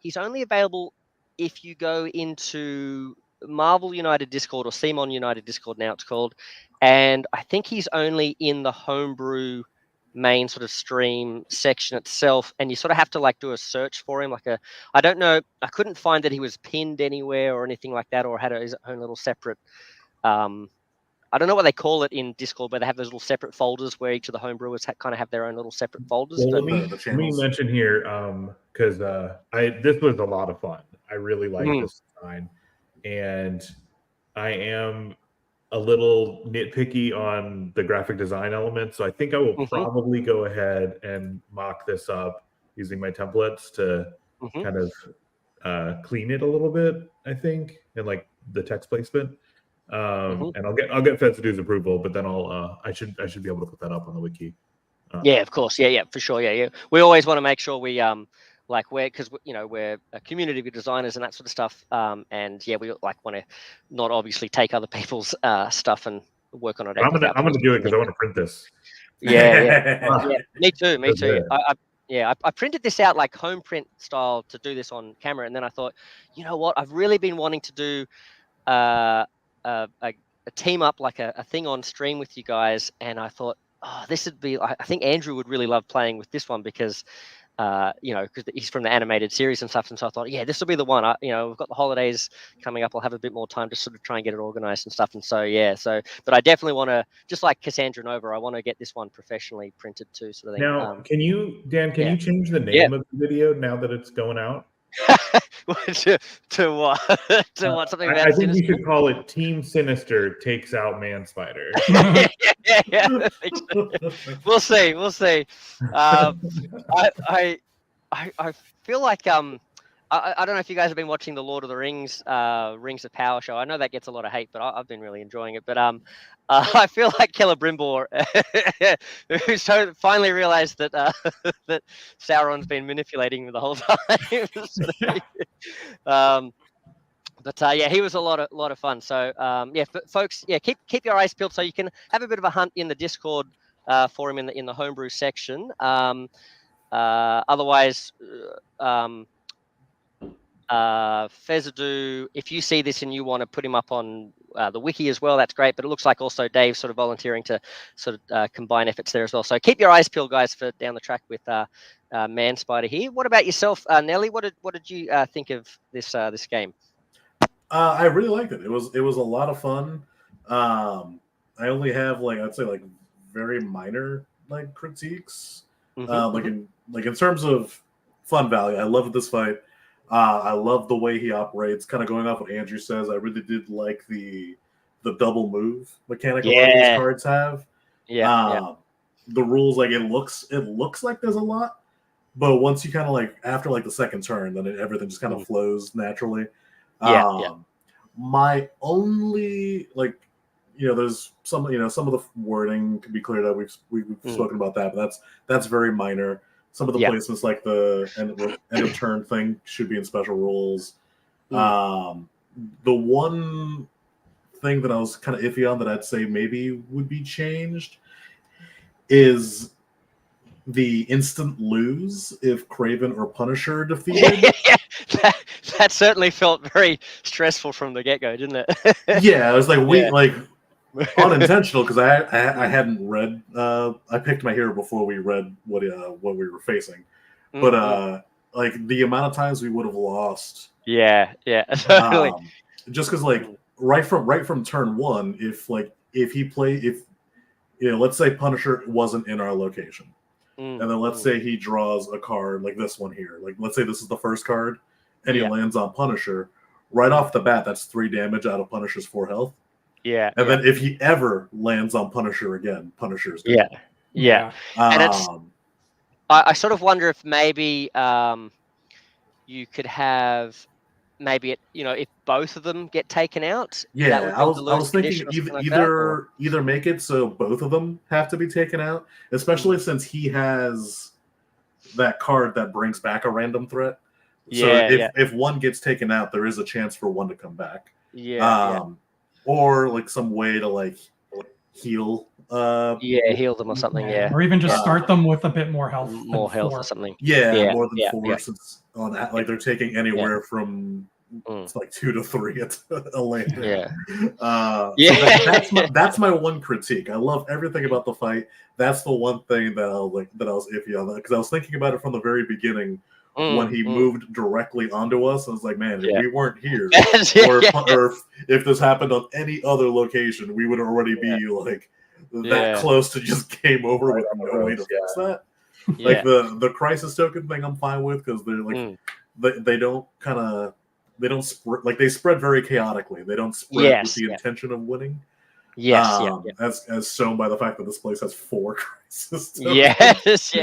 he's only available if you go into Marvel United Discord, or CMON United Discord now it's called, and I think he's only in the Homebrew main sort of stream section itself, and you sort of have to like do a search for him, like I don't know, I couldn't find that he was pinned anywhere or anything like that, or had his own little separate I don't know what they call it in Discord, but they have those little separate folders where each of the homebrewers kind of have their own little separate folders. Well, but let me mention here, because this was a lot of fun. I really like this design, and I am a little nitpicky on the graphic design elements, so I think I will probably go ahead and mock this up using my templates to kind of clean it a little bit, I think, and like the text placement. And I'll get Fezudu's approval, but then I should be able to put that up on the wiki. Yeah, of course. Yeah, for sure. Yeah. We always want to make sure we because we're a community of designers and that sort of stuff. And yeah, we like want to not obviously take other people's stuff and work on it. I'm gonna do it because I want to print this. Yeah. Me too. I printed this out like home print style to do this on camera, and then I thought, you know what, I've really been wanting to do a team up, like a thing on stream with you guys, and I thought, this would be, I think Andrew would really love playing with this one because because he's from the animated series and stuff, and so I thought, yeah, this will be the one. We've got the holidays coming up, I'll have a bit more time to sort of try and get it organized and stuff, and so but I definitely want to, just like Cassandra Nova, I want to get this one professionally printed too, sort of thing. Now, can you change the name of the video now that it's going out? to what? To what? Something about I think Sinister? you should call it Team Sinister Takes Out Man Spider. yeah. We'll see. I feel like I don't know if you guys have been watching the Lord of the Rings Rings of Power show. I know that gets a lot of hate, but I've been really enjoying it. But I feel like Celebrimbor, who's finally realized that that Sauron's been manipulating him the whole time. But he was a lot of fun. So folks, keep your eyes peeled so you can have a bit of a hunt in the Discord for him in the homebrew section. Otherwise, Fezudu, if you see this and you want to put him up on the wiki as well, that's great. But it looks like also Dave's sort of volunteering to sort of combine efforts there as well. So keep your eyes peeled, guys, for down the track with Man Spider here. What about yourself, Nelly? What did you think of this game? I really liked it. It was a lot of fun. I only have I'd say very minor critiques. In terms of fun value, I loved this fight. I love the way he operates. Kind of going off what Andrew says, I really did like the double move mechanic a lot of these cards have. The rules, it looks like there's a lot, but once you kind of after the second turn, then everything just kind of flows naturally. My only there's some some of the wording could be cleared up. We've spoken about that, but that's very minor. Some of the placements, like the end of turn thing, should be in special rules. The one thing that I was kind of iffy on that I'd say maybe would be changed is the instant lose if Craven or Punisher are defeated. that certainly felt very stressful from the get-go, didn't it? Yeah, it was unintentional, because I hadn't read. I picked my hero before we read what we were facing, but the amount of times we would have lost. Yeah, totally. Just because right from turn one, if let's say Punisher wasn't in our location, and then let's say he draws a card like this one here, let's say this is the first card, and he lands on Punisher, right off the bat, that's 3 damage out of Punisher's 4 health. And then if he ever lands on Punisher again, Punisher's good. And it's, I sort of wonder if maybe you could have if both of them get taken out. Yeah, I was thinking either make it so both of them have to be taken out, especially since he has that card that brings back a random threat. So if one gets taken out, there is a chance for one to come back. Or some way to heal. Heal them or something. Or even just start them with a bit more health. More health or something. More than 4, since on that they're taking anywhere from it's like 2-3 at a landing. Yeah. So that's my one critique. I love everything about the fight. That's the one thing that I was iffy on, because I was thinking about it from the very beginning when he moved directly onto us. I was like, man, if we weren't here, or if this happened on any other location, we would already be like that close to just game over with no way to fix that. Like the crisis token thing, I'm fine with, because they're like they don't spread, like they spread very chaotically. They don't spread with the intention of winning. Yes, as shown by the fact that this place has 4 crisis tokens. Yes,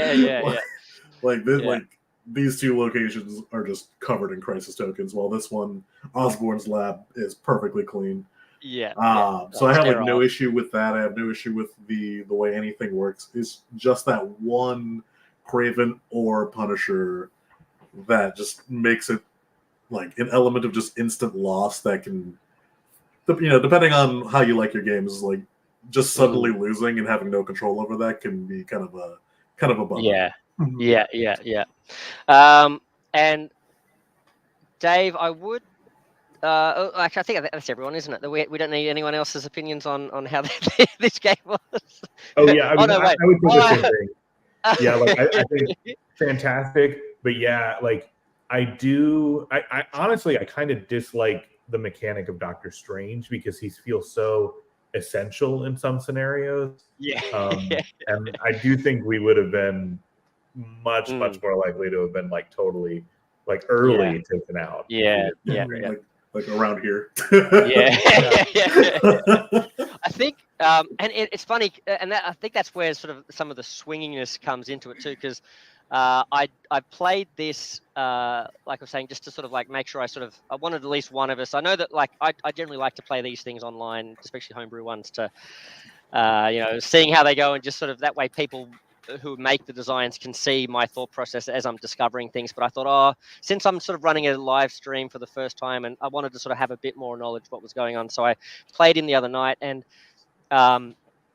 Like this, like these 2 locations are just covered in crisis tokens, while this one, Osborne's lab, is perfectly clean. So I have like no issue with that. I have no issue with the way anything works. It's just that one Craven or Punisher that just makes it like an element of just instant loss that can, depending on how you like your games, like just suddenly losing and having no control over that can be kind of a bummer. And Dave, I would actually, I think that's everyone, isn't it? We don't need anyone else's opinions on how this game was. Oh yeah, I would say the same thing. Yeah, like I think fantastic, but yeah, like I honestly I kind of dislike the mechanic of Doctor Strange, because he feels so essential in some scenarios. And I do think we would have been much more likely to have been like totally like early taken out. Like around here. I think, and it's funny, and I think that's where sort of some of the swinginess comes into it too, because I played this, like I was saying, just to sort of like make sure I wanted at least one of us. I know that like I generally like to play these things online, especially homebrew ones, to seeing how they go, and just sort of that way people who make the designs can see my thought process as I'm discovering things. But I thought, since I'm sort of running a live stream for the first time, and I wanted to sort of have a bit more knowledge of what was going on, so I played him the other night, and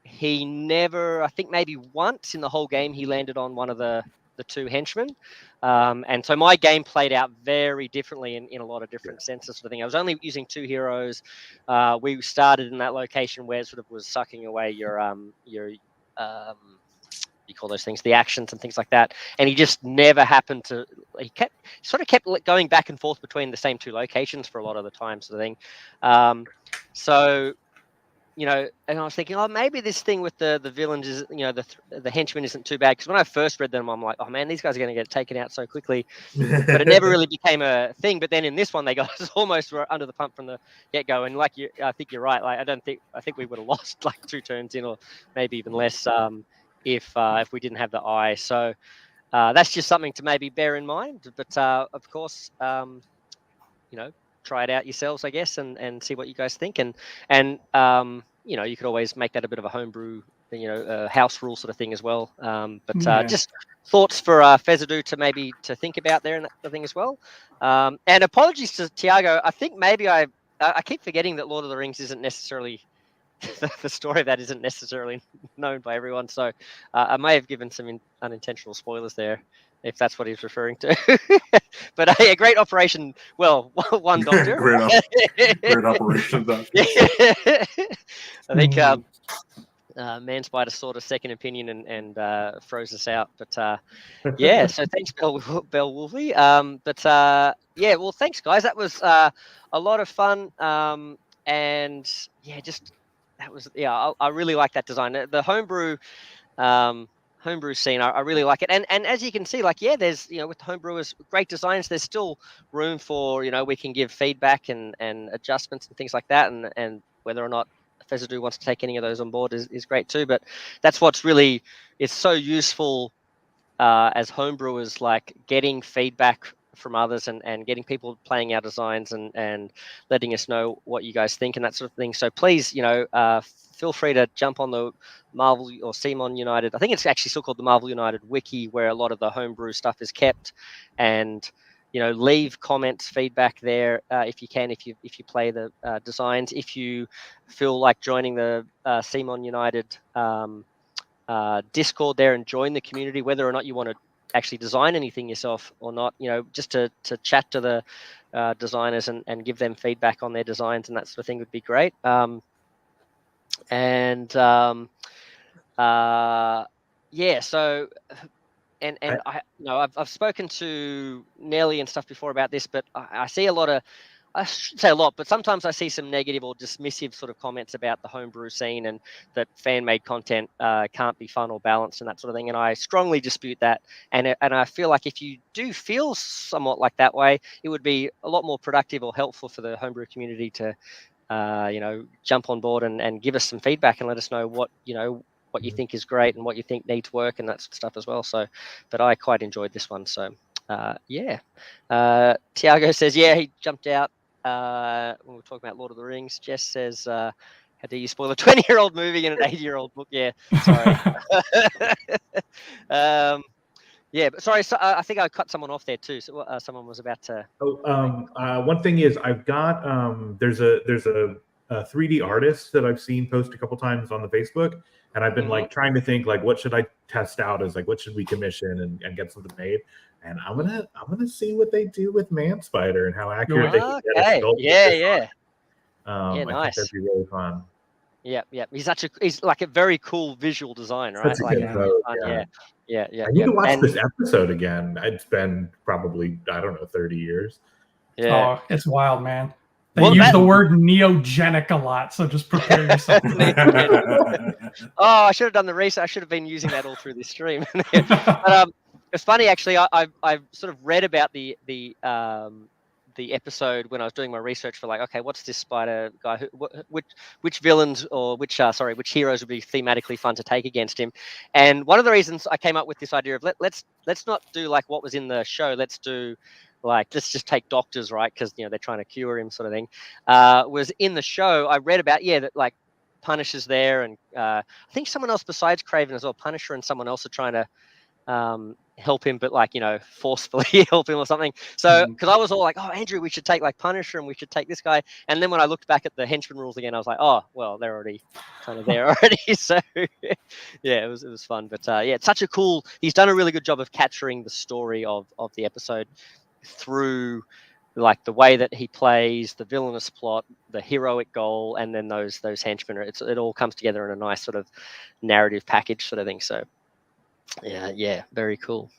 he never, I think maybe once in the whole game, he landed on one of the 2 henchmen. And so my game played out very differently in a lot of different senses, sort of thing. I was only using 2 heroes. We started in that location where it sort of was sucking away your you call those things, the actions and things like that, and he just never happened to. He kept going back and forth between the same 2 locations for a lot of the time, sort of thing. So, and I was thinking, maybe this thing with the villains is, the henchmen isn't too bad, because when I first read them, I'm like, oh man, these guys are going to get taken out so quickly, but it never really became a thing. But then in this one, they got us almost under the pump from the get-go, and I think you're right. Like I think we would have lost like 2 turns in, or maybe even less, if we didn't have the eye. So that's just something to maybe bear in mind. But of course, try it out yourselves, I guess, and see what you guys think. And you could always make that a bit of a homebrew, house rule sort of thing as well. But just thoughts for Fezudu to think about there and that sort of thing as well. And apologies to Tiago. I think maybe I keep forgetting that Lord of the Rings isn't necessarily the story of that isn't necessarily known by everyone. So I may have given some unintentional spoilers there, if that's what he's referring to. But a great operation. Well, one doctor. great operation, doctor. I think Man Spider sought a second opinion and froze us out. But so thanks, Bell Wolfie. Well, thanks, guys. That was a lot of fun. And just that was I really like that design. The homebrew scene, I really like it. And as you can see, like there's with homebrewers, great designs, there's still room for we can give feedback and adjustments and things like that, and whether or not Fezudu wants to take any of those on board is great too. But that's what's really is so useful as homebrewers, like getting feedback from others and getting people playing our designs and letting us know what you guys think and that sort of thing. So please, feel free to jump on the Marvel or CMON United. I think it's actually still called the Marvel United Wiki, where a lot of the homebrew stuff is kept, and leave comments, feedback there if you can, if you play the designs. If you feel like joining the CMON United Discord there and join the community, whether or not you want to actually design anything yourself or not, just to chat to the designers and give them feedback on their designs and that sort of thing would be great. Yeah, so I've spoken to Nelly and stuff before about this, but I see a lot of, I shouldn't say a lot, but sometimes I see some negative or dismissive sort of comments about the homebrew scene and that fan-made content can't be fun or balanced and that sort of thing. And I strongly dispute that. And I feel like if you do feel somewhat like that way, it would be a lot more productive or helpful for the homebrew community to, jump on board and give us some feedback and let us know what you think is great and what you think needs work and that sort of stuff as well. So, but I quite enjoyed this one. So, Tiago says, yeah, he jumped out when we were talking about Lord of the Rings. Jess says, how do you spoil a 20-year-old movie and an 80-year-old book? Yeah, sorry. Yeah, but sorry, so, I think I cut someone off there too. So someone was about to. One thing is I've got there's a 3D artist that I've seen post a couple times on the Facebook, and I've been like trying to think like what should I test out as like what should we commission and get something made. And I'm gonna see what they do with Man Spider and how accurate they can get a sculpt. Yeah, I nice. think that'd be really fun. Yeah. He's like a very cool visual design, right? That's a good vote, yeah. I need to watch this episode again. It's been probably 30 years. Yeah. Oh, it's wild, man. They use the word neogenic a lot, so just prepare yourself for that. Oh, I should have done the research. I should have been using that all through this stream. But it's funny, actually. I've sort of read about the episode when I was doing my research for like, okay, what's this spider guy? Which villains or which heroes would be thematically fun to take against him? And one of the reasons I came up with this idea of let's not do like what was in the show. Let's just take doctors, right? Because they're trying to cure him, sort of thing. Was in the show. I read about that like Punisher's there, and I think someone else besides Craven as well. Punisher and someone else are trying to help him, but like forcefully help him or something. So because I was all like, oh, Andrew, we should take like Punisher and we should take this guy. And then when I looked back at the henchman rules again, I was like, oh well, they're already kind of there already. So yeah, it was fun. But it's such a cool. He's done a really good job of capturing the story of the episode through like the way that he plays, the villainous plot, the heroic goal, and then those henchmen. It all comes together in a nice sort of narrative package sort of thing. So yeah, very cool.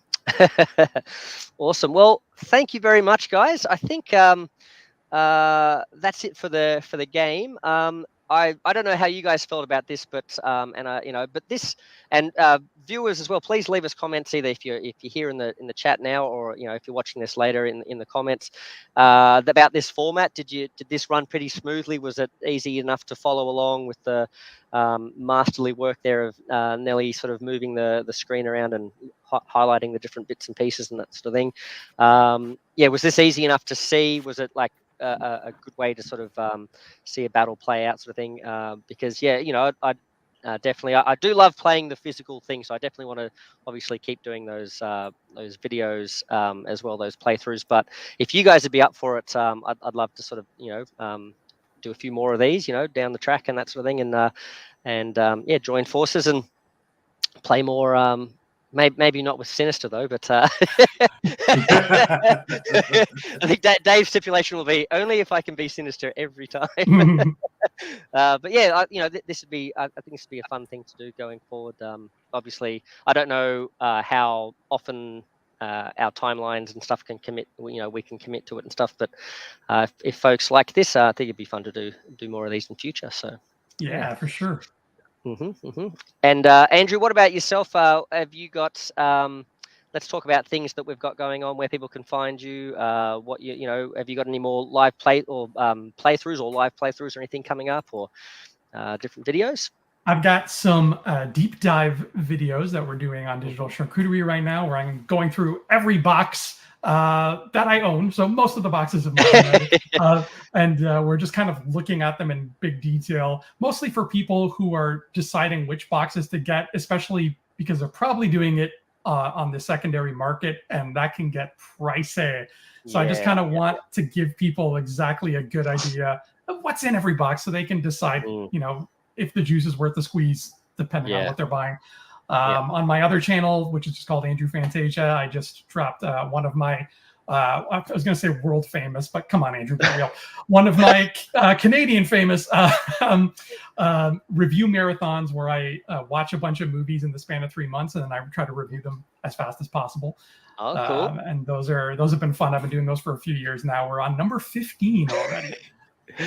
Awesome. Well, thank you very much, guys. I think that's it for the game. I don't know how you guys felt about this, but viewers as well, please leave us comments either if you're here in the chat now, or if you're watching this later in the comments about this format. Did this run pretty smoothly? Was it easy enough to follow along with the masterly work there of Nelly sort of moving the screen around and highlighting the different bits and pieces and that sort of thing? Was this easy enough to see? Was it like a good way to sort of see a battle play out, sort of thing? Because I definitely I do love playing the physical thing, so I definitely want to obviously keep doing those videos as well, those playthroughs. But if you guys would be up for it, I'd love to sort of do a few more of these down the track and that sort of thing, and join forces and play more. Maybe not with Sinister though, but I think Dave's stipulation will be only if I can be Sinister every time. But yeah, this would be. I think this would be a fun thing to do going forward. Obviously, I don't know how often our timelines and stuff can commit. We can commit to it and stuff. But if folks like this, I think it'd be fun to do more of these in future. So yeah, for sure. And Andrew, what about yourself? Have you got? Let's talk about things that we've got going on, where people can find you. What have you got any more live playthroughs or live playthroughs or anything coming up, or different videos? I've got some deep dive videos that we're doing on Digital Charcuterie right now, where I'm going through every box that I own. So most of the boxes of mine, and we're just kind of looking at them in big detail, mostly for people who are deciding which boxes to get, especially because they're probably doing it on the secondary market, and that can get pricey. So I just kind of want to give people exactly a good idea of what's in every box, so they can decide, if the juice is worth the squeeze, depending on what they're buying. On my other channel, which is just called Andrew Fantasia, I just dropped one of my, I was going to say world famous, but come on, Andrew, get real. One of my Canadian famous review marathons where I watch a bunch of movies in the span of 3 months, and then I try to review them as fast as possible. Oh, cool. And those have been fun. I've been doing those for a few years now. We're on number 15 already.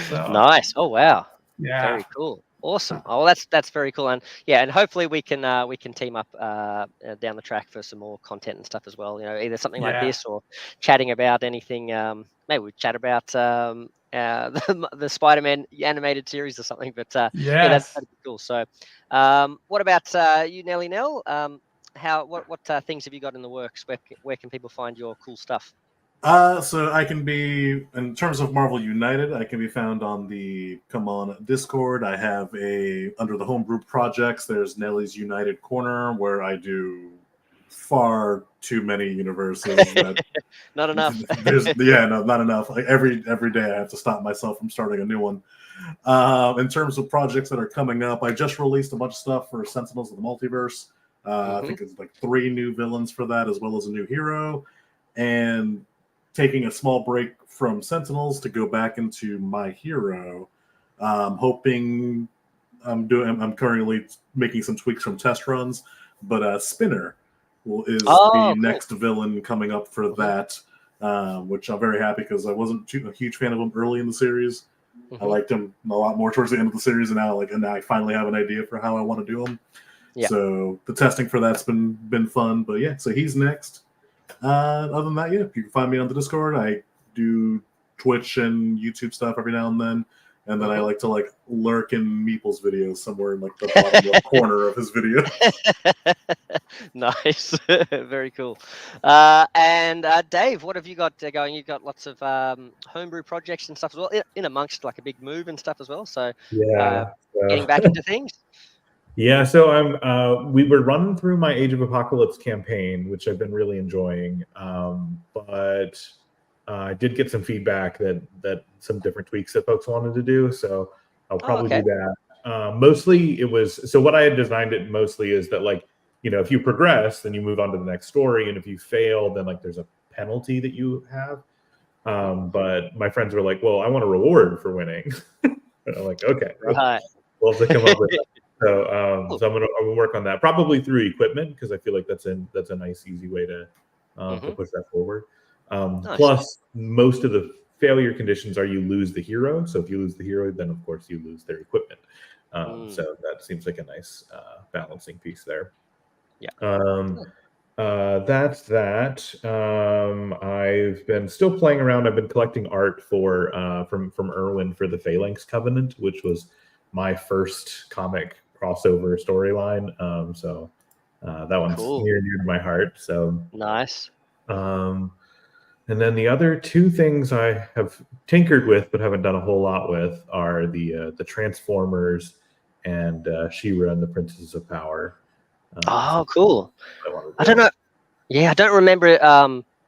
So, nice. Oh, wow. Yeah. Very cool. Awesome. Oh, well, that's very cool. And yeah, and hopefully we can team up down the track for some more content and stuff as well. You know, either something like this or chatting about anything. Maybe we chat about the Spider-Man animated series or something. But yeah, that'd be cool. So, what about you, Nelly Nell? What things have you got in the works? Where can people find your cool stuff? So I can be, in terms of Marvel United, I can be found on the CMON Discord. I have under the Homebrew projects, there's Nelly's United Corner, where I do far too many universes. Not enough. Not enough. Like every day I have to stop myself from starting a new one. In terms of projects that are coming up, I just released a bunch of stuff for Sentinels of the Multiverse. I think it's like 3 new villains for that, as well as a new hero. And taking a small break from Sentinels to go back into My Hero. I'm currently making some tweaks from test runs, but Spinner is the next villain coming up for that, which I'm very happy because I wasn't a huge fan of him early in the series. I liked him a lot more towards the end of the series, and now I finally have an idea for how I want to do him. Yeah. So the testing for that's been fun, but yeah, so he's next. Other than that, you can find me on the Discord. I do Twitch and YouTube stuff every now and then I like to lurk in Meeple's videos somewhere in the bottom left corner of his video. Nice, very cool. And Dave, what have you got going? You've got lots of homebrew projects and stuff as well, in amongst a big move and stuff as well. So getting back into things. Yeah, so we were running through my Age of Apocalypse campaign, which I've been really enjoying. But I did get some feedback that some different tweaks that folks wanted to do, so I'll probably do that. Mostly it was, so what I had designed it mostly is that if you progress, then you move on to the next story, and if you fail, then there's a penalty that you have. But my friends were like, well, I want a reward for winning. And I'm like, okay, right. We'll have to come up with that. So I'm gonna work on that, probably through equipment, because I feel like that's a nice, easy way to push that forward. Nice. Plus, most of the failure conditions are you lose the hero. So if you lose the hero, then of course you lose their equipment. So that seems like a nice balancing piece there. Yeah. That's that. I've been still playing around. I've been collecting art from Irwin for the Phalanx Covenant, which was my first comic crossover storyline. So that one's near to my heart. So nice. And then the other 2 things I have tinkered with but haven't done a whole lot with are the Transformers and She-Ra and the Princesses of Power. Cool. I don't know. Yeah, I don't remember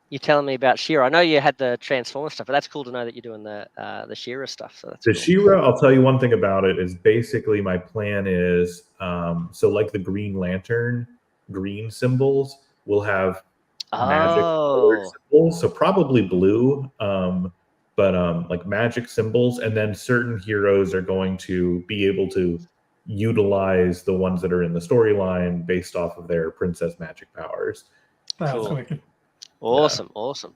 you telling me about She-Ra. I know you had the Transformer stuff, but that's cool to know that you're doing the She-Ra stuff. So that's the cool. She-Ra, I'll tell you one thing about it is basically my plan is so like the Green Lantern green symbols will have magic colored symbols, so probably blue, but like magic symbols, and then certain heroes are going to be able to utilize the ones that are in the storyline based off of their princess magic powers. Cool. Awesome.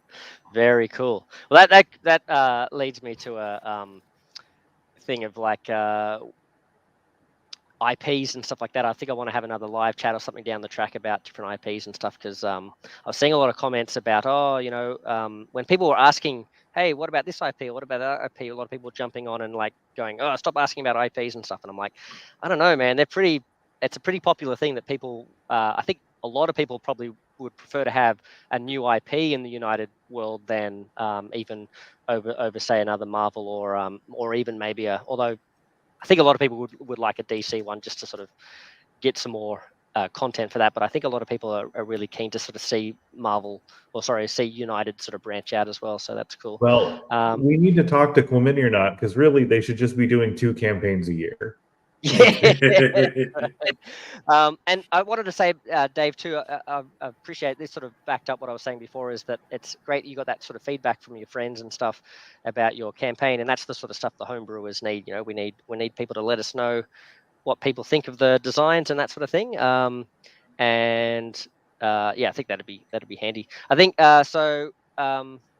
Very cool. Well, that leads me to a thing of IPs and stuff like that. I think I want to have another live chat or something down the track about different IPs and stuff, because I was seeing a lot of comments about when people were asking, hey, what about this IP? What about that IP? A lot of people jumping on and going, oh, stop asking about IPs and stuff. And I'm like, I don't know, man. It's a pretty popular thing that people, I think a lot of people probably would prefer to have a new IP in the United world than even over say another Marvel or even maybe although I think a lot of people would like a DC one just to sort of get some more content for that. But I think a lot of people are really keen to sort of see see United sort of branch out as well. So that's cool. Well, we need to talk to Quilmini or not, because really they should just be doing 2 campaigns a year. Yeah. And I wanted to say, Dave, too, I appreciate this sort of backed up what I was saying before, is that it's great you got that sort of feedback from your friends and stuff about your campaign, and that's the sort of stuff the homebrewers need. You know, we need people to let us know what people think of the designs and that sort of thing. And yeah, I think that'd be handy. I think so.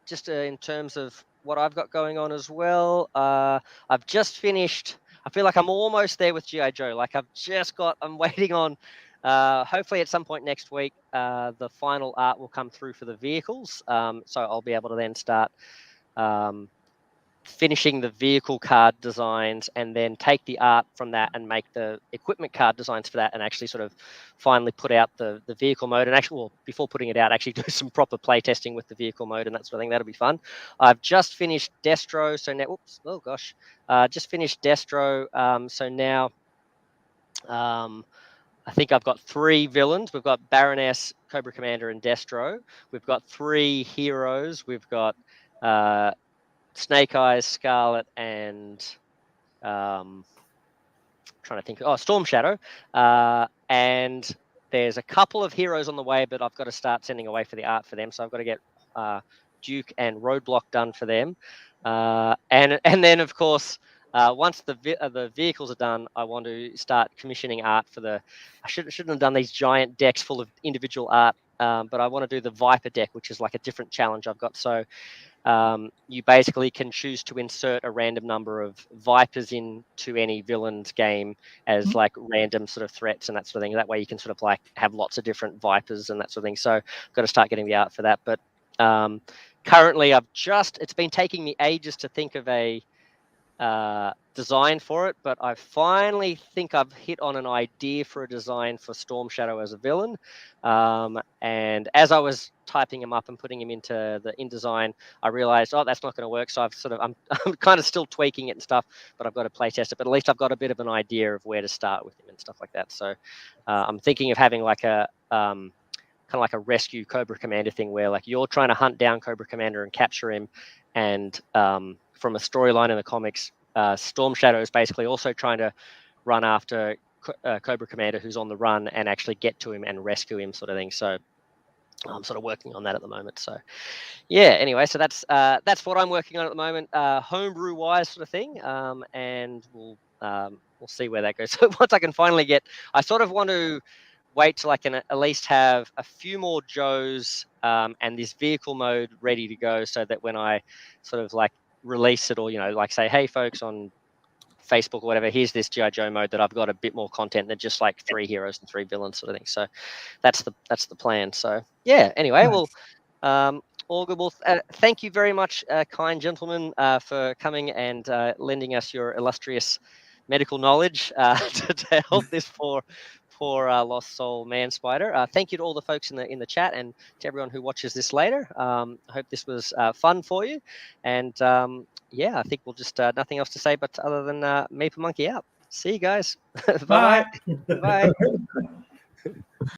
Just in terms of what I've got going on as well, I've just finished. I feel like I'm almost there with GI Joe. Like I'm waiting on. Hopefully, at some point next week, the final art will come through for the vehicles. So I'll be able to then start finishing the vehicle card designs, and then take the art from that and make the equipment card designs for that, and actually sort of finally put out the vehicle mode, and actually, well, before putting it out, actually do some proper play testing with the vehicle mode and that sort of thing. That'll be fun. I've just finished Destro, so now, just finished Destro. So now I think I've got 3 villains. We've got Baroness, Cobra Commander, and Destro. We've got 3 heroes. We've got Snake Eyes, Scarlet, and trying to think. Oh, Storm Shadow. And there's a couple of heroes on the way, but I've got to start sending away for the art for them. So I've got to get Duke and Roadblock done for them. And then, of course, once the vehicles are done, I want to start commissioning art for the. I shouldn't have done these giant decks full of individual art, but I want to do the Viper deck, which is like a different challenge I've got. So you basically can choose to insert a random number of Vipers into any villain's game as like random sort of threats and that sort of thing. That way you can sort of like have lots of different Vipers and that sort of thing. So I've got to start getting the art for that. But currently it's been taking me ages to think of a design for it, but I finally think I've hit on an idea for a design for Storm Shadow as a villain. And as I was typing him up and putting him into the InDesign, I realized, oh, that's not going to work. So I'm kind of still tweaking it and stuff, but I've got to play test it. But at least I've got a bit of an idea of where to start with him and stuff like that. So I'm thinking of having like a kind of like a rescue Cobra Commander thing, where like you're trying to hunt down Cobra Commander and capture him, and from a storyline in the comics, Storm Shadow is basically also trying to run after Cobra Commander who's on the run and actually get to him and rescue him, sort of thing. So I'm sort of working on that at the moment. So yeah, anyway, so that's what I'm working on at the moment, homebrew wise, sort of thing. And we'll see where that goes. So once I can finally I sort of want to wait till I can at least have a few more Joes and this vehicle mode ready to go, so that when I sort of like release it, or like say, hey folks, on Facebook or whatever, here's this GI Joe mode, that I've got a bit more content than just like 3 heroes and 3 villains, sort of thing. So that's the plan. So yeah, anyway, Nice. well, all good. Well, thank you very much, kind gentlemen, for coming and lending us your illustrious medical knowledge to help this poor lost soul man spider. Thank you to all the folks in the chat, and to everyone who watches this later. I hope this was fun for you, and yeah, I think we'll just nothing else to say but other than Maple Monkey out. See you guys. Bye. Bye. Bye.